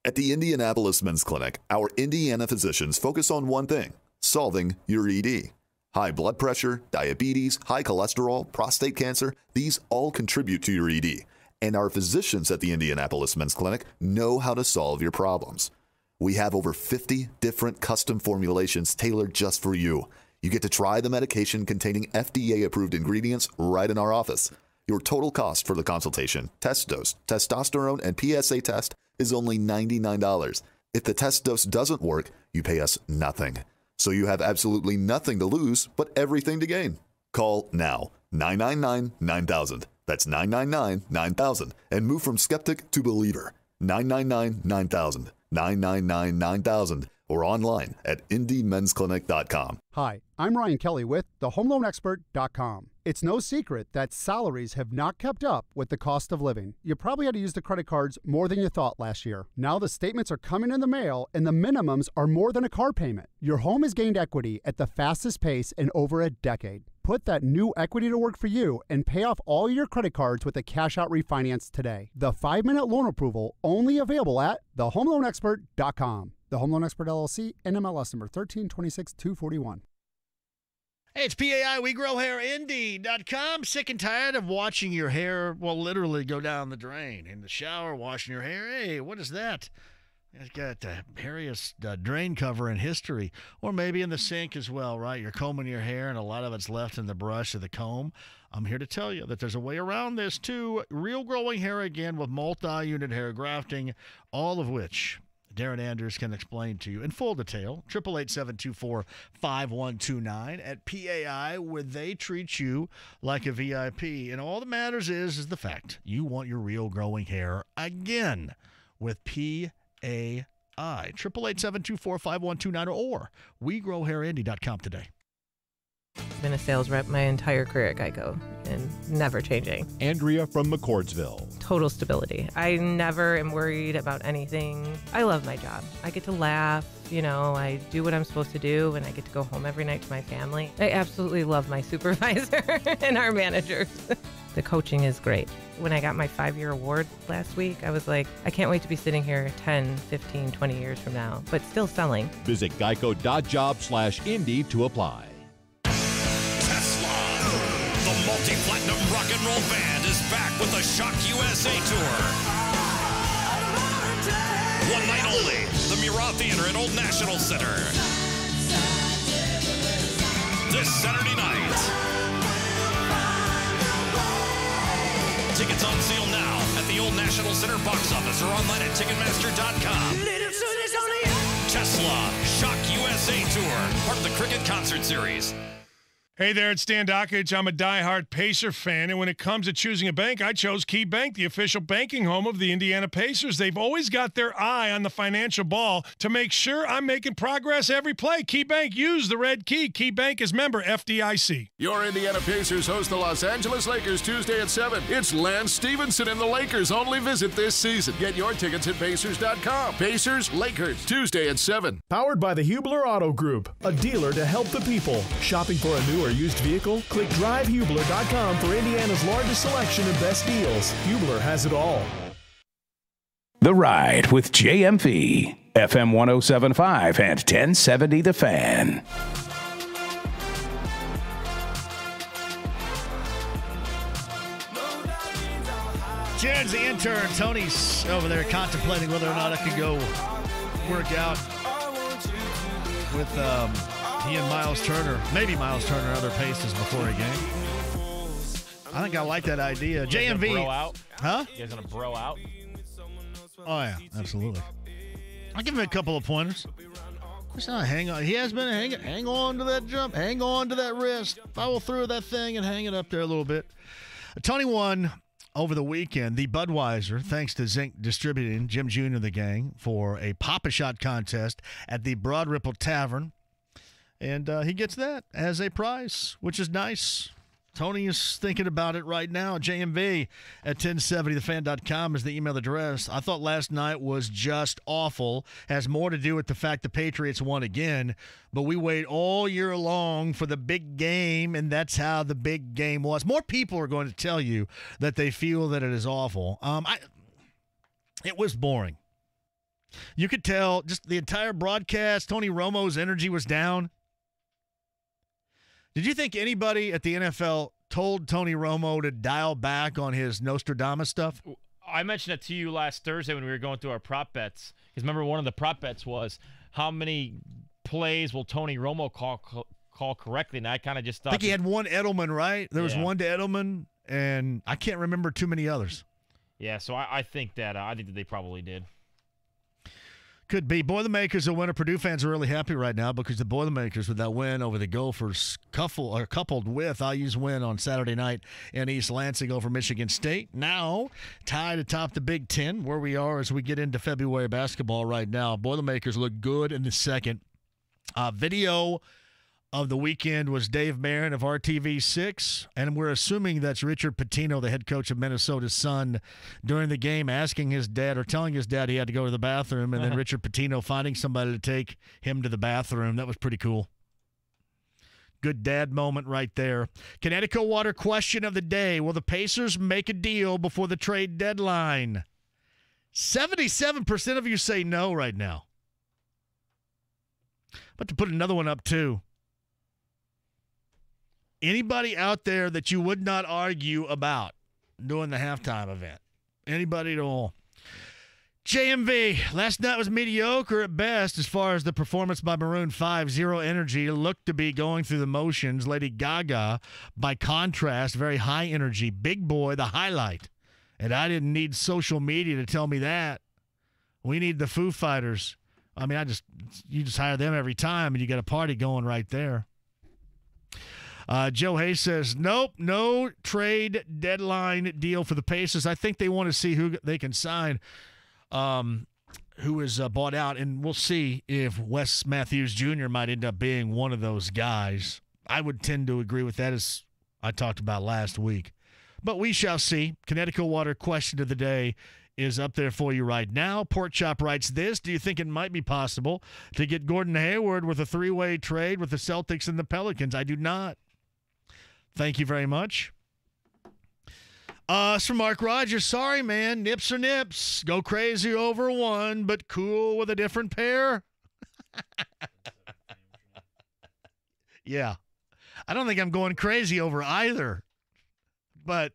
[SPEAKER 16] At the Indianapolis Men's Clinic, our Indiana physicians focus on one thing: solving your ED. High blood pressure, diabetes, high cholesterol, prostate cancer, these all contribute to your ED. And our physicians at the Indianapolis Men's Clinic know how to solve your problems. We have over 50 different custom formulations tailored just for you. You get to try the medication containing FDA-approved ingredients right in our office. Your total cost for the consultation, test dose, testosterone, and PSA test is only $99. If the test dose doesn't work, you pay us nothing. So you have absolutely nothing to lose, but everything to gain. Call now, 999-9000. That's 999-9000. And move from skeptic to believer. 999-9000. 999-9000. Or online at indymensclinic.com.
[SPEAKER 18] Hi, I'm Ryan Kelly with thehomeloanexpert.com. It's no secret that salaries have not kept up with the cost of living. You probably had to use the credit cards more than you thought last year. Now the statements are coming in the mail and the minimums are more than a car payment. Your home has gained equity at the fastest pace in over a decade. Put that new equity to work for you and pay off all your credit cards with a cash-out refinance today. The 5-minute loan approval only available at thehomeloanexpert.com. The Home Loan Expert LLC, NMLS number 1326241.
[SPEAKER 9] Hey, it's PAI, WeGrowHairIndy.com. Sick and tired of watching your hair, well, literally go down the drain. In the shower, washing your hair. Hey, what is that? It's got the hairiest drain cover in history. Or maybe in the sink as well, right? You're combing your hair and a lot of it's left in the brush or the comb. I'm here to tell you that there's a way around this, too. Real growing hair again with multi-unit hair grafting, all of which Darren Anders can explain to you in full detail. 888-724-5129 at PAI, where they treat you like a VIP. And all that matters is the fact you want your real growing hair again with PAI. 888-724-5129 or WeGrowHairIndy.com today.
[SPEAKER 1] I've been a sales rep my entire career at Geico and never changing.
[SPEAKER 2] Andrea from McCordsville.
[SPEAKER 1] Total stability. I never am worried about anything. I love my job. I get to laugh, I do what I'm supposed to do, and I get to go home every night to my family. I absolutely love my supervisor and our managers. The coaching is great. When I got my 5-year award last week, I was like, I can't wait to be sitting here 10, 15, 20 years from now, but still selling.
[SPEAKER 2] Visit geico.job/Indy to apply.
[SPEAKER 6] The multi-platinum rock and roll band is back with the Shock USA Tour. One night only, the Murat Theater at Old National Center. This Saturday night. Tickets on sale now at the Old National Center box office or online at Ticketmaster.com. Tesla Shock USA Tour, part of the Cricket Concert Series.
[SPEAKER 15] Hey there, it's Stan Dockage. I'm a diehard Pacer fan, and when it comes to choosing a bank, I chose Key Bank, the official banking home of the Indiana Pacers. They've always got their eye on the financial ball to make sure I'm making progress every play. Key Bank, use the red key. Key Bank is member FDIC.
[SPEAKER 19] Your Indiana Pacers host the Los Angeles Lakers Tuesday at 7. It's Lance Stevenson and the Lakers' only visit this season. Get your tickets at Pacers.com. Pacers, Lakers, Tuesday at 7.
[SPEAKER 20] Powered by the Hubler Auto Group, a dealer to help the people. Shopping for a new or used vehicle? Click drivehubler.com for Indiana's largest selection of best deals. Hubler has it all.
[SPEAKER 3] The Ride with JMV, FM 107.5 and 1070 The Fan.
[SPEAKER 9] Jared's the intern. Tony's over there contemplating whether or not I could go work out with he and Miles Turner, maybe Miles Turner and other Pacers before a game. I think I like that idea. JMV.
[SPEAKER 11] Bro out?
[SPEAKER 9] Huh?
[SPEAKER 11] You guys gonna bro out?
[SPEAKER 9] Oh, yeah, absolutely. I'll give him a couple of pointers. Just not hang on. He has been hang on to that jump. Hang on to that wrist. Follow through that thing and hang it up there a little bit. Tony won over the weekend the Budweiser, thanks to Zinc Distributing, Jim Jr. and the gang, for a Pop-A-Shot contest at the Broad Ripple Tavern. And he gets that as a prize, which is nice. Tony is thinking about it right now. JMV at 1070thefan.com is the email address. I thought last night was just awful. Has more to do with the fact the Patriots won again. But we wait all year long for the big game, and that's how the big game was. More people are going to tell you that they feel that it is awful. It was boring. You could tell just the entire broadcast, Tony Romo's energy was down. Did you think anybody at the NFL told Tony Romo to dial back on his Nostradamus stuff?
[SPEAKER 11] I mentioned it to you last Thursday when we were going through our prop bets. Because remember, one of the prop bets was how many plays will Tony Romo call correctly? And I kind of just thought.
[SPEAKER 9] I think he had one Edelman, right? There was one to Edelman, and I can't remember too many others.
[SPEAKER 11] Yeah, so I think that they probably did.
[SPEAKER 9] Could be. Boilermakers will win. Purdue fans are really happy right now because the Boilermakers, with that win over the Gophers, coupled with IU's win on Saturday night in East Lansing over Michigan State, now tied atop the Big Ten, where we are as we get into February basketball right now. Boilermakers look good in the second. Video of the weekend was Dave Marin of RTV6, and we're assuming that's Richard Pitino, the head coach of Minnesota's son, during the game asking his dad or telling his dad he had to go to the bathroom, and then Richard Pitino finding somebody to take him to the bathroom. That was pretty cool. Good dad moment right there. Connecticut Water question of the day. Will the Pacers make a deal before the trade deadline? 77% of you say no right now. But to put another one up, too. Anybody out there that you would not argue about doing the halftime event? Anybody at all? JMV, last night was mediocre at best as far as the performance by Maroon 5. Zero energy, looked to be going through the motions. Lady Gaga, by contrast, very high energy. Big Boy, the highlight. And I didn't need social media to tell me that. We need the Foo Fighters. I mean, you just hire them every time, and you got a party going right there. Joe Hayes says, nope, no trade deadline deal for the Pacers. I think they want to see who they can sign. Who is bought out, and we'll see if Wes Matthews Jr. might end up being one of those guys. I would tend to agree with that, as I talked about last week. But we shall see. Connecticut Water question of the day is up there for you right now. Pork Chop writes this. Do you think it might be possible to get Gordon Hayward with a three-way trade with the Celtics and the Pelicans? I do not. Thank you very much. It's from Mark Rogers. Sorry, man. Nips are nips. Go crazy over one, but cool with a different pair. Yeah. I don't think I'm going crazy over either, but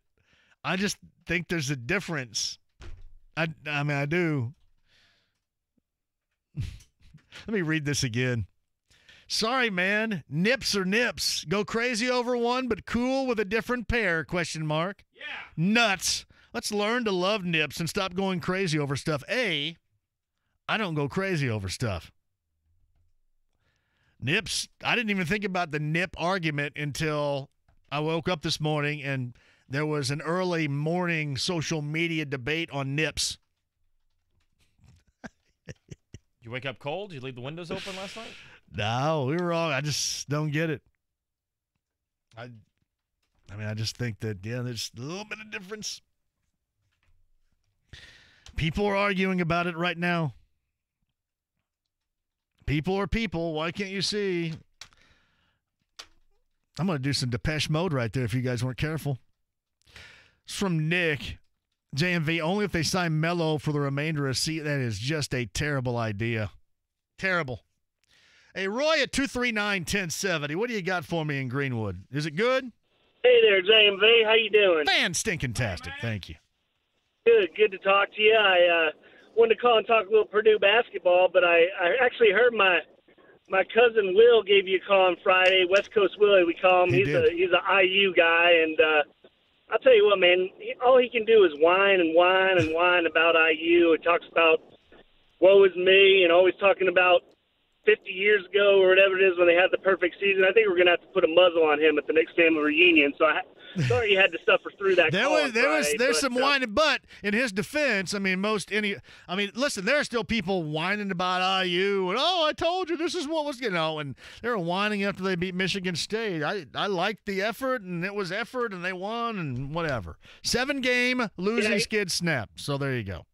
[SPEAKER 9] I just think there's a difference. I mean, I do. Let me read this again. Sorry, man. Nips are nips. Go crazy over one, but cool with a different pair, question mark. Yeah. Nuts. Let's learn to love nips and stop going crazy over stuff. I don't go crazy over stuff. Nips, I didn't even think about the nip argument until I woke up this morning and there was an early morning social media debate on nips.
[SPEAKER 11] You wake up cold? Did you leave the windows open last night?
[SPEAKER 9] No, we were wrong. I just don't get it. I mean, I just think that, yeah, there's a little bit of difference. People are arguing about it right now. People are people. Why can't you see? I'm going to do some Depeche Mode right there if you guys weren't careful. It's from Nick. JMV, only if they sign Melo for the remainder of the season. That is just a terrible idea. Terrible. Hey, Roy at 239-1070. What do you got for me in Greenwood? Is it good?
[SPEAKER 4] Hey there, JMV. How you doing?
[SPEAKER 9] Fan-stinking-tastic. Thank you.
[SPEAKER 4] Good to talk to you. I wanted to call and talk a little Purdue basketball, but I actually heard my cousin Will gave you a call on Friday. West Coast Willie, we call him. He's a IU guy, and I'll tell you what, man. All he can do is whine and whine and whine about IU. He talks about woe is me, and always talking about 50 years ago or whatever it is when they had the perfect season. I think we're going to have to put a muzzle on him at the next family reunion. So sorry you had to suffer through that.
[SPEAKER 9] There's some whining, but in his defense, I mean, listen, there are still people whining about IU and I told you this is what was, and they were whining after they beat Michigan State. I liked the effort, and it was effort, and they won, and whatever. 7-game losing skid snap. So there you go.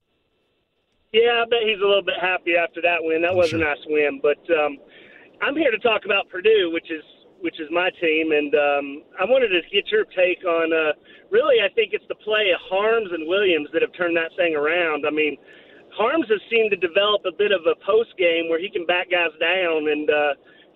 [SPEAKER 4] Yeah, I bet he's a little bit happy after that win. That was a nice win. But I'm here to talk about Purdue, which is my team, and I wanted to get your take on. Really, I think it's the play of Harms and Williams that have turned that thing around. I mean, Harms has seemed to develop a bit of a post game where he can back guys down, and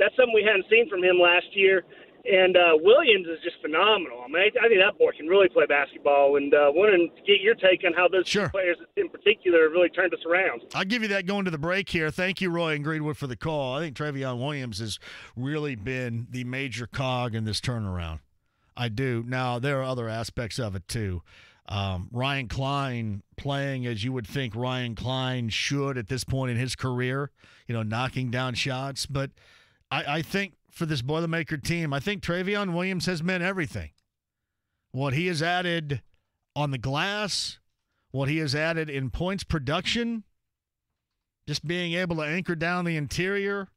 [SPEAKER 4] that's something we hadn't seen from him last year. And Williams is just phenomenal. I mean, I think that boy can really play basketball, and wanted to get your take on how those two players in particular have really turned us around.
[SPEAKER 9] I'll give you that going to the break here. Thank you, Roy and Greenwood, for the call. I think Trevion Williams has really been the major cog in this turnaround. I do. Now, there are other aspects of it, too. Ryan Klein playing as you would think Ryan Klein should at this point in his career, knocking down shots. But I think for this Boilermaker team, I think Trevion Williams has meant everything. What he has added on the glass, what he has added in points production, just being able to anchor down the interior.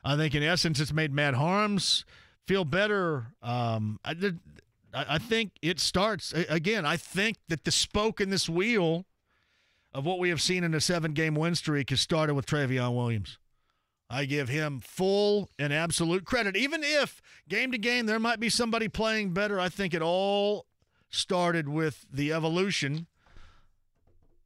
[SPEAKER 9] I think, in essence, it's made Matt Harms feel better. I think it starts, again, I think that the spoke in this wheel of what we have seen in a 7-game win streak has started with Travion Williams. I give him full and absolute credit. Even if game to game there might be somebody playing better, I think it all started with the evolution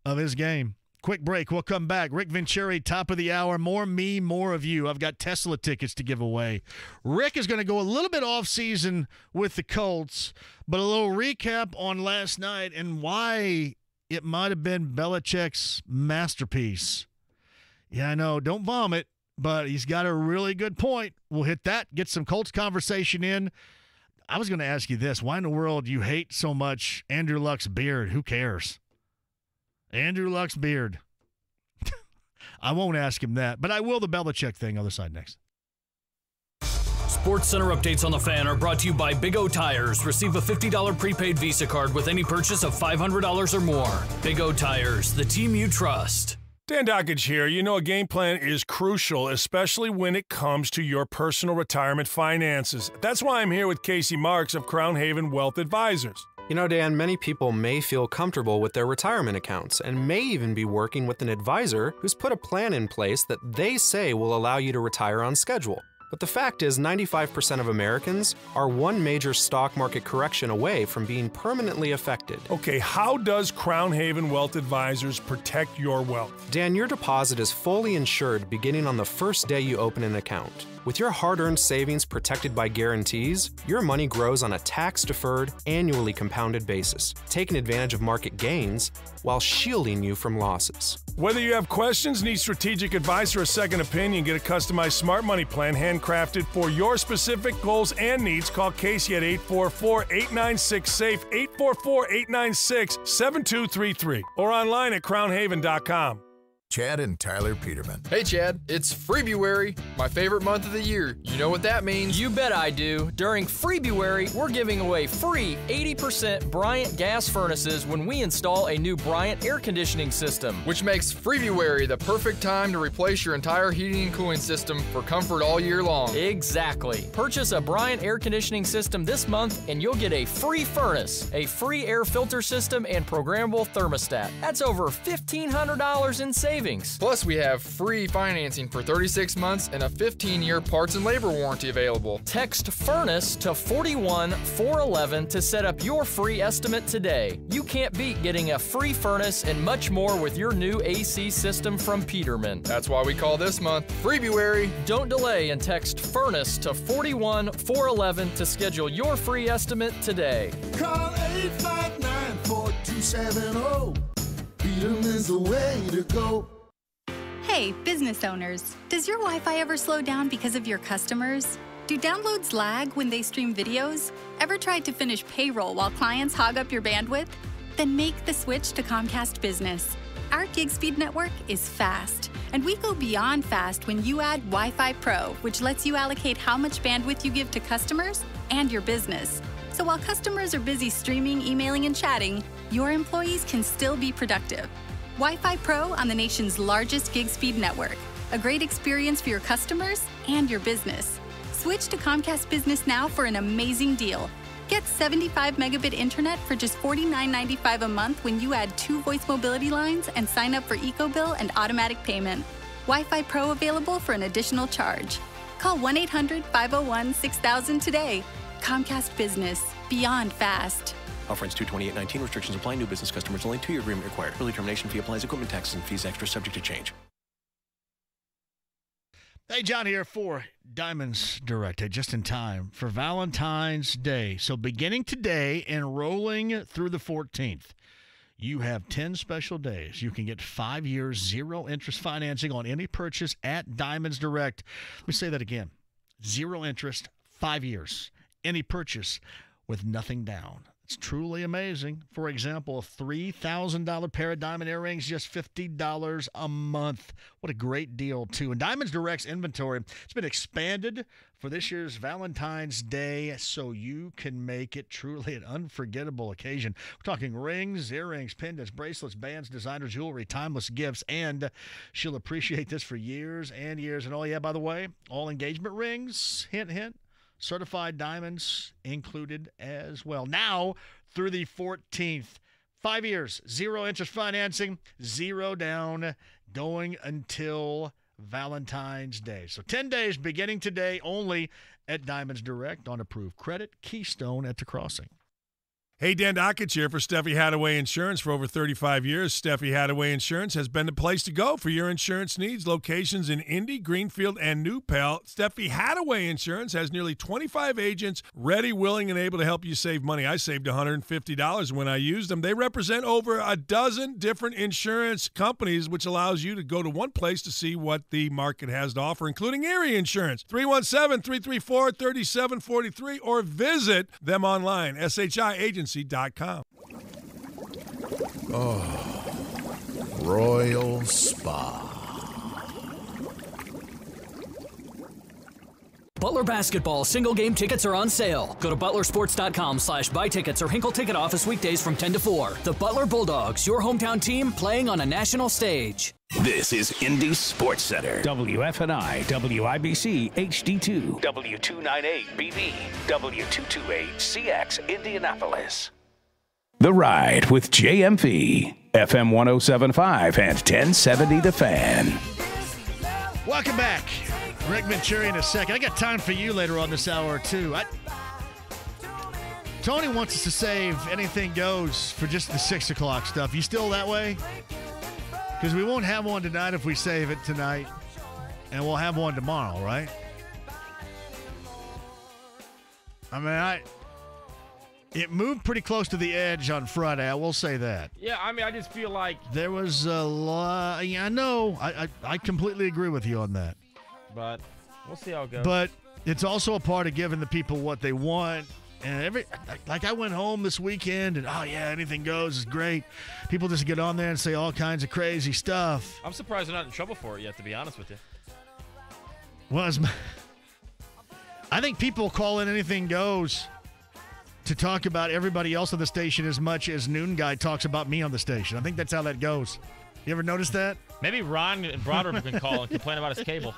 [SPEAKER 9] of his game. Quick break. We'll come back. Rick Vincere, top of the hour. More me, more of you. I've got Tesla tickets to give away. Rick is going to go a little bit off season with the Colts, but a little recap on last night and why it might have been Belichick's masterpiece. Yeah, I know. Don't vomit, but he's got a really good point. We'll hit that, get some Colts conversation in. I was going to ask you this. Why in the world do you hate so much Andrew Luck's beard? Who cares? Andrew Luck's beard. I won't ask him that, but I will the Belichick thing. Other side next.
[SPEAKER 8] Sports Center updates on the Fan are brought to you by Big O Tires. Receive a $50 prepaid Visa card with any purchase of $500 or more. Big O Tires, the team you trust.
[SPEAKER 15] Dan Dockage here. You know, a game plan is crucial, especially when it comes to your personal retirement finances. That's why I'm here with Casey Marks of Crown Haven Wealth Advisors.
[SPEAKER 7] You know, Dan, many people may feel comfortable with their retirement accounts and may even be working with an advisor who's put a plan in place that they say will allow you to retire on schedule. But the fact is, 95% of Americans are one major stock market correction away from being permanently affected.
[SPEAKER 15] Okay, how does Crown Haven Wealth Advisors protect your wealth?
[SPEAKER 7] Dan, your deposit is fully insured beginning on the first day you open an account. With your hard-earned savings protected by guarantees, your money grows on a tax-deferred, annually compounded basis, taking advantage of market gains while shielding you from losses.
[SPEAKER 15] Whether you have questions, need strategic advice, or a second opinion, get a customized smart money plan handcrafted for your specific goals and needs. Call Casey at 844-896-SAFE, 844-896-7233, or online at crownhaven.com.
[SPEAKER 10] Chad and Tyler Peterman.
[SPEAKER 17] Hey Chad, it's Freebuary, my favorite month of the year. You know what that means?
[SPEAKER 21] You bet I do. During Freebuary, we're giving away free 80% Bryant gas furnaces when we install a new Bryant air conditioning system.
[SPEAKER 17] Which makes Freebuary the perfect time to replace your entire heating and cooling system for comfort all year long.
[SPEAKER 21] Exactly. Purchase a Bryant air conditioning system this month and you'll get a free furnace, a free air filter system, and programmable thermostat. That's over $1,500 in savings.
[SPEAKER 17] Plus, we have free financing for 36 months and a 15-year parts and labor warranty available.
[SPEAKER 21] Text FURNACE to 41411 to set up your free estimate today. You can't beat getting a free furnace and much more with your new AC system from Peterman.
[SPEAKER 17] That's why we call this month Freebuary.
[SPEAKER 21] Don't delay and text FURNACE to 41411 to schedule your free estimate today.
[SPEAKER 24] Call 859-4270. Peterman's the way to go.
[SPEAKER 26] Hey, business owners, does your Wi-Fi ever slow down because of your customers? Do downloads lag when they stream videos? Ever tried to finish payroll while clients hog up your bandwidth? Then make the switch to Comcast Business. Our gig speed network is fast, and we go beyond fast when you add Wi-Fi Pro, which lets you allocate how much bandwidth you give to customers and your business. So while customers are busy streaming, emailing, and chatting, your employees can still be productive. Wi-Fi Pro on the nation's largest gig speed network. A great experience for your customers and your business. Switch to Comcast Business now for an amazing deal. Get 75 megabit internet for just $49.95 a month when you add 2 voice mobility lines and sign up for EcoBill and automatic payment. Wi-Fi Pro available for an additional charge. Call 1-800-501-6000 today. Comcast Business. Beyond fast.
[SPEAKER 22] Offer ends 2/28/19. Restrictions apply. New business customers only. 2-year agreement required. Early termination fee applies. Equipment taxes and fees extra. Subject to change.
[SPEAKER 9] Hey, John here for Diamonds Direct. Just in time for Valentine's Day. So beginning today and rolling through the 14th, you have 10 special days. You can get 5 years, 0 interest financing on any purchase at Diamonds Direct. Let me say that again. 0 interest, 5 years. Any purchase with nothing down. It's truly amazing. For example, a $3,000 pair of diamond earrings, just $50 a month. What a great deal, too. And Diamonds Direct's inventory, it's been expanded for this year's Valentine's Day so you can make it truly an unforgettable occasion. We're talking rings, earrings, pendants, bracelets, bands, designer jewelry, timeless gifts, and she'll appreciate this for years and years. And oh, yeah, by the way, all engagement rings, hint, hint, certified diamonds included as well. Now through the 14th, 5 years, 0 interest financing, 0 down, going until Valentine's Day. So 10 days beginning today only at Diamonds Direct on approved credit. Keystone at the Crossing.
[SPEAKER 15] Hey, Dan Dockich here for Steffi Hadaway Insurance. For over 35 years, Steffi Hadaway Insurance has been the place to go for your insurance needs. Locations in Indy, Greenfield, and New Pal. Steffi Hadaway Insurance has nearly 25 agents ready, willing, and able to help you save money. I saved $150 when I used them. They represent over a dozen different insurance companies, which allows you to go to one place to see what the market has to offer, including Erie Insurance. 317-334-3743 or visit them online, shiagency.com.
[SPEAKER 10] Oh, Royal Spa.
[SPEAKER 8] Butler basketball single game tickets are on sale. Go to butlersports.com/buy tickets or Hinkle Ticket Office weekdays from 10 to 4. The Butler Bulldogs, your hometown team playing on a national stage.
[SPEAKER 3] This is Indy Sports Center. WFNI, WIBC, HD2, W298BB, W228CX, Indianapolis. The Ride with JMV, FM 107.5 and 1070 The Fan.
[SPEAKER 9] Welcome back. Rick Venturi in a second. I got time for you later on this hour, too. Tony wants us to save Anything Goes for just the 6 o'clock stuff. You still that way? Because we won't have one tonight if we save it tonight. And we'll have one tomorrow, right? I mean, it moved pretty close to the edge on Friday. I will say that.
[SPEAKER 11] Yeah, I mean, I just feel like
[SPEAKER 9] there was a lot. Yeah, I know. I completely agree with you on that.
[SPEAKER 11] But we'll see how it goes.
[SPEAKER 9] But it's also a part of giving the people what they want. And I went home this weekend and, oh, yeah, Anything Goes is great. People just get on there and say all kinds of crazy stuff.
[SPEAKER 11] I'm surprised they're not in trouble for it yet, to be honest with you.
[SPEAKER 9] Well, I think people call it Anything Goes to talk about everybody else on the station as much as Noon Guy talks about me on the station. I think that's how that goes. You ever notice that?
[SPEAKER 11] Maybe Ron Broderick can call and complain about his cable.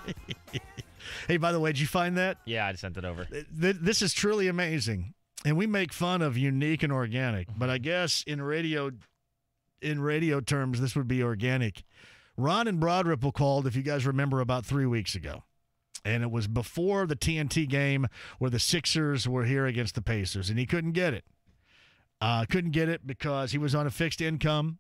[SPEAKER 9] Hey, by the way, did you find that?
[SPEAKER 11] Yeah, I just sent it over.
[SPEAKER 9] This is truly amazing. And we make fun of unique and organic, but I guess in radio terms, this would be organic. Ron and Broad Ripple called, if you guys remember, about 3 weeks ago. And it was before the TNT game where the Sixers were here against the Pacers, and he couldn't get it. Couldn't get it because he was on a fixed income,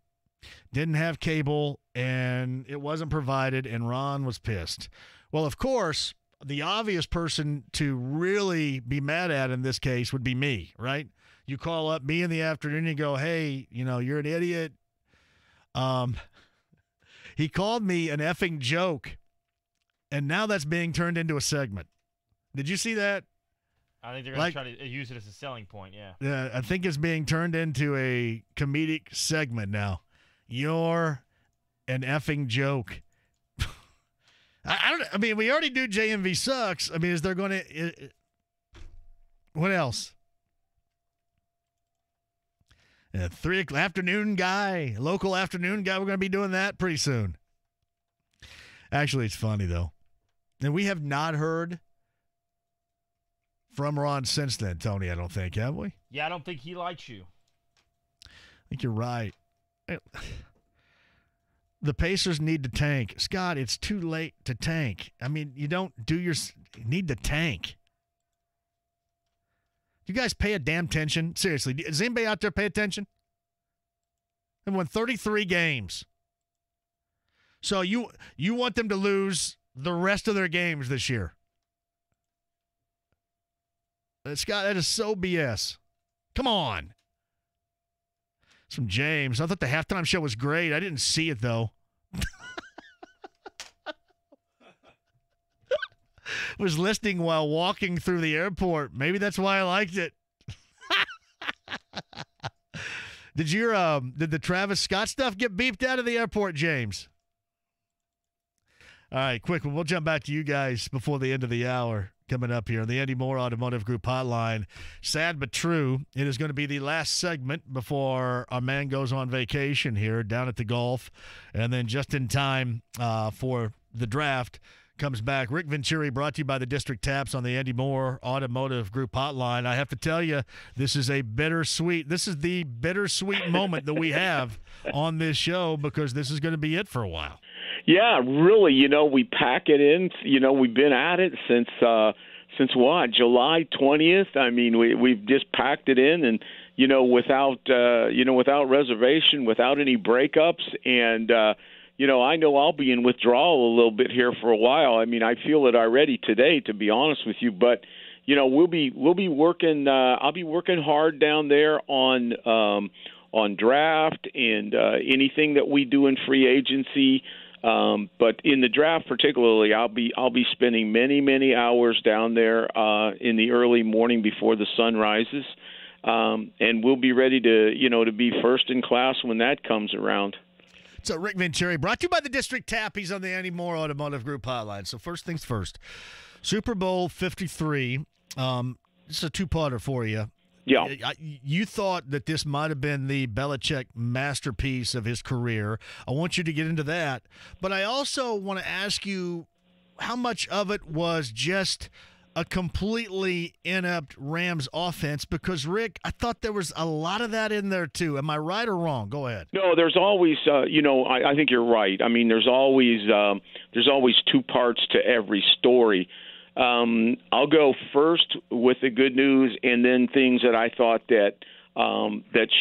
[SPEAKER 9] didn't have cable, and it wasn't provided, and Ron was pissed. Well, of course, the obvious person to really be mad at in this case would be me, right? You call up me in the afternoon and you go, hey, you're an idiot. He called me an effing joke, and now that's being turned into a segment. Did you see that?
[SPEAKER 11] I think they're going to try to use it as a selling point, yeah.
[SPEAKER 9] Yeah, I think it's being turned into a comedic segment now. You're an effing joke. I mean, we already do JMV sucks. I mean, is there going to what else? 3 o'clock afternoon guy, local afternoon guy. We're going to be doing that pretty soon. Actually, it's funny, though. And we have not heard from Ron since then, Tony, I don't think, have we?
[SPEAKER 11] Yeah, I don't think he likes you.
[SPEAKER 9] I think you're right. The Pacers need to tank. Scott, it's too late to tank. I mean, you need to tank. You guys pay a damn attention? Seriously, does anybody out there pay attention? They won 33 games. So you want them to lose the rest of their games this year. Scott, that is so BS. Come on. It's from James. I thought the halftime show was great. I didn't see it, though. Was listening while walking through the airport. Maybe that's why I liked it. Did the Travis Scott stuff get beeped out of the airport, James? All right, quick. We'll jump back to you guys before the end of the hour coming up here on the Andy Moore Automotive Group hotline. Sad but true, it is going to be the last segment before our man goes on vacation here down at the Gulf, and then just in time for the draft comes back. Rick Venturi brought to you by the District Taps on the Andy Moore Automotive Group hotline. I have to tell you, this is the bittersweet moment that we have on this show, because this is going to be it for a while.
[SPEAKER 5] Yeah, really, we pack it in. We've been at it since what, July 20th? I mean, we've just packed it in, and, without reservation, without any breakups. And, I know I'll be in withdrawal a little bit here for a while. I mean, I feel it already today, to be honest with you. But, we'll be working, I'll be working hard down there on draft and anything that we do in free agency. But in the draft particularly, I'll be spending many hours down there in the early morning before the sun rises, and we'll be ready to be first in class when that comes around.
[SPEAKER 9] So Rick Venturi, brought to you by the District Tap. He's on the Andy Moore Automotive Group hotline. So first things first, Super Bowl 53. This is a two-parter for you.
[SPEAKER 5] Yeah.
[SPEAKER 9] You thought that this might have been the Belichick masterpiece of his career. I want you to get into that. But I also want to ask you how much of it was just a completely inept Rams offense, because, Rick, I thought there was a lot of that in there too. Am I right or wrong? Go ahead.
[SPEAKER 5] No, there's always, I think you're right. I mean, there's always two parts to every story. I'll go first with the good news, and then things that I thought that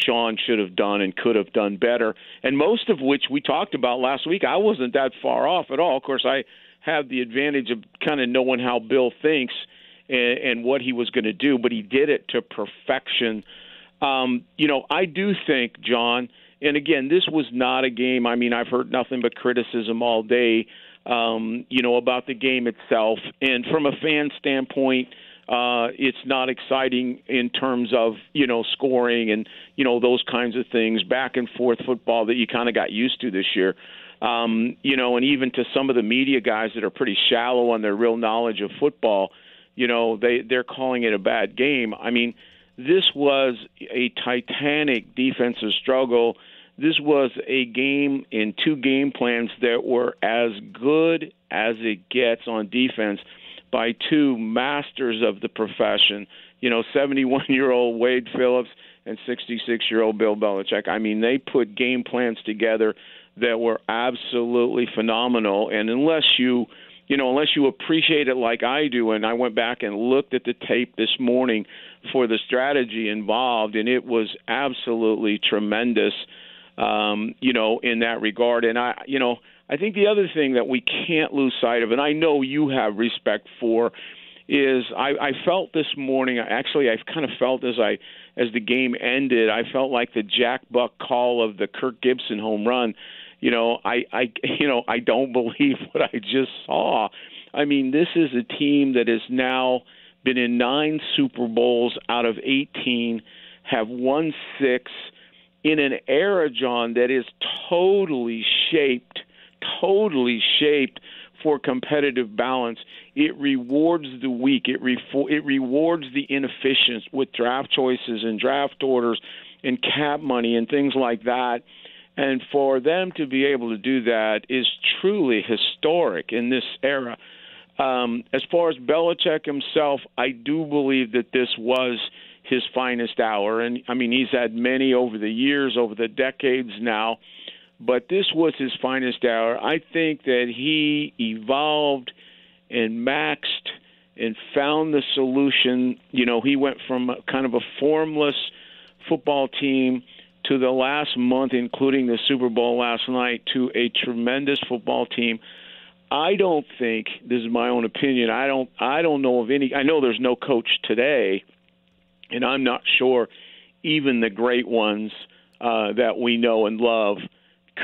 [SPEAKER 5] Sean should have done and could have done better, and most of which we talked about last week. I wasn't that far off at all. Of course, I have the advantage of kind of knowing how Bill thinks and what he was going to do, but he did it to perfection. I do think, John, and again, this was not a game. I mean, I've heard nothing but criticism all day, about the game itself. And from a fan standpoint, it's not exciting in terms of, scoring and, those kinds of things, back and forth football that you kind of got used to this year. And even to some of the media guys that are pretty shallow on their real knowledge of football, they're calling it a bad game. I mean, this was a titanic defensive struggle. This was a game in two game plans that were as good as it gets on defense by two masters of the profession, 71-year-old Wade Phillips and 66-year-old Bill Belichick. I mean, they put game plans together that were absolutely phenomenal. And unless you appreciate it like I do, and I went back and looked at the tape this morning for the strategy involved, and it was absolutely tremendous, in that regard. And I think the other thing that we can't lose sight of, and I know you have respect for, is I felt this morning. Actually, I kind of felt as the game ended, I felt like the Jack Buck call of the Kirk Gibson home run. I don't believe what I just saw. I mean, this is a team that has now been in 9 Super Bowls out of 18, have won 6 in an era, John, that is totally shaped for competitive balance. It rewards the weak. It rewards the inefficient with draft choices and draft orders and cap money and things like that. And for them to be able to do that is truly historic in this era. As far as Belichick himself, I do believe that this was his finest hour. And, I mean, he's had many over the years, over the decades now. But this was his finest hour. I think that he evolved and maxed and found the solution. He went from kind of a formless football team to the last month, including the Super Bowl last night, to a tremendous football team. I don't think, this is my own opinion, I don't know of any. I know there's no coach today, and I'm not sure even the great ones that we know and love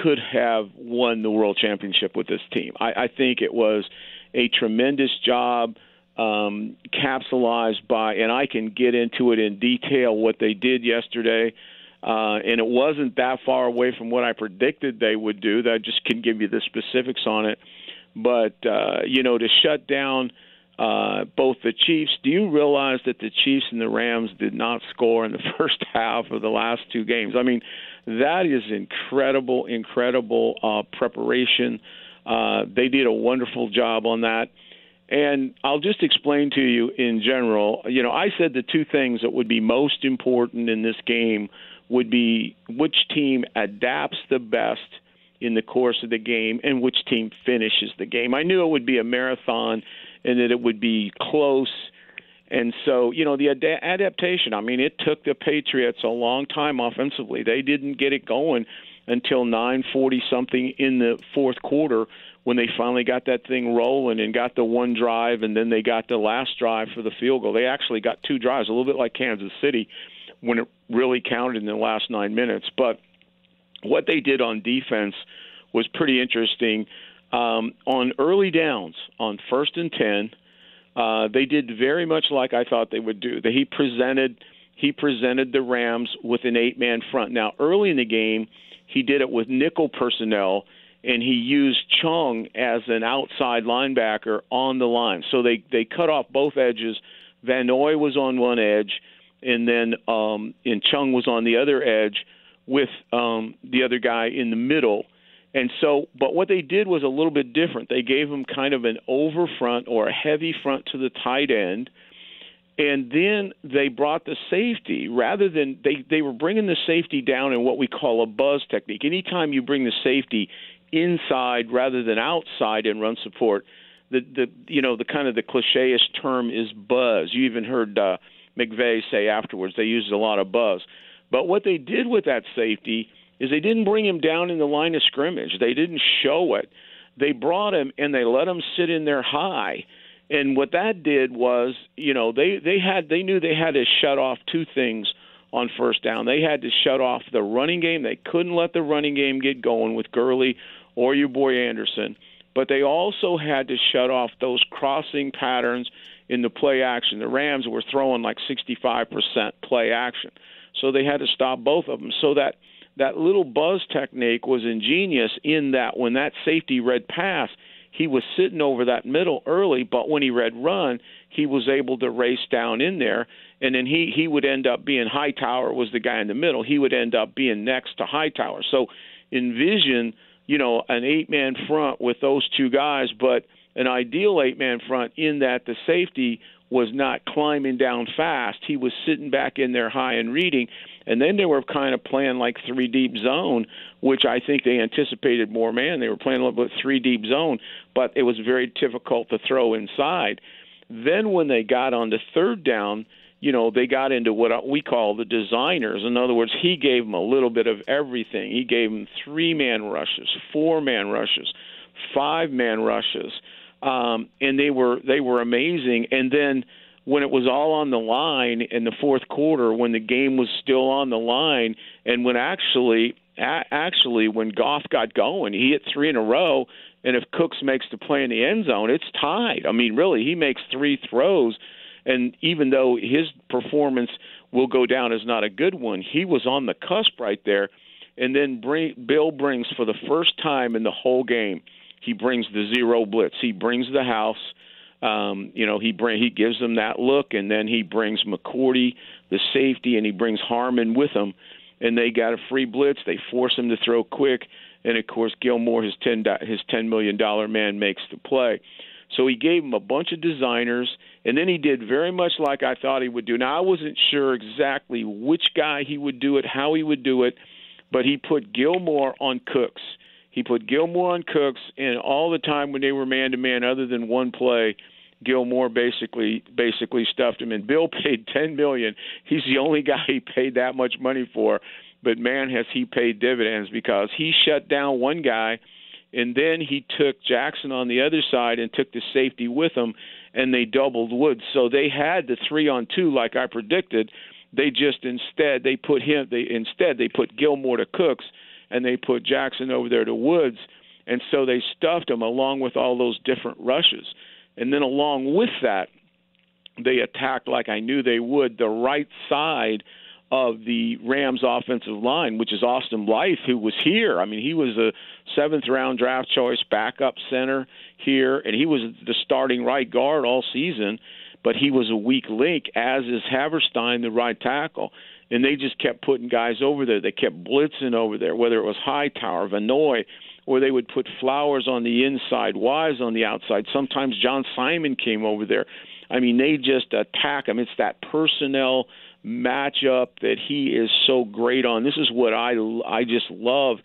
[SPEAKER 5] could have won the world championship with this team. I think it was a tremendous job, capsulized by, and I can get into it in detail what they did yesterday. and it wasn't that far away from what I predicted they would do. That just can give you the specifics on it. But, to shut down both the Chiefs, do you realize that the Chiefs and the Rams did not score in the first half of the last two games? I mean, that is incredible preparation. They did a wonderful job on that. And I'll just explain to you in general, I said the two things that would be most important in this game would be which team adapts the best in the course of the game and which team finishes the game. I knew it would be a marathon and that it would be close. And so, the adaptation, it took the Patriots a long time offensively. They didn't get it going until 9:40-something in the fourth quarter when they finally got that thing rolling and got the one drive, and then they got the last drive for the field goal. They actually got two drives, a little bit like Kansas City when it really counted in the last 9 minutes. But what they did on defense was pretty interesting. On early downs, on 1st and 10, they did very much like I thought they would do. He presented the Rams with an 8-man front. Now, early in the game, he did it with nickel personnel, and he used Chung as an outside linebacker on the line. So they cut off both edges. Van Noy was on one edge, and then and Chung was on the other edge with the other guy in the middle. And so, but what they did was a little bit different. They gave him kind of an over front or a heavy front to the tight end, and then they brought the safety. Rather than they were bringing the safety down in what we call a buzz technique. Anytime you bring the safety inside rather than outside in run support, the kind of the cliche-ish term is buzz. You even heard McVay say afterwards they used a lot of buzz. But what they did with that safety is they didn't bring him down in the line of scrimmage. They didn't show it. They brought him and they let him sit in there high. And what that did was, they knew they had to shut off two things on first down. They had to shut off the running game. They couldn't let the running game get going with Gurley or your boy Anderson. But they also had to shut off those crossing patterns in the play action. The Rams were throwing like 65% play action. So they had to stop both of them. So that little buzz technique was ingenious in that when that safety read pass, he was sitting over that middle early, but when he read run, he was able to race down in there, and then he would end up being Hightower was the guy in the middle. He would end up being next to Hightower. So envision, an 8-man front with those two guys, but an ideal 8-man front in that the safety was not climbing down fast. He was sitting back in there high and reading. And then they were kind of playing like 3-deep zone, which I think they anticipated more man. They were playing a little bit 3-deep zone, but it was very difficult to throw inside. Then when they got on to third down, they got into what we call the designers. In other words, he gave them a little bit of everything. He gave them 3-man rushes, 4-man rushes, 5-man rushes. And they were amazing. And then when it was all on the line in the fourth quarter, when the game was still on the line, and when actually when Goff got going, he hit 3 in a row, and if Cooks makes the play in the end zone, it's tied. I mean, really, he makes 3 throws, and even though his performance will go down as not a good one, he was on the cusp right there. And then Bill brings, for the first time in the whole game, he brings the zero blitz. He brings the house. He gives them that look, and then he brings McCourty, the safety, and he brings Harmon with him, and they got a free blitz. They force him to throw quick, and of course Gilmore, his $10 million man, makes the play. So he gave him a bunch of designers, and then he did very much like I thought he would do. Now I wasn't sure exactly which guy he would do it, how he would do it, but he put Gilmore on Cooks. He put Gilmore on Cooks, and all the time when they were man-to-man, other than one play, Gilmore basically stuffed him. And Bill paid $10 million. He's the only guy he paid that much money for. But, man, has he paid dividends, because he shut down one guy, and then he took Jackson on the other side and took the safety with him, and they doubled Woods. So they had the 3-on-2 like I predicted. They put Gilmore to Cooks, and they put Jackson over there to Woods, and so they stuffed him along with all those different rushes. And then along with that, they attacked like I knew they would the right side of the Rams offensive line, which is Austin Blythe, who was here. I mean, he was a 7th-round draft choice backup center here, and he was the starting right guard all season, but he was a weak link, as is Haverstein, the right tackle. And they just kept putting guys over there. They kept blitzing over there, whether it was Hightower, Vanoy, or they would put Flowers on the inside, Wise on the outside. Sometimes John Simon came over there. I mean, they just attack him. It's that personnel matchup that he is so great on. This is what I just love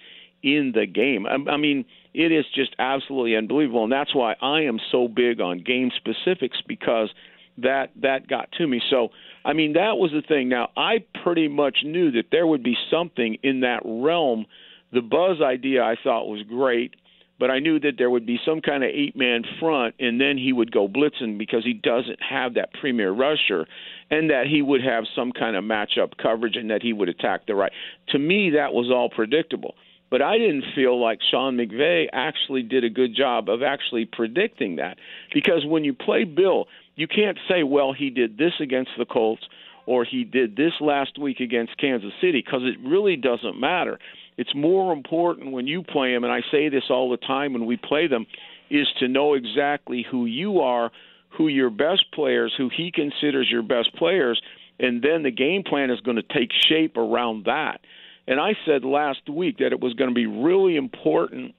[SPEAKER 5] in the game. I mean, it is just absolutely unbelievable, and that's why I am so big on game specifics, because that got to me. So, I mean, that was the thing. Now, I pretty much knew that there would be something in that realm. The Buzz idea I thought was great, but I knew that there would be some kind of 8-man front, and then he would go blitzing because he doesn't have that premier rusher, and that he would have some kind of matchup coverage and that he would attack the right. To me, that was all predictable. But I didn't feel like Sean McVay actually did a good job of actually predicting that, because when you play Bill, you can't say, well, he did this against the Colts or he did this last week against Kansas City, because it really doesn't matter. It's more important when you play them, and I say this all the time when we play them, is to know exactly who you are, who your best players, who he considers your best players, and then the game plan is going to take shape around that. And I said last week that it was going to be really important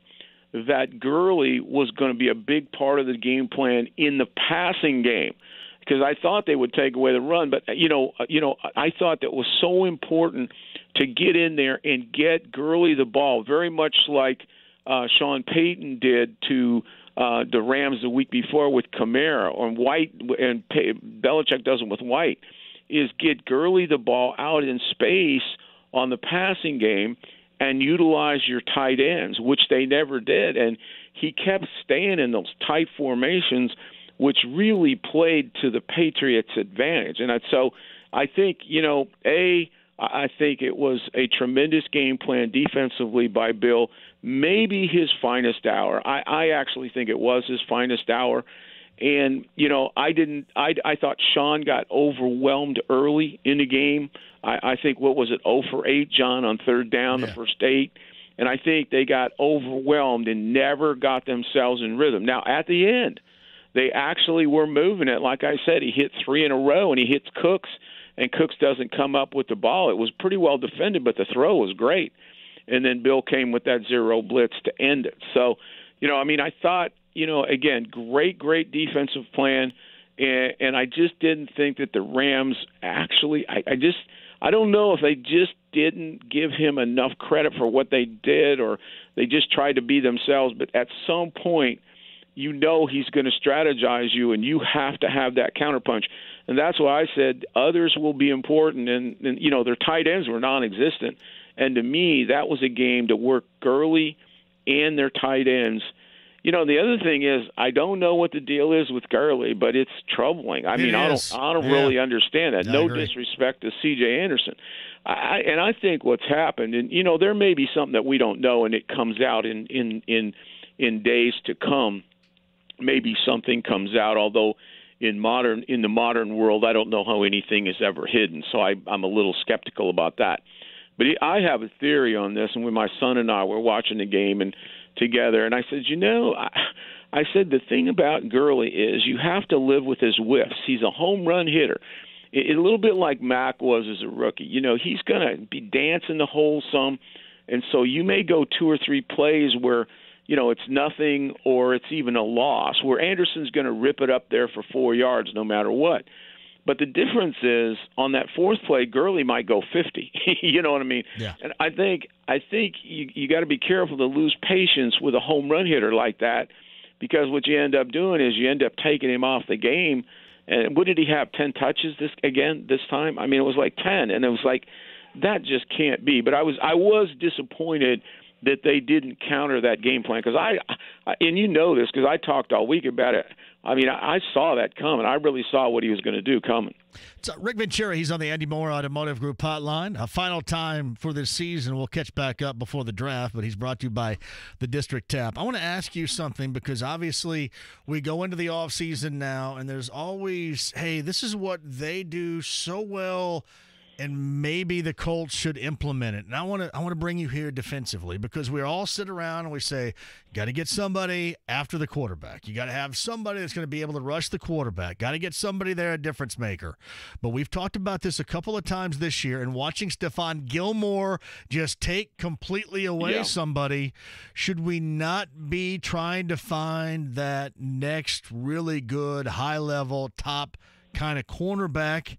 [SPEAKER 5] that Gurley was going to be a big part of the game plan in the passing game, because I thought they would take away the run. But, I thought that was so important to get in there and get Gurley the ball, very much like Sean Payton did to the Rams the week before with Kamara, or White, and Belichick does it with White, is get Gurley the ball out in space on the passing game and utilize your tight ends, which they never did. And he kept staying in those tight formations, which really played to the Patriots' advantage. And so I think, I think it was a tremendous game plan defensively by Bill, maybe his finest hour. I actually think it was his finest hour. And, I thought Sean got overwhelmed early in the game. I think, 0 for 8, John, on third down, the first 8. And I think they got overwhelmed and never got themselves in rhythm. Now, at the end, they actually were moving it. Like I said, he hit 3 in a row, and he hits Cooks, and Cooks doesn't come up with the ball. It was pretty well defended, but the throw was great. And then Bill came with that 0 blitz to end it. So, I thought, again, great defensive plan. And I just didn't think that the Rams actually – I don't know if they just didn't give him enough credit for what they did, or they just tried to be themselves. But at some point, he's going to strategize you, and you have to have that counterpunch. And that's why I said others will be important. And their tight ends were non-existent. And to me, that was a game to work Gurley and their tight ends. The other thing is, I don't know what the deal is with Gurley, but it's troubling. I don't really understand that. No disrespect to C.J. Anderson. I think what's happened, and there may be something that we don't know, and it comes out in days to come. Maybe something comes out, although in the modern world, I don't know how anything is ever hidden. So I'm a little skeptical about that. But I have a theory on this, and when my son and I were watching the game and together, and I said, I said the thing about Gurley is you have to live with his whiffs. He's a home run hitter, a little bit like Mac was as a rookie. He's going to be dancing the hole some, and so you may go 2 or 3 plays where it's nothing or it's even a loss, where Anderson's going to rip it up there for 4 yards no matter what. But the difference is on that 4th play, Gurley might go 50. You know what I mean? Yeah. And I think you got to be careful to lose patience with a home run hitter like that, because what you end up doing is you end up taking him off the game. And what did he have, 10 touches this time? I mean, it was like 10, and it was like that just can't be. But I was disappointed that they didn't counter that game plan, because and you know this because I talked all week about it. I mean, I saw that coming. I really saw what he was going to do coming.
[SPEAKER 9] So Rick Ventura, he's on the Andy Moore Automotive Group hotline. A final time for this season. We'll catch back up before the draft, but he's brought to you by the District Tap. I want to ask you something, because obviously we go into the offseason now, and there's always, hey, this is what they do so well and maybe the Colts should implement it. And I want to bring you here defensively, because we all sit around and we say, got to get somebody after the quarterback. You got to have somebody that's going to be able to rush the quarterback. Got to get somebody there, a difference maker. But we've talked about this a couple of times this year, and watching Stephon Gilmore just take completely away somebody, should we not be trying to find that next really good, high-level, top kind of cornerback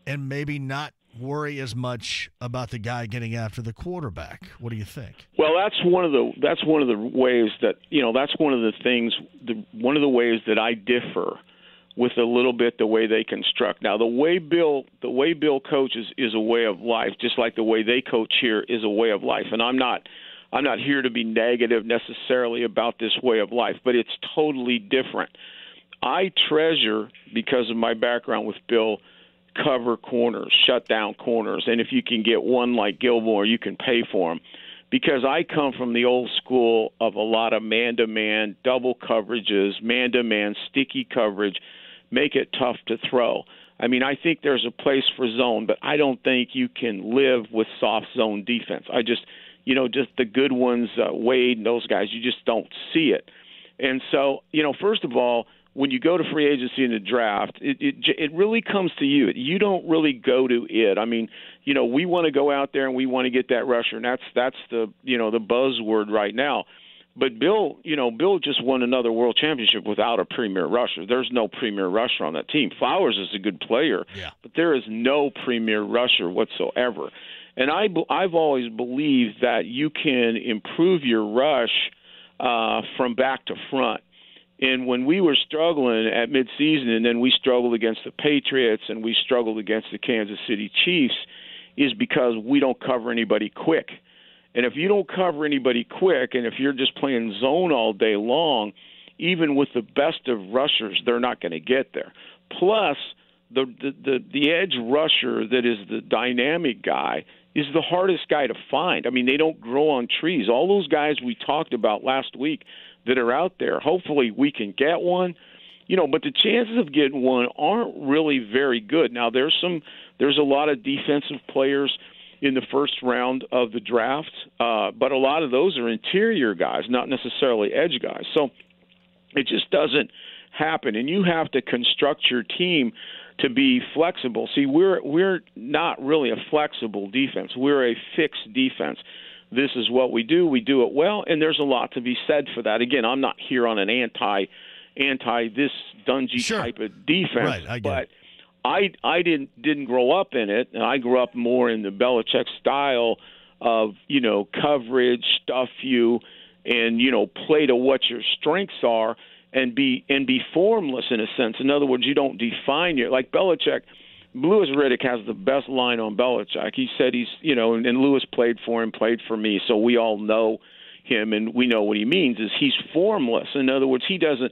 [SPEAKER 9] and maybe not worry as much about the guy getting after the quarterback? What do you think?
[SPEAKER 5] Well, that's one of the ways that, that's one of the things, one of the ways that I differ with a little bit the way they construct. Now, the way Bill coaches is a way of life, just like the way they coach here is a way of life. And I'm not here to be negative necessarily about this way of life, but it's totally different. I treasure, because of my background with Bill, cover corners, shut down corners. And if you can get one like Gilmore, you can pay for him. Because I come from the old school of a lot of man-to-man, double coverages, man-to-man, sticky coverage, make it tough to throw. I mean, I think there's a place for zone, but I don't think you can live with soft zone defense. I just, just the good ones, Wade and those guys, you just don't see it. And so, first of all, when you go to free agency in the draft, it really comes to you. You don't really go to it. I mean, we want to go out there and we want to get that rusher, and that's the the buzzword right now. But Bill just won another world championship without a premier rusher. There's no premier rusher on that team. Flowers is a good player, but there is no premier rusher whatsoever. And I've always believed that you can improve your rush from back to front. And when we were struggling at midseason, and then we struggled against the Patriots and we struggled against the Kansas City Chiefs, is because we don't cover anybody quick. And if you don't cover anybody quick, and if you're just playing zone all day long, even with the best of rushers, they're not going to get there. Plus, the edge rusher that is the dynamic guy is the hardest guy to find. I mean, they don't grow on trees. All those guys we talked about last week that are out there, hopefully we can get one, but the chances of getting one aren't really very good. Now, there's a lot of defensive players in the first round of the draft, but a lot of those are interior guys, not necessarily edge guys. So it just doesn't happen, and you have to construct your team to be flexible. See, we're not really a flexible defense. We're a fixed defense. This is what we do. We do it well, and there's a lot to be said for that. Again, I'm not here on an anti this Dungy type of defense,
[SPEAKER 9] right,
[SPEAKER 5] but I didn't grow up in it, and I grew up more in the Belichick style of coverage, stuff you, and play to what your strengths are, and be formless in a sense. In other words, you don't define like Belichick. Louis Riddick has the best line on Belichick. He said and Louis played for him, played for me, so we all know him, and we know what he means is he's formless. In other words, he doesn't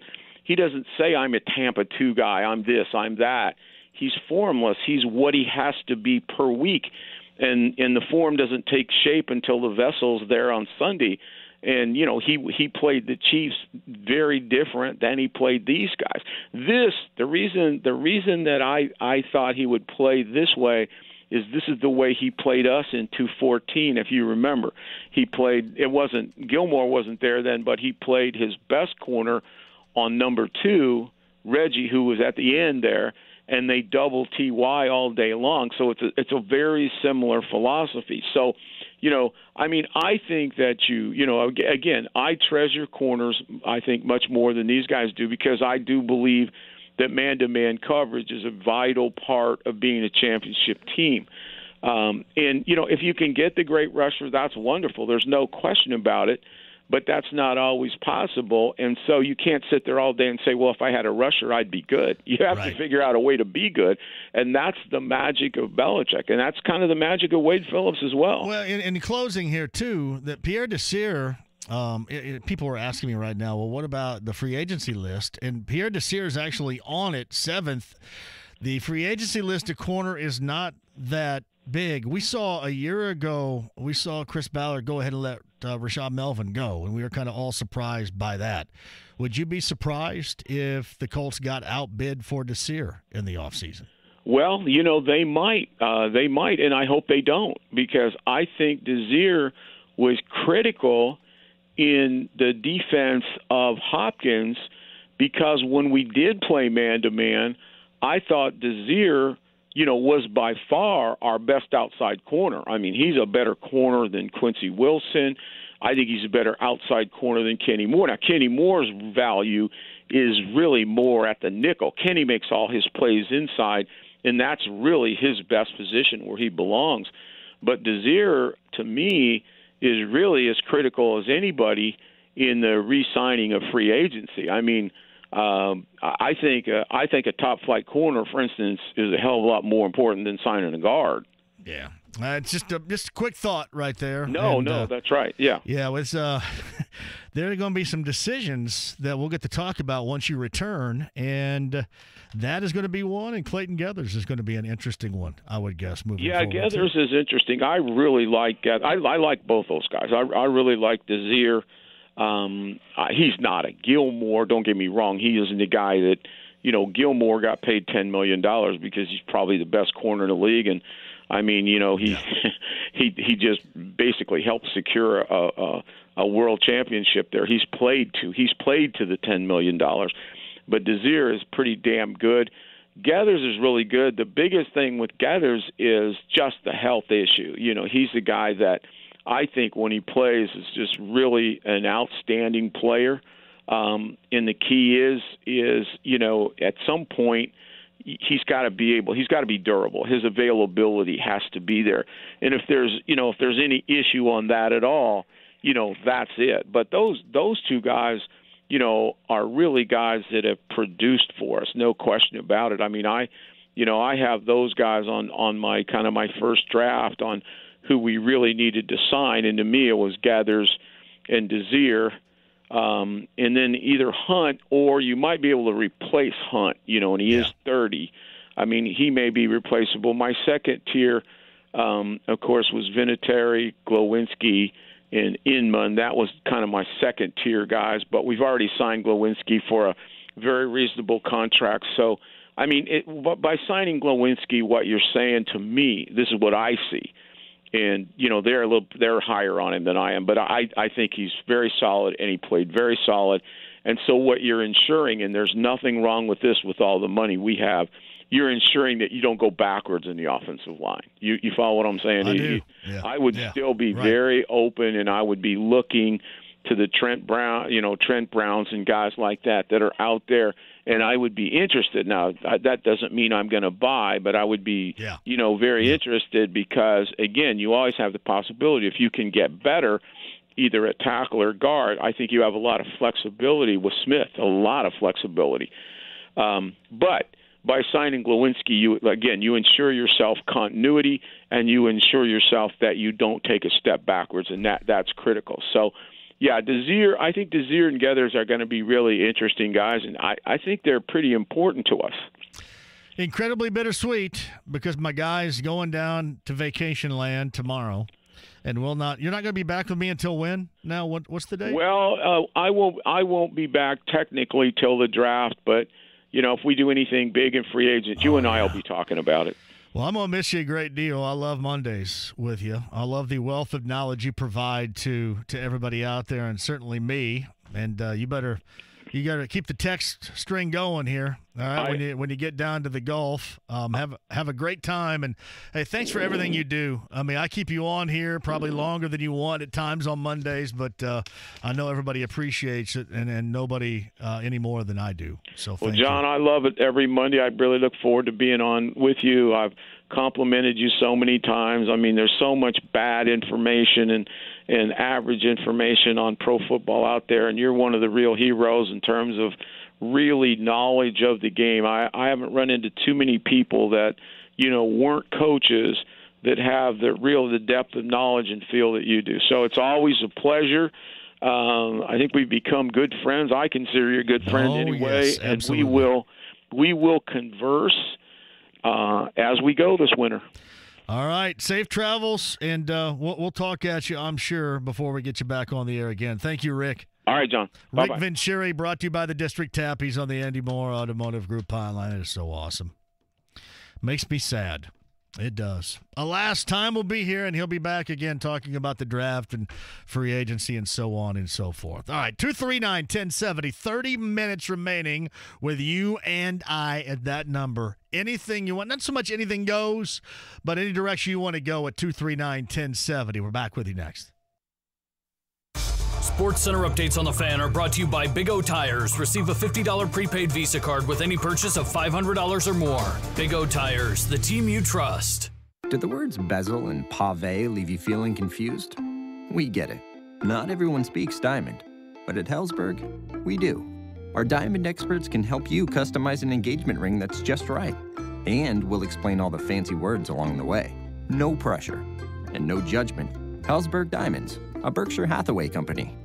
[SPEAKER 5] say I'm a Tampa 2 guy, I'm this, I'm that. He's formless. He's what he has to be per week, and the form doesn't take shape until the vessel's there on Sunday. And he played the Chiefs very different than he played these guys. The reason that I thought he would play this way is this is the way he played us in 2014. If you remember, Gilmore wasn't there then, but he played his best corner on number 2, Reggie, who was at the end there, and they double TY all day long. So it's a very similar philosophy. So. I think that again, I treasure corners, I think, much more than these guys do, because I do believe that man-to-man coverage is a vital part of being a championship team. If you can get the great rusher, that's wonderful. There's no question about it. But that's not always possible, and so you can't sit there all day and say, well, if I had a rusher, I'd be good. You have to figure out a way to be good, and that's the magic of Belichick, and that's kind of the magic of Wade Phillips as well.
[SPEAKER 9] Well, in closing here, too, that Pierre Desir, people are asking me right now, well, what about the free agency list? And Pierre Desir is actually on it, 7th. The free agency list at corner is not that big. We saw a year ago, Chris Ballard go ahead and let Rashad Melvin go, and we were kind of all surprised by that. Would you be surprised if the Colts got outbid for Desir in the offseason?
[SPEAKER 5] Well, they might. They might, and I hope they don't, because I think Desir was critical in the defense of Hopkins, because when we did play man-to-man, I thought Desir, was by far our best outside corner. I mean, he's a better corner than Quincy Wilson. I think he's a better outside corner than Kenny Moore. Now, Kenny Moore's value is really more at the nickel. Kenny makes all his plays inside, and that's really his best position where he belongs. But Desir, to me, is really as critical as anybody in the re-signing of free agency. I mean, I think a top-flight corner, for instance, is a hell of a lot more important than signing a guard.
[SPEAKER 9] Yeah. It's just a quick thought right there.
[SPEAKER 5] No, that's right. Yeah.
[SPEAKER 9] Yeah, it's there are going to be some decisions that we'll get to talk about once you return, and that is going to be one, and Clayton Geathers is going to be an interesting one, I would guess, moving forward.
[SPEAKER 5] Yeah, Geathers is interesting. I really like I like both those guys. I really like Desir. He's not a Gilmore, don't get me wrong. He isn't a guy that, Gilmore got paid $10 million because he's probably the best corner in the league, and I mean, he just basically helped secure a world championship there. He's played to the $10 million, but Desir is pretty damn good. Geathers is really good. The biggest thing with Geathers is just the health issue. He's the guy that I think when he plays is just really an outstanding player. And the key is at some point, he's got to be durable. His availability has to be there. And if there's any issue on that at all, that's it. But those two guys, are really guys that have produced for us, no question about it. I mean, I have those guys on my kind of my first draft on who we really needed to sign, and to me it was Geathers and Desir. And then either Hunt, or you might be able to replace Hunt, and he is 30. I mean, he may be replaceable. My second tier, of course, was Vinatieri, Glowinski, and Inman. That was kind of my second tier guys, but we've already signed Glowinski for a very reasonable contract. So, I mean, by signing Glowinski, what you're saying to me, this is what I see. And they're higher on him than I am, but I think he's very solid, and he played very solid. And so what you're ensuring, and there's nothing wrong with this with all the money we have, you're ensuring that you don't go backwards in the offensive line. You follow what I'm saying?
[SPEAKER 9] I do. Yeah.
[SPEAKER 5] I would still be very open, and I would be looking to the Trent Browns and guys like that are out there, and I would be interested. Now, that doesn't mean I'm going to buy, but I would be, very interested, because, again, you always have the possibility, if you can get better, either at tackle or guard, I think you have a lot of flexibility with Smith, a lot of flexibility. But by signing Glowinski, you ensure yourself continuity, and you ensure yourself that you don't take a step backwards, and that's critical. So, yeah, I think Desir and Geathers are going to be really interesting guys, and I think they're pretty important to us.
[SPEAKER 9] Incredibly bittersweet, because my guy's going down to vacation land tomorrow, and you're not going to be back with me until when? Now, what's the date?
[SPEAKER 5] Well, I won't be back technically till the draft, but if we do anything big in free agents, you and I will be talking about it.
[SPEAKER 9] Well, I'm going to miss you a great deal. I love Mondays with you. I love the wealth of knowledge you provide to everybody out there, and certainly me. And you got to keep the text string going here. All right, when you get down to the Gulf, have a great time. And hey, thanks for everything you do. I mean, I keep you on here probably longer than you want at times on Mondays, but I know everybody appreciates it, and nobody any more than I do. So thank you.
[SPEAKER 5] John, I love it every Monday. I really look forward to being on with you. I've complimented you so many times. I mean, there's so much bad information and average information on pro football out there, and you're one of the real heroes in terms of really knowledge of the game. I haven't run into too many people that, weren't coaches that have the depth of knowledge and feel that you do. So it's always a pleasure. I think we've become good friends. I consider you a good friend anyway,
[SPEAKER 9] yes,
[SPEAKER 5] and we will converse as we go this winter.
[SPEAKER 9] All right, safe travels, and we'll talk at you, I'm sure, before we get you back on the air again. Thank you, Rick.
[SPEAKER 5] All right, John.
[SPEAKER 9] Rick
[SPEAKER 5] Bye-bye.
[SPEAKER 9] Venturi, brought to you by the District Tappies on the Andy Moore Automotive Group Hotline. It is so awesome. Makes me sad. It does. Alas, time will be here, and he'll be back again talking about the draft and free agency and so on and so forth. All right, 239-1070, 30 minutes remaining with you and I at that number. Anything you want, not so much anything goes, but any direction you want to go at 239-1070. We're back with you next.
[SPEAKER 8] Sports Center updates on the Fan are brought to you by Big O Tires. Receive a $50 prepaid Visa card with any purchase of $500 or more. Big O Tires, the team you trust.
[SPEAKER 12] Did the words bezel and pave leave you feeling confused? We get it. Not everyone speaks diamond, but at Helzberg, we do. Our diamond experts can help you customize an engagement ring that's just right. And we'll explain all the fancy words along the way. No pressure and no judgment. Helzberg Diamonds, a Berkshire Hathaway company.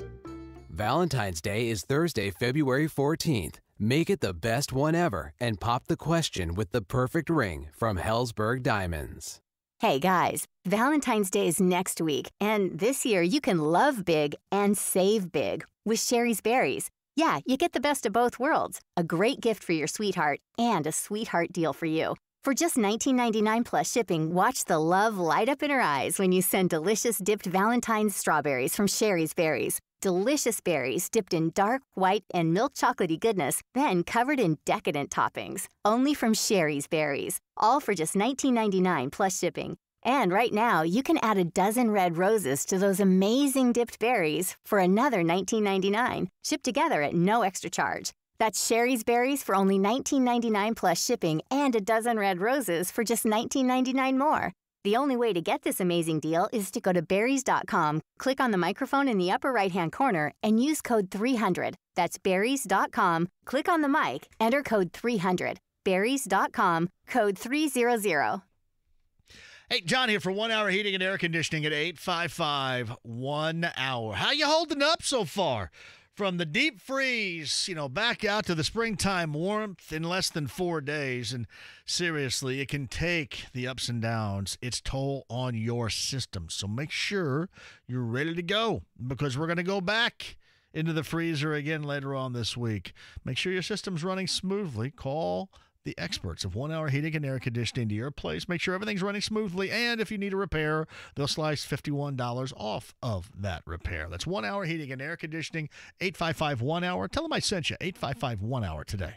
[SPEAKER 13] Valentine's Day is Thursday, February 14th. Make it the best one ever and pop the question with the perfect ring from Helzberg Diamonds.
[SPEAKER 14] Hey guys, Valentine's Day is next week, and this year you can love big and save big with Sherry's Berries. Yeah, you get the best of both worlds, a great gift for your sweetheart and a sweetheart deal for you. For just $19.99 plus shipping, watch the love light up in her eyes when you send delicious dipped Valentine's strawberries from Sherry's Berries. Delicious berries dipped in dark, white, and milk chocolatey goodness, then covered in decadent toppings. Only from Sherry's Berries. All for just $19.99 plus shipping. And right now, you can add a dozen red roses to those amazing dipped berries for another $19.99, shipped together at no extra charge. That's Sherry's Berries for only $19.99 plus shipping and a dozen red roses for just $19.99 more. The only way to get this amazing deal is to go to berries.com, click on the microphone in the upper right-hand corner, and use code 300. That's berries.com, click on the mic, enter code 300. Berries.com, code 300.
[SPEAKER 9] Hey, John here for 1 Hour Heating and Air Conditioning at 855-1-HOUR. How you holding up so far? From the deep freeze, back out to the springtime warmth in less than 4 days. And seriously, it can take the ups and downs, its toll on your system. So make sure you're ready to go, because we're going to go back into the freezer again later on this week. Make sure your system's running smoothly. Call the experts of 1 Hour Heating and Air Conditioning to your place. Make sure everything's running smoothly, and if you need a repair, they'll slice $51 off of that repair. That's 1 Hour Heating and Air Conditioning, 855-1-HOUR. Tell them I sent you, 855-1-HOUR today.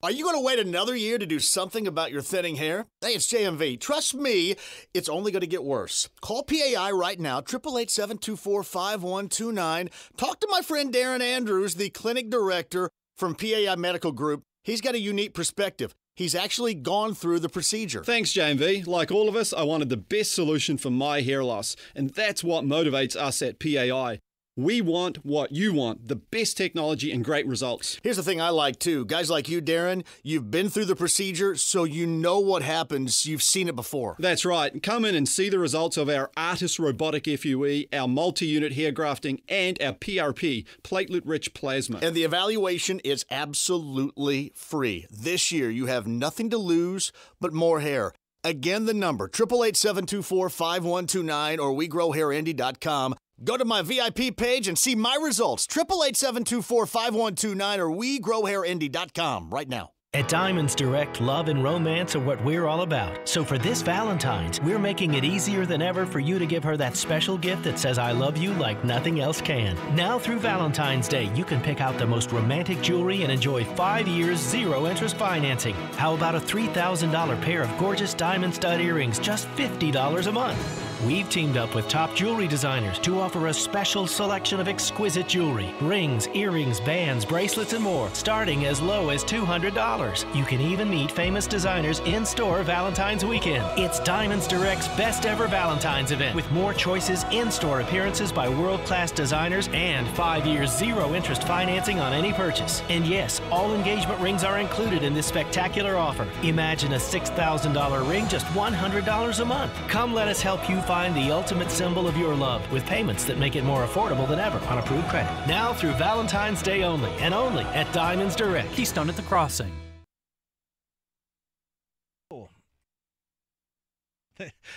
[SPEAKER 16] Are you going to wait another year to do something about your thinning hair? Hey, it's JMV. Trust me, it's only going to get worse. Call PAI right now, 888-724-5129. Talk to my friend Darren Andrews, the clinic director from PAI Medical Group. He's got a unique perspective. He's actually gone through the procedure.
[SPEAKER 23] Thanks, JMV. Like all of us, I wanted the best solution for my hair loss, and that's what motivates us at PAI. We want what you want, the best technology and great results.
[SPEAKER 16] Here's the thing I like, too. Guys like you, Darren, you've been through the procedure, so you know what happens. You've seen it before.
[SPEAKER 23] That's right. Come in and see the results of our Artis Robotic FUE, our multi-unit hair grafting, and our PRP, platelet-rich plasma.
[SPEAKER 16] And the evaluation is absolutely free. This year, you have nothing to lose but more hair. Again, the number, 888-724-5129 or WeGrowHairIndy.com. Go to my VIP page and see my results. 888-724-5129 or WeGrowHairIndy.com right now.
[SPEAKER 25] At Diamonds Direct, love and romance are what we're all about. So for this Valentine's, we're making it easier than ever for you to give her that special gift that says I love you like nothing else can. Now through Valentine's Day, you can pick out the most romantic jewelry and enjoy 5 years, 0 interest financing. How about a $3,000 pair of gorgeous diamond stud earrings, just $50 a month? We've teamed up with top jewelry designers to offer a special selection of exquisite jewelry, rings, earrings, bands, bracelets, and more, starting as low as $200. You can even meet famous designers in-store Valentine's weekend. It's Diamonds Direct's best ever Valentine's event, with more choices, in-store appearances by world-class designers, and 5 years, 0 interest financing on any purchase. And yes, all engagement rings are included in this spectacular offer. Imagine a $6,000 ring, just $100 a month. Come let us help you find the ultimate symbol of your love with payments that make it more affordable than ever on approved credit. Now through Valentine's Day only, and only at Diamonds Direct.
[SPEAKER 13] Keystone at the Crossing.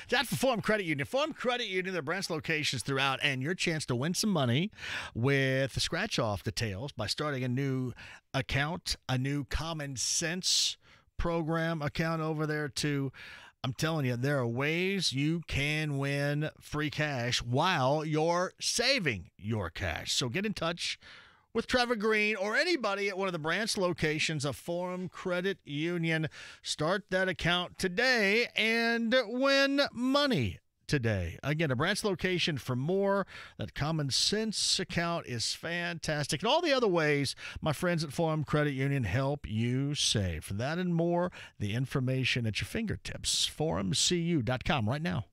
[SPEAKER 9] That's for Forum Credit Union. Forum Credit Union, their branch locations throughout, and your chance to win some money with the scratch-off details by starting a new account, a new common sense program account over there too. I'm telling you, there are ways you can win free cash while you're saving your cash. So get in touch with Trevor Green or anybody at one of the branch locations of Forum Credit Union. Start that account today and win money today. Again, a branch location for more. That Common Sense account is fantastic. And all the other ways my friends at Forum Credit Union help you save. For that and more, the information at your fingertips. forumcu.com right now.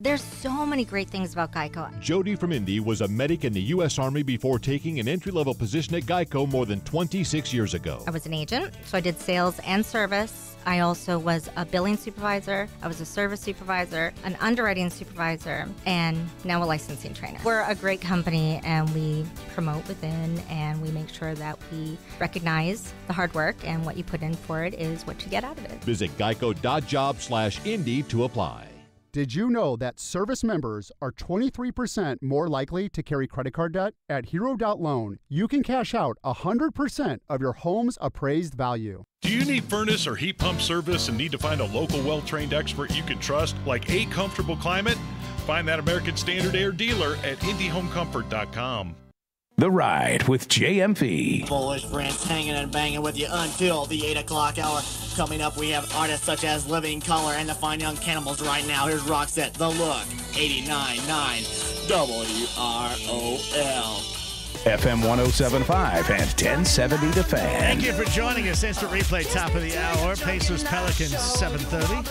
[SPEAKER 1] There's so many great things about Geico.
[SPEAKER 2] Jody from Indy was a medic in the U.S. Army before taking an entry-level position at Geico more than 26 years ago.
[SPEAKER 1] I was an agent, so I did sales and service. I also was a billing supervisor. I was a service supervisor, an underwriting supervisor, and now a licensing trainer. We're a great company, and we promote within, and we make sure that we recognize the hard work, and what you put in for it is what you get out of it.
[SPEAKER 2] Visit geico.job/Indy to apply.
[SPEAKER 6] Did you know that service members are 23% more likely to carry credit card debt? At Hero.loan, you can cash out 100% of your home's appraised value.
[SPEAKER 18] Do you need furnace or heat pump service and need to find a local well-trained expert you can trust, like A Comfortable Climate? Find that American Standard Air dealer at IndyHomeComfort.com.
[SPEAKER 3] The Ride with JMV.
[SPEAKER 19] Bullish Brent's hanging and banging with you until the 8 o'clock hour. Coming up, we have artists such as Living Color and the Fine Young Cannibals right now. Here's Roxette, The Look, 89.9 WROL.
[SPEAKER 3] FM 107.5 and 1070 The Fan.
[SPEAKER 9] Thank you for joining us. Instant replay, top of the hour. Pacers Pelicans, 7:30.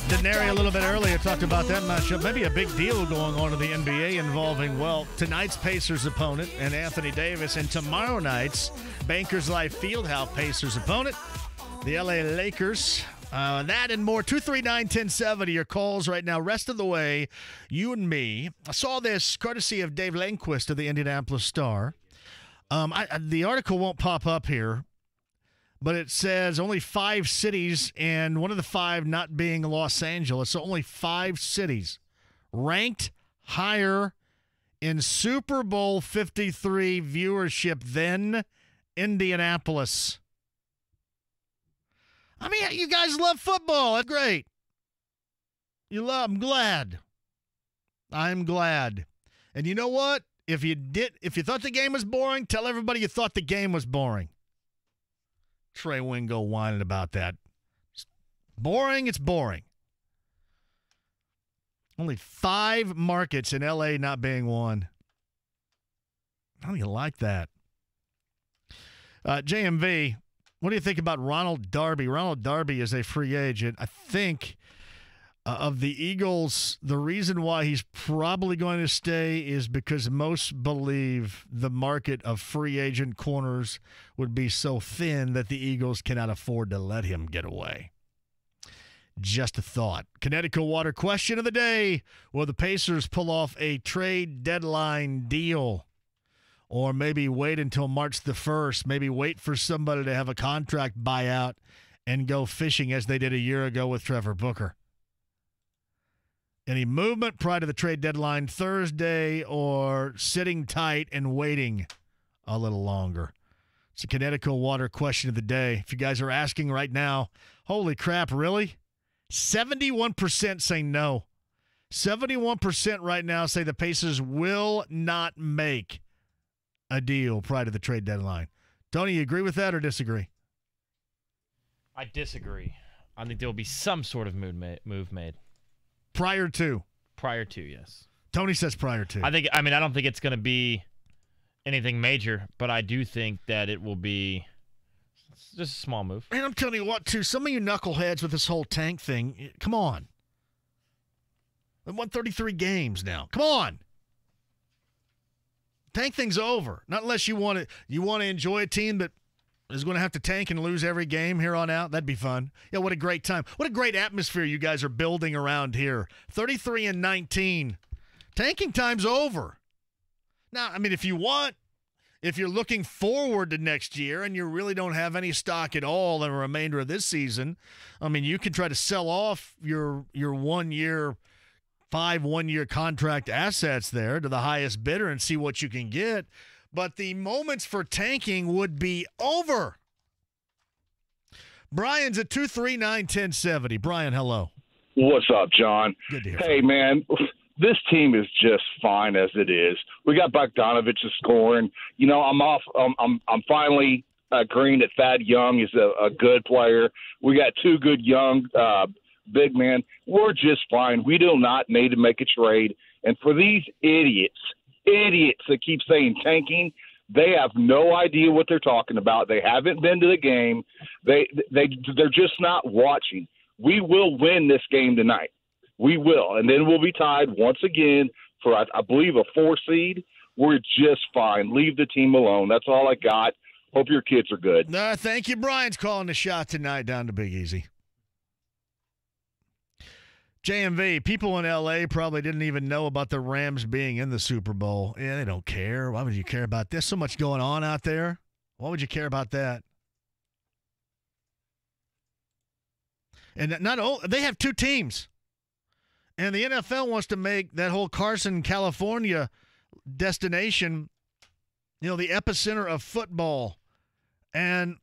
[SPEAKER 9] Denary a little bit earlier talked about that matchup. Maybe a big deal going on in the NBA involving, well, tonight's Pacers opponent and Anthony Davis, and tomorrow night's Bankers Life Fieldhouse Pacers opponent, the LA Lakers. That and more. 239-1070. Your calls right now. Rest of the way, you and me. I saw this courtesy of Dave Langquist of the Indianapolis Star. The article won't pop up here, but it says only 5 cities, and one of the 5 not being Los Angeles. So only 5 cities ranked higher in Super Bowl 53 viewership than Indianapolis. I mean, you guys love football. That's great. I'm glad. I'm glad. And you know what? If you thought the game was boring, tell everybody you thought the game was boring. Trey Wingo whining about that. It's boring, it's boring. Only 5 markets in LA not being one. I don't even like that. JMV, what do you think about Ronald Darby? Ronald Darby is a free agent. I think of the Eagles, the reason why he's probably going to stay is because most believe the market of free agent corners would be so thin that the Eagles cannot afford to let him get away. Just a thought. Connecticut Water question of the day. Will the Pacers pull off a trade deadline deal? Or maybe wait until March the 1st, maybe wait for somebody to have a contract buyout and go fishing as they did a year ago with Trevor Booker. Any movement prior to the trade deadline Thursday, or sitting tight and waiting a little longer? It's a Connecticut Water question of the day. If you guys are asking right now, holy crap, really? 71% say no. 71% right now say the Pacers will not make a deal prior to the trade deadline. Tony, you agree with that or disagree?
[SPEAKER 11] I disagree. I think there will be some sort of move made.
[SPEAKER 9] Prior to?
[SPEAKER 11] Prior to, yes.
[SPEAKER 9] Tony says prior to.
[SPEAKER 11] I don't think it's going to be anything major, but I do think that it will be just a small move.
[SPEAKER 9] Man, I'm telling you what, too, some of you knuckleheads with this whole tank thing, come on. They won 33 games now. Come on. Tank thing's over. Not unless you want to enjoy a team that is going to have to tank and lose every game here on out. That'd be fun. Yeah, what a great time. What a great atmosphere you guys are building around here. 33-19. Tanking time's over. Now, I mean, if you're looking forward to next year and you really don't have any stock at all in the remainder of this season, I mean, you can try to sell off your 1-year 5 one-year contract assets there to the highest bidder and see what you can get. but the moments for tanking would be over. Brian's at 239-1070. Brian, hello.
[SPEAKER 4] What's up, John?
[SPEAKER 9] Good to hear
[SPEAKER 4] Hey, man, this team is just fine as it is. We got Bogdanovich scoring. You know, I'm finally agreeing that Thad Young is a good player. We got two good young big men. We're just fine. We do not need to make a trade. And for these idiots that keep saying tanking, they have no idea what they're talking about. They haven't been to the game. They're just not watching. We will win this game tonight. We will. And then we'll be tied once again for, I believe, a 4 seed. We're just fine. Leave the team alone. That's all I got. Hope your kids are good.
[SPEAKER 9] Thank you. Brian's calling the shot tonight down to Big Easy. JMV, people in L.A. probably didn't even know about the Rams being in the Super Bowl. Yeah, they don't care. Why would you care about this? So much going on out there. Why would you care about that? And they have 2 teams. And the NFL wants to make that whole Carson, California destination, the epicenter of football. And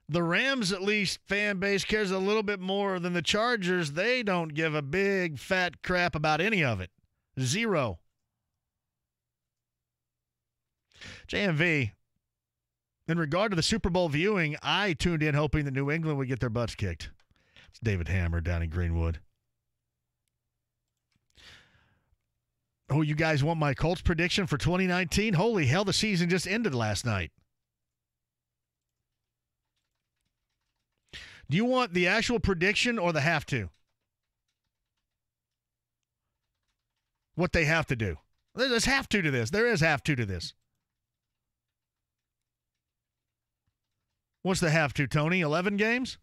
[SPEAKER 9] the Rams, at least, fan base cares a little bit more than the Chargers. They don't give a big, fat crap about any of it. 0. JMV, in regard to the Super Bowl viewing, I tuned in hoping that New England would get their butts kicked. It's David Hammer down in Greenwood. Oh, you guys want my Colts prediction for 2019? Holy hell, the season just ended last night. Do you want the actual prediction or the have to? What they have to do. There's have to this. There is have to this. What's the have to, Tony? 11 games?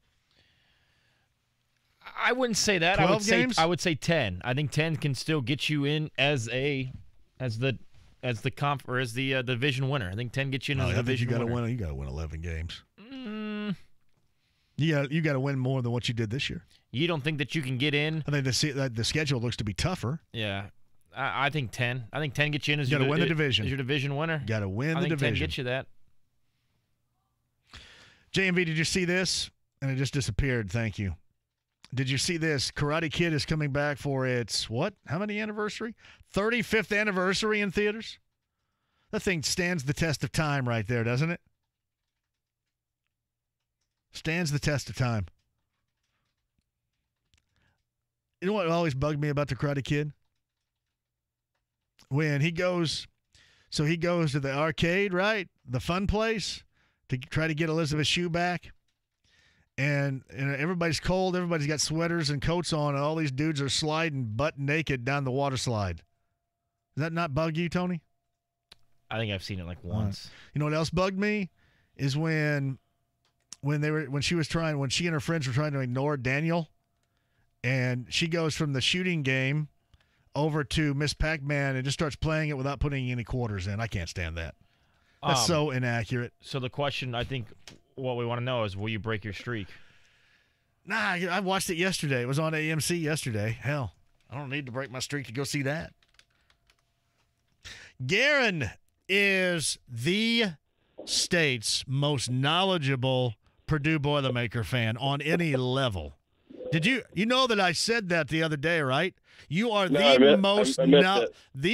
[SPEAKER 11] I wouldn't say that.
[SPEAKER 9] 12 games?
[SPEAKER 11] I would say 10. I think 10 can still get you in as the division winner. I think 10 gets you in as a division winner.
[SPEAKER 9] You got to win 11 games. You got to win more than what you did this year.
[SPEAKER 11] You don't think that you can get in?
[SPEAKER 9] I think the schedule looks to be tougher.
[SPEAKER 11] Yeah. I think 10. I think 10 gets you in as
[SPEAKER 9] you got to win the division.
[SPEAKER 11] As your division winner.
[SPEAKER 9] Got to win the division.
[SPEAKER 11] I think 10 gets you that.
[SPEAKER 9] JMV, did you see this? And it just disappeared. Thank you. Did you see this? Karate Kid is coming back for its, what? How many anniversary? 35th anniversary in theaters? That thing stands the test of time right there, doesn't it? Stands the test of time. You know what always bugged me about the Karate Kid? When he goes to the arcade, right? The fun place to try to get Elizabeth Shue back. And everybody's cold. Everybody's got sweaters and coats on. And all these dudes are sliding butt naked down the water slide. Does that not bug you, Tony?
[SPEAKER 11] I think I've seen it like once.
[SPEAKER 9] You know what else bugged me? Is when she and her friends were trying to ignore Daniel, and she goes from the shooting game over to Miss Pac-Man and just starts playing it without putting any quarters in. I can't stand that. That's so inaccurate.
[SPEAKER 11] So the question, I think, what we want to know is, will you break your streak?
[SPEAKER 9] Nah, I watched it yesterday. It was on AMC yesterday. Hell, I don't need to break my streak to go see that. Garen is the state's most knowledgeable Purdue Boilermaker fan on any level. Did you know that I said that the other day, right? You are the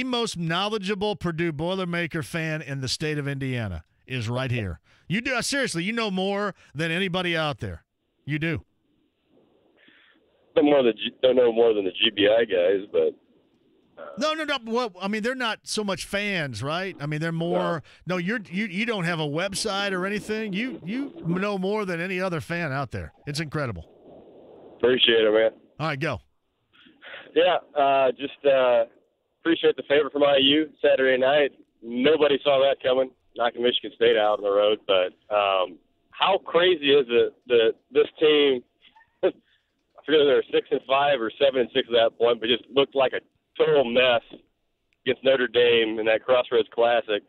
[SPEAKER 9] most knowledgeable Purdue Boilermaker fan in the state of Indiana is right here. You do seriously, you know more than anybody out there. You do.
[SPEAKER 7] Don't know more than the GBI guys, but
[SPEAKER 9] No. Well, I mean, they're not so much fans, right? I mean, they're more. No, you don't have a website or anything. You know more than any other fan out there. It's incredible.
[SPEAKER 7] Appreciate it, man.
[SPEAKER 9] All right, go.
[SPEAKER 7] Yeah, just appreciate the favor from IU Saturday night. Nobody saw that coming, knocking Michigan State out on the road. But how crazy is it that this team? I forget if they were 6-5 or 7-6 at that point, but just looked like a total mess against Notre Dame in that Crossroads Classic.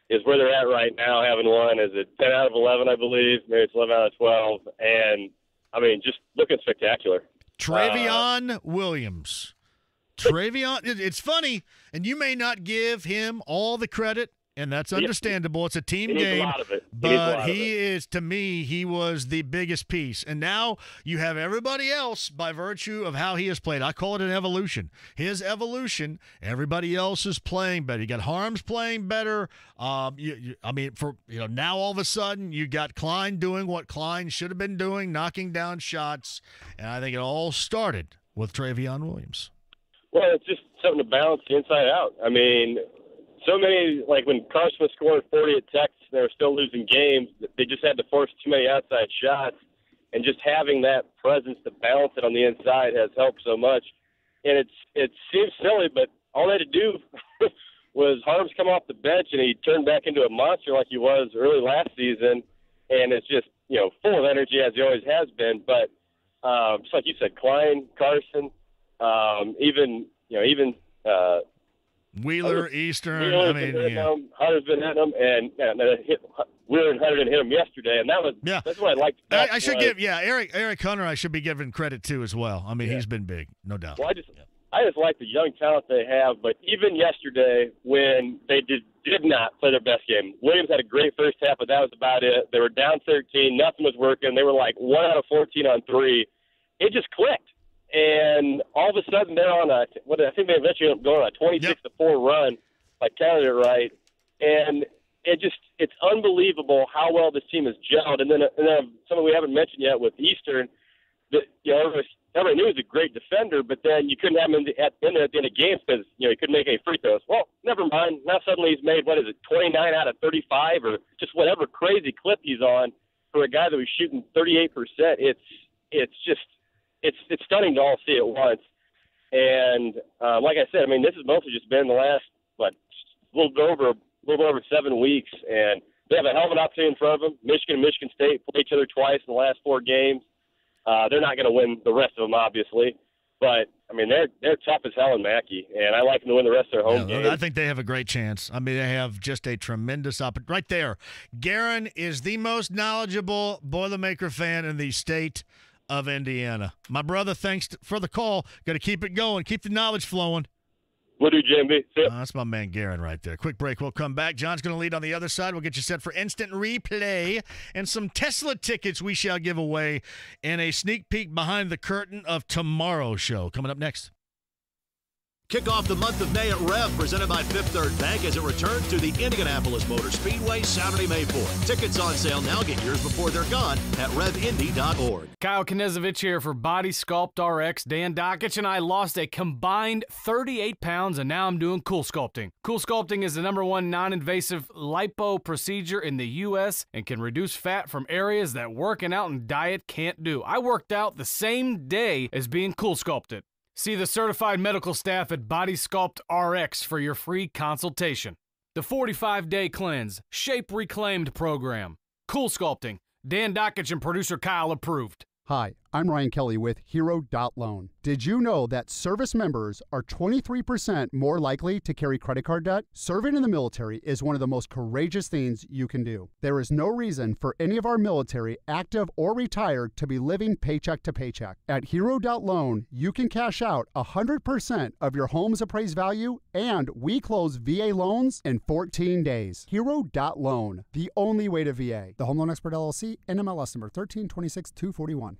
[SPEAKER 7] Is where they're at right now, having won. Is it 10 out of 11, I believe? Maybe it's 11 out of 12. And I mean, just looking spectacular.
[SPEAKER 9] Travion Williams. Travion, it's funny, and you may not give him all the credit and that's understandable. It's a team
[SPEAKER 7] He needs
[SPEAKER 9] game.
[SPEAKER 7] a lot of it.
[SPEAKER 9] But to me, he was the biggest piece. And now you have everybody else by virtue of how he has played. I call it an evolution. His evolution, everybody else is playing better. You got Harms playing better. Now all of a sudden you got Klein doing what Klein should have been doing, knocking down shots. And I think it all started with Travion Williams.
[SPEAKER 7] Well, it's just something to balance the inside out. I mean, so many, like when Carson was scoring 40 at Texas, they were still losing games. They just had to force too many outside shots. And just having that presence to balance it on the inside has helped so much. And it seems silly, but all they had to do was Harms come off the bench, and he turned back into a monster like he was early last season. And it's just, full of energy as he always has been. But just like you said, Klein, Carson, even
[SPEAKER 9] Wheeler, Eastern.
[SPEAKER 7] Hunter's been hitting them, and Wheeler and Hunter didn't hit him yesterday, and that's what I liked.
[SPEAKER 9] I should give Eric Hunter. I should be giving credit to as well. I mean, he's been big, no doubt.
[SPEAKER 7] Well, I just like the young talent they have, but even yesterday when they did not play their best game, Williams had a great first half, but that was about it. They were down 13, nothing was working. They were like 1 out of 14 on three. It just clicked. And all of a sudden, they're on I think they eventually ended up going on a 26-4 run, if I counted it right. And it's unbelievable how well this team has gelled. And then something we haven't mentioned yet with Eastern, everybody knew he was a great defender, but then you couldn't have him at the end of games because he couldn't make any free throws. Well, never mind. Now suddenly he's made 29 out of 35 or just whatever crazy clip he's on for a guy that was shooting 38%. It's stunning to all see at once. And like I said, I mean, this has mostly just been the last, a little bit over 7 weeks. And they have a hell of an opportunity in front of them. Michigan and Michigan State play each other twice in the last 4 games. They're not going to win the rest of them, obviously. But, I mean, they're tough as hell in Mackey. And I like them to win the rest of their home games.
[SPEAKER 9] I think they have a great chance. I mean, they have just a tremendous opportunity. Right there, Guerin is the most knowledgeable Boilermaker fan in the state of Indiana. My brother, thanks for the call. Got to keep it going. Keep the knowledge flowing.
[SPEAKER 7] We'll do, JMV.
[SPEAKER 9] That's my man Guerin right there. Quick break. We'll come back. John's going to lead on the other side. We'll get you set for instant replay and some Tesla tickets we shall give away and a sneak peek behind the curtain of tomorrow's show. Coming up next.
[SPEAKER 17] Kick off the month of May at Rev, presented by Fifth Third Bank as it returns to the Indianapolis Motor Speedway Saturday, May 4th. Tickets on sale now. Get yours before they're gone at revindy.org.
[SPEAKER 20] Kyle Knezovich here for Body Sculpt RX. Dan Dockich and I lost a combined 38 pounds, and now I'm doing Cool Sculpting. Cool Sculpting is the #1 non-invasive lipo procedure in the U.S. and can reduce fat from areas that working out and diet can't do. I worked out the same day as being Cool Sculpted. See the certified medical staff at Body Sculpt RX for your free consultation. The 45-day cleanse, shape reclaimed program. Cool Sculpting. Dan Dockich and producer Kyle approved.
[SPEAKER 6] Hi, I'm Ryan Kelly with Hero.loan. Did you know that service members are 23% more likely to carry credit card debt? Serving in the military is one of the most courageous things you can do. There is no reason for any of our military, active or retired, to be living paycheck to paycheck. At Hero.loan, you can cash out 100% of your home's appraised value, and we close VA loans in 14 days. Hero.loan, the only way to VA. The Home Loan Expert LLC, NMLS number 1326241.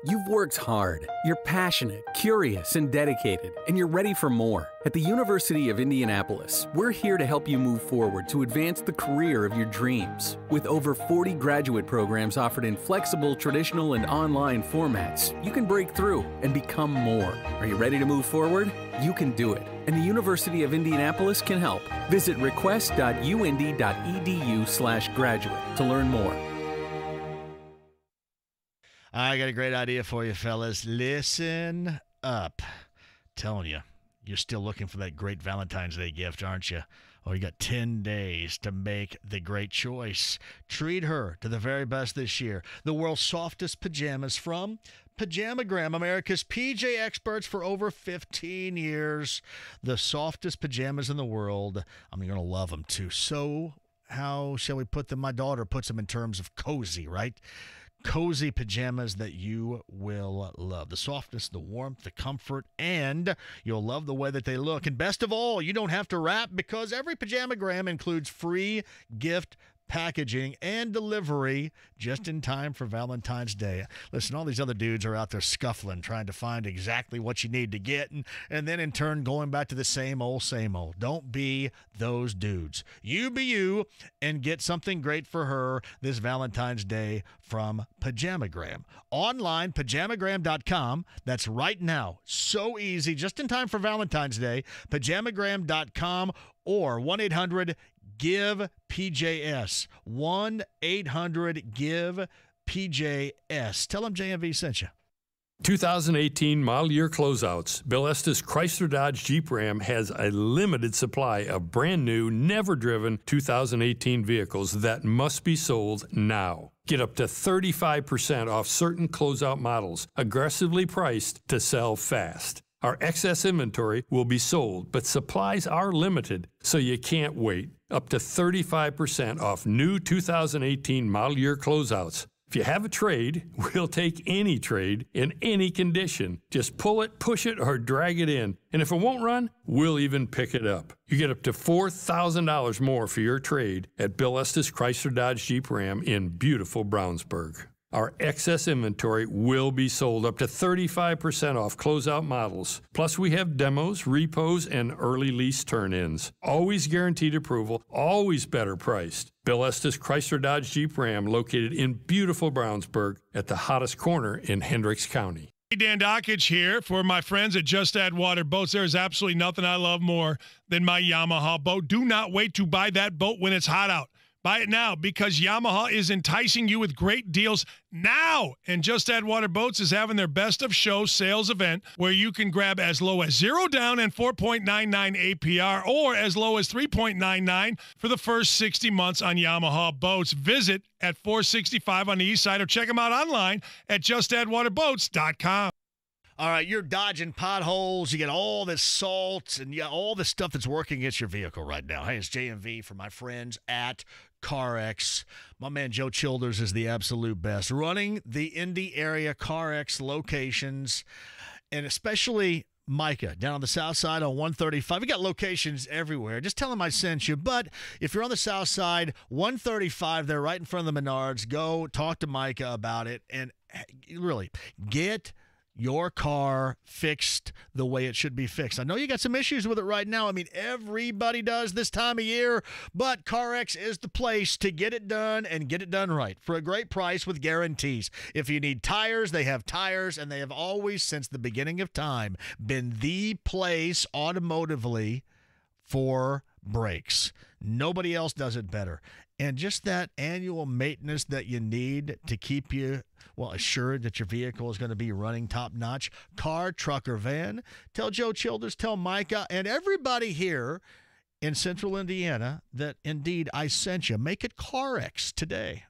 [SPEAKER 13] You've worked hard, you're passionate, curious, and dedicated, and you're ready for more. At the University of Indianapolis, we're here to help you move forward to advance the career of your dreams. With over 40 graduate programs offered in flexible, traditional, and online formats, you can break through and become more. Are you ready to move forward? You can do it, and the University of Indianapolis can help. Visit request.und.edu/graduate to learn more.
[SPEAKER 9] I got a great idea for you, fellas. Listen up. Telling you, you're still looking for that great Valentine's Day gift, aren't you? Oh, you got 10 days to make the great choice. Treat her to the very best this year. The world's softest pajamas from Pajamagram, America's PJ experts for over 15 years. The softest pajamas in the world. I'm going to love them, too. So how shall we put them? My daughter puts them in terms of cozy, right? cozy pajamas that you will love. The softness, the warmth, the comfort, and you'll love the way that they look. And best of all, you don't have to wrap because every Pajamagram includes free gift packaging and delivery just in time for Valentine's Day. Listen, all these other dudes are out there scuffling, trying to find exactly what you need to get, and then in turn going back to the same old, same old. Don't be those dudes. You be you and get something great for her this Valentine's Day from Pajamagram. Online, pajamagram.com. That's right now. So easy, just in time for Valentine's Day. Pajamagram.com or 1-800-GIVE-PJS. 1-800-GIVE-PJS. Tell them JMV sent you.
[SPEAKER 10] 2018 model year closeouts. Bill Estes Chrysler Dodge Jeep Ram has a limited supply of brand new, never driven 2018 vehicles that must be sold now. Get up to 35% off certain closeout models, aggressively priced to sell fast. Our excess inventory will be sold, but supplies are limited, so you can't wait. Up to 35% off new 2018 model year closeouts. If you have a trade, we'll take any trade in any condition. Just pull it, push it, or drag it in. And if it won't run, we'll even pick it up. You get up to $4,000 more for your trade at Bill Estes Chrysler Dodge Jeep Ram in beautiful Brownsburg. Our excess inventory will be sold up to 35% off closeout models. Plus, we have demos, repos, and early lease turn-ins. Always guaranteed approval, always better priced. Bill Estes Chrysler Dodge Jeep Ram, located in beautiful Brownsburg at the hottest corner in Hendricks County.
[SPEAKER 15] Hey, Dan Dockich here for my friends at Just Add Water Boats. There is absolutely nothing I love more than my Yamaha boat. Do not wait to buy that boat when it's hot out. Buy it now because Yamaha is enticing you with great deals now. And Just Add Water Boats is having their best of show sales event where you can grab as low as 0 down and 4.99 APR or as low as 3.99 for the first 60 months on Yamaha boats. Visit at 465 on the east side or check them out online at justaddwaterboats.com.
[SPEAKER 9] All right, you're dodging potholes. You get all this salt and you got all this stuff that's working against your vehicle right now. Hey, it's JMV for my friends at CarX. My man Joe Childers is the absolute best. Running the Indy area CarX locations, and especially Micah down on the south side on 135. We got locations everywhere. Just tell them I sent you. But if you're on the south side, 135, they're right in front of the Menards. Go talk to Micah about it and really get your car fixed the way it should be fixed. I know you got some issues with it right now. I mean, everybody does this time of year, but CarX is the place to get it done and get it done right for a great price with guarantees. If you need tires, they have tires, and they have always, since the beginning of time, been the place automotively for brakes. Nobody else does it better. And just that annual maintenance that you need to keep you, well, assured that your vehicle is going to be running top-notch. Car, truck, or van. Tell Joe Childers, tell Micah, and everybody here in Central Indiana that, indeed, I sent you. Make it CarX today.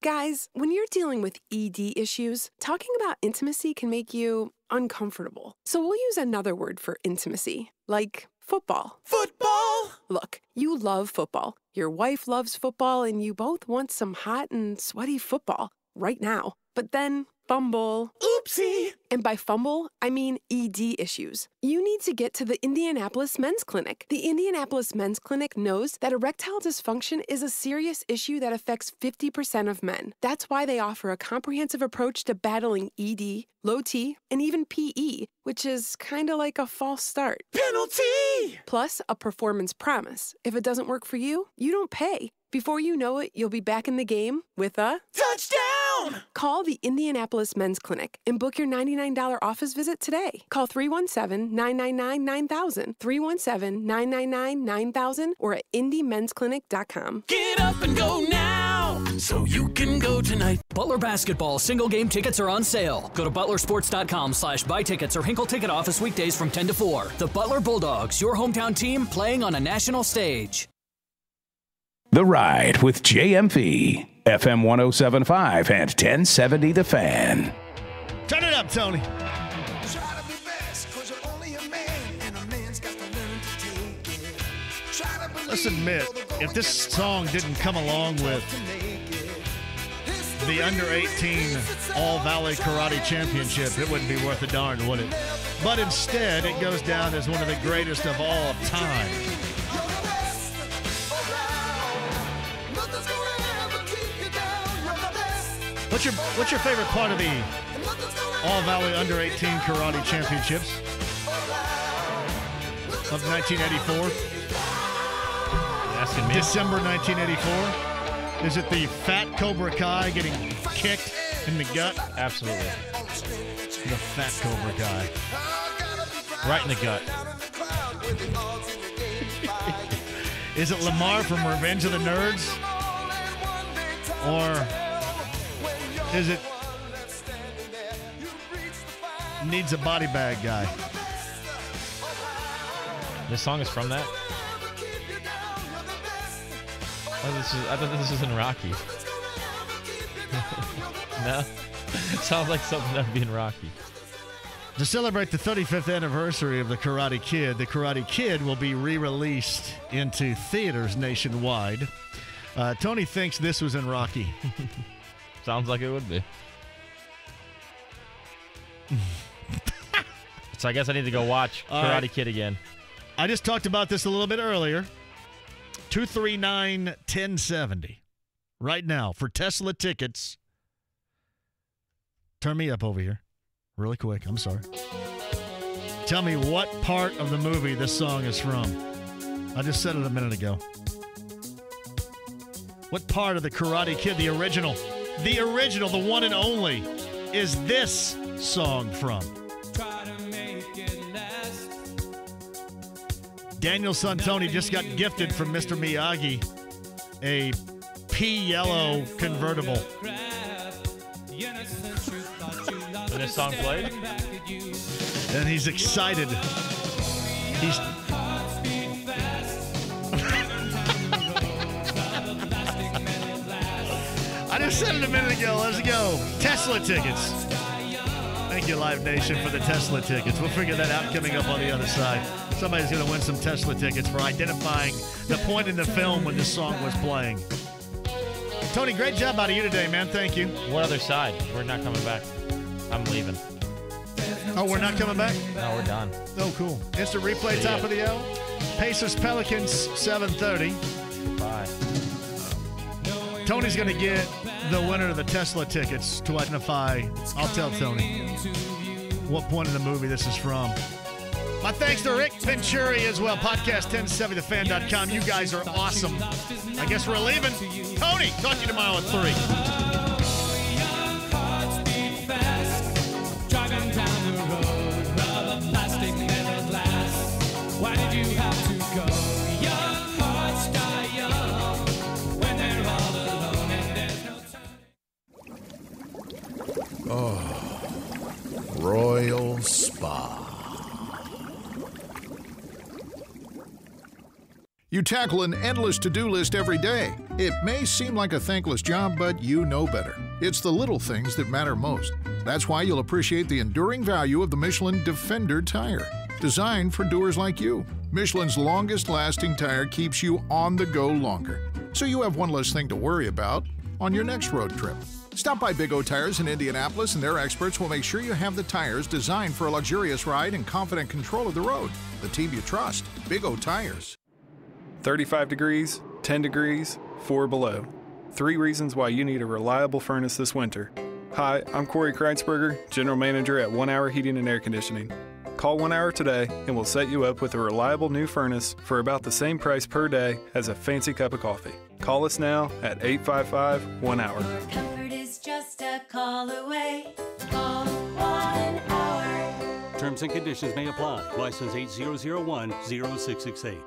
[SPEAKER 21] Guys, when you're dealing with ED issues, talking about intimacy can make you uncomfortable. So we'll use another word for intimacy, like football. Football! Look, you love football. Your wife loves football, and you both want some hot and sweaty football right now. But then, fumble. Oopsie! And by fumble, I mean ED issues. You need to get to the Indianapolis Men's Clinic. The Indianapolis Men's Clinic knows that erectile dysfunction is a serious issue that affects 50% of men. That's why they offer a comprehensive approach to battling ED, low T, and even PE, which is kind of like a false start. Penalty! Plus, a performance promise. If it doesn't work for you, you don't pay. Before you know it, you'll be back in the game with a touchdown! Call the Indianapolis Men's Clinic and book your $99 office visit today. Call 317-999-9000, 317-999-9000, or at indymensclinic.com.
[SPEAKER 8] Get up and go now so you can go tonight. Butler basketball single game tickets are on sale. Go to butlersports.com/buy tickets or Hinkle Ticket Office weekdays from 10 to 4. The Butler Bulldogs, your hometown team playing on a national stage.
[SPEAKER 3] The Ride with JMV, FM 107.5 and 1070 The Fan.
[SPEAKER 9] Turn it up, Tony. Let's admit, if this song didn't come along with the under-18 All-Valley Karate Championship, it wouldn't be worth a darn, would it? But instead, it goes down as one of the greatest of all time. What's your favorite part of the All-Valley Under-18 Karate Championships of 1984?
[SPEAKER 11] Asking me.
[SPEAKER 9] December 1984. Is it the fat Cobra Kai getting kicked in the gut?
[SPEAKER 11] Absolutely.
[SPEAKER 9] The fat Cobra Kai.
[SPEAKER 11] Right in the gut.
[SPEAKER 9] Is it Lamar from Revenge of the Nerds? Or is it Needs a Body Bag guy?
[SPEAKER 11] This song is from that? I thought this was in Rocky. No? Sounds like something that would be in Rocky.
[SPEAKER 9] To celebrate the 35th anniversary of The Karate Kid will be re-released into theaters nationwide. Tony thinks this was in Rocky.
[SPEAKER 11] Sounds like it would be. So I guess I need to go watch Karate Kid again.
[SPEAKER 9] I just talked about this a little bit earlier. 239-1070. Right now, for Tesla tickets. Turn me up over here. Really quick. I'm sorry. Tell me what part of the movie this song is from. I just said it a minute ago. What part of the Karate Kid, the original, the one and only, is this song from? Daniel Santoni just got gifted from Mr. Miyagi a pea-yellow convertible.
[SPEAKER 11] When this song played?
[SPEAKER 9] And he's excited. He's... I just said it a minute ago. Let's go. Tesla tickets. Thank you, Live Nation, for the Tesla tickets. We'll figure that out coming up on the other side. Somebody's going to win some Tesla tickets for identifying the point in the film when this song was playing. Tony, great job out of you today, man. Thank you.
[SPEAKER 11] What other side? We're not coming back. I'm leaving.
[SPEAKER 9] Oh, we're not coming back?
[SPEAKER 11] No, we're done.
[SPEAKER 9] Oh, cool. Instant replay, top of the hour. Pacers, Pelicans, 7:30.
[SPEAKER 11] Bye.
[SPEAKER 9] Tony's going to get the winner of the Tesla tickets to identify, I'll tell Tony, what point in the movie this is from. My thanks to Rick Venturi as well. Podcast 1070thefan.com. You guys are awesome. I guess we're leaving. Tony, talk to you tomorrow at 3.
[SPEAKER 5] Why did you have to go? Young hearts die young when they're all alone and there's no time.
[SPEAKER 12] Oh, Royal Spa. You tackle an endless to-do list every day. It may seem like a thankless job, but you know better. It's the little things that matter most. That's why you'll appreciate the enduring value of the Michelin Defender tire. Designed for doers like you. Michelin's longest-lasting tire keeps you on the go longer, so you have one less thing to worry about on your next road trip. Stop by Big O Tires in Indianapolis, and their experts will make sure you have the tires designed for a luxurious ride and confident control of the road. The team you trust. Big O Tires.
[SPEAKER 14] 35 degrees, 10 degrees, 4 below. 3 reasons why you need a reliable furnace this winter. Hi, I'm Corey Kreitzberger, General Manager at 1 Hour Heating and Air Conditioning. Call 1 Hour today and we'll set you up with a reliable new furnace for about the same price per day as a fancy cup of coffee. Call us now at 855-1-HOUR.
[SPEAKER 5] Comfort is just a call away. Call 1 Hour.
[SPEAKER 22] Terms and conditions may apply. License 8001-0668.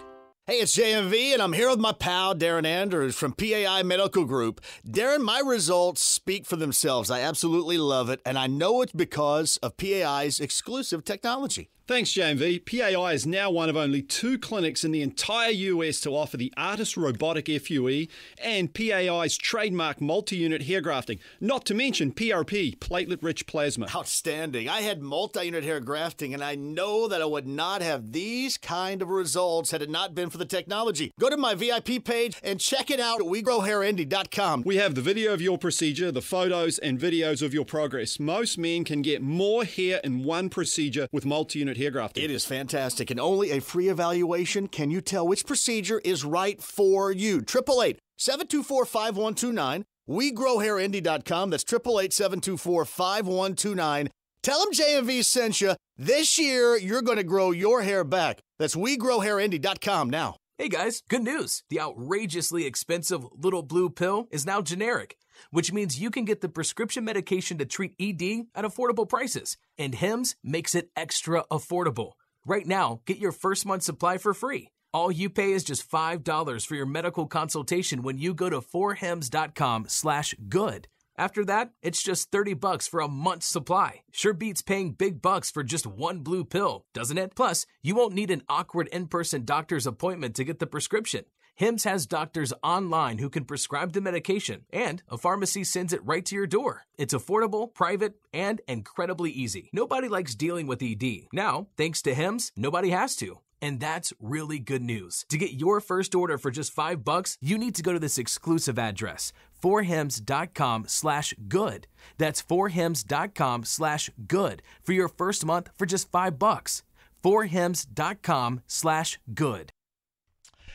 [SPEAKER 16] Hey, it's JMV, and I'm here with my pal, Darren Andrews from PAI Medical Group. Darren, my results speak for themselves. I absolutely love it, and I know it's because of PAI's exclusive technology.
[SPEAKER 1] Thanks, JMV. PAI is now one of only 2 clinics in the entire US to offer the Artis Robotic FUE and PAI's trademark multi-unit hair grafting, not to mention PRP, platelet-rich plasma.
[SPEAKER 16] Outstanding. I had multi-unit hair grafting, and I know that I would not have these kind of results had it not been for the technology. Go to my VIP page and check it out at WeGrowHairIndy.com.
[SPEAKER 1] We have the video of your procedure, the photos and videos of your progress. Most men can get more hair in one procedure with multi-unit hair grafting.
[SPEAKER 16] It is fantastic, and only a free evaluation can you tell which procedure is right for you. 888-724-5129. WeGrowHairIndy.com. That's 888-724-5129. Tell them JMV sent you. This year, you're going to grow your hair back. That's WeGrowHairIndy.com now.
[SPEAKER 2] Hey guys, good news. The outrageously expensive Little Blue Pill is now generic, which means you can get the prescription medication to treat ED at affordable prices. And Hims makes it extra affordable. Right now, get your first month supply for free. All you pay is just $5 for your medical consultation when you go to 4hims.com/good. After that, it's just $30 for a month's supply. Sure beats paying big bucks for just one blue pill, doesn't it? Plus, you won't need an awkward in-person doctor's appointment to get the prescription. Hims has doctors online who can prescribe the medication, and a pharmacy sends it right to your door. It's affordable, private, and incredibly easy. Nobody likes dealing with ED. Now, thanks to Hims, nobody has to. And that's really good news. To get your first order for just $5, you need to go to this exclusive address, 4hims.com/good. That's 4hims.com/good for your first month for just $5. 4hims.com/good.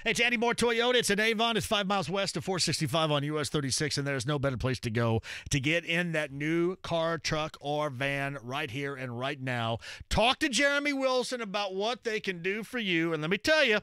[SPEAKER 9] Hey, it's Andy Moore Toyota. It's in Avon. It's 5 miles west of 465 on US 36, and there's no better place to go to get in that new car, truck, or van right here and right now. Talk to Jeremy Wilson about what they can do for you, and let me tell you,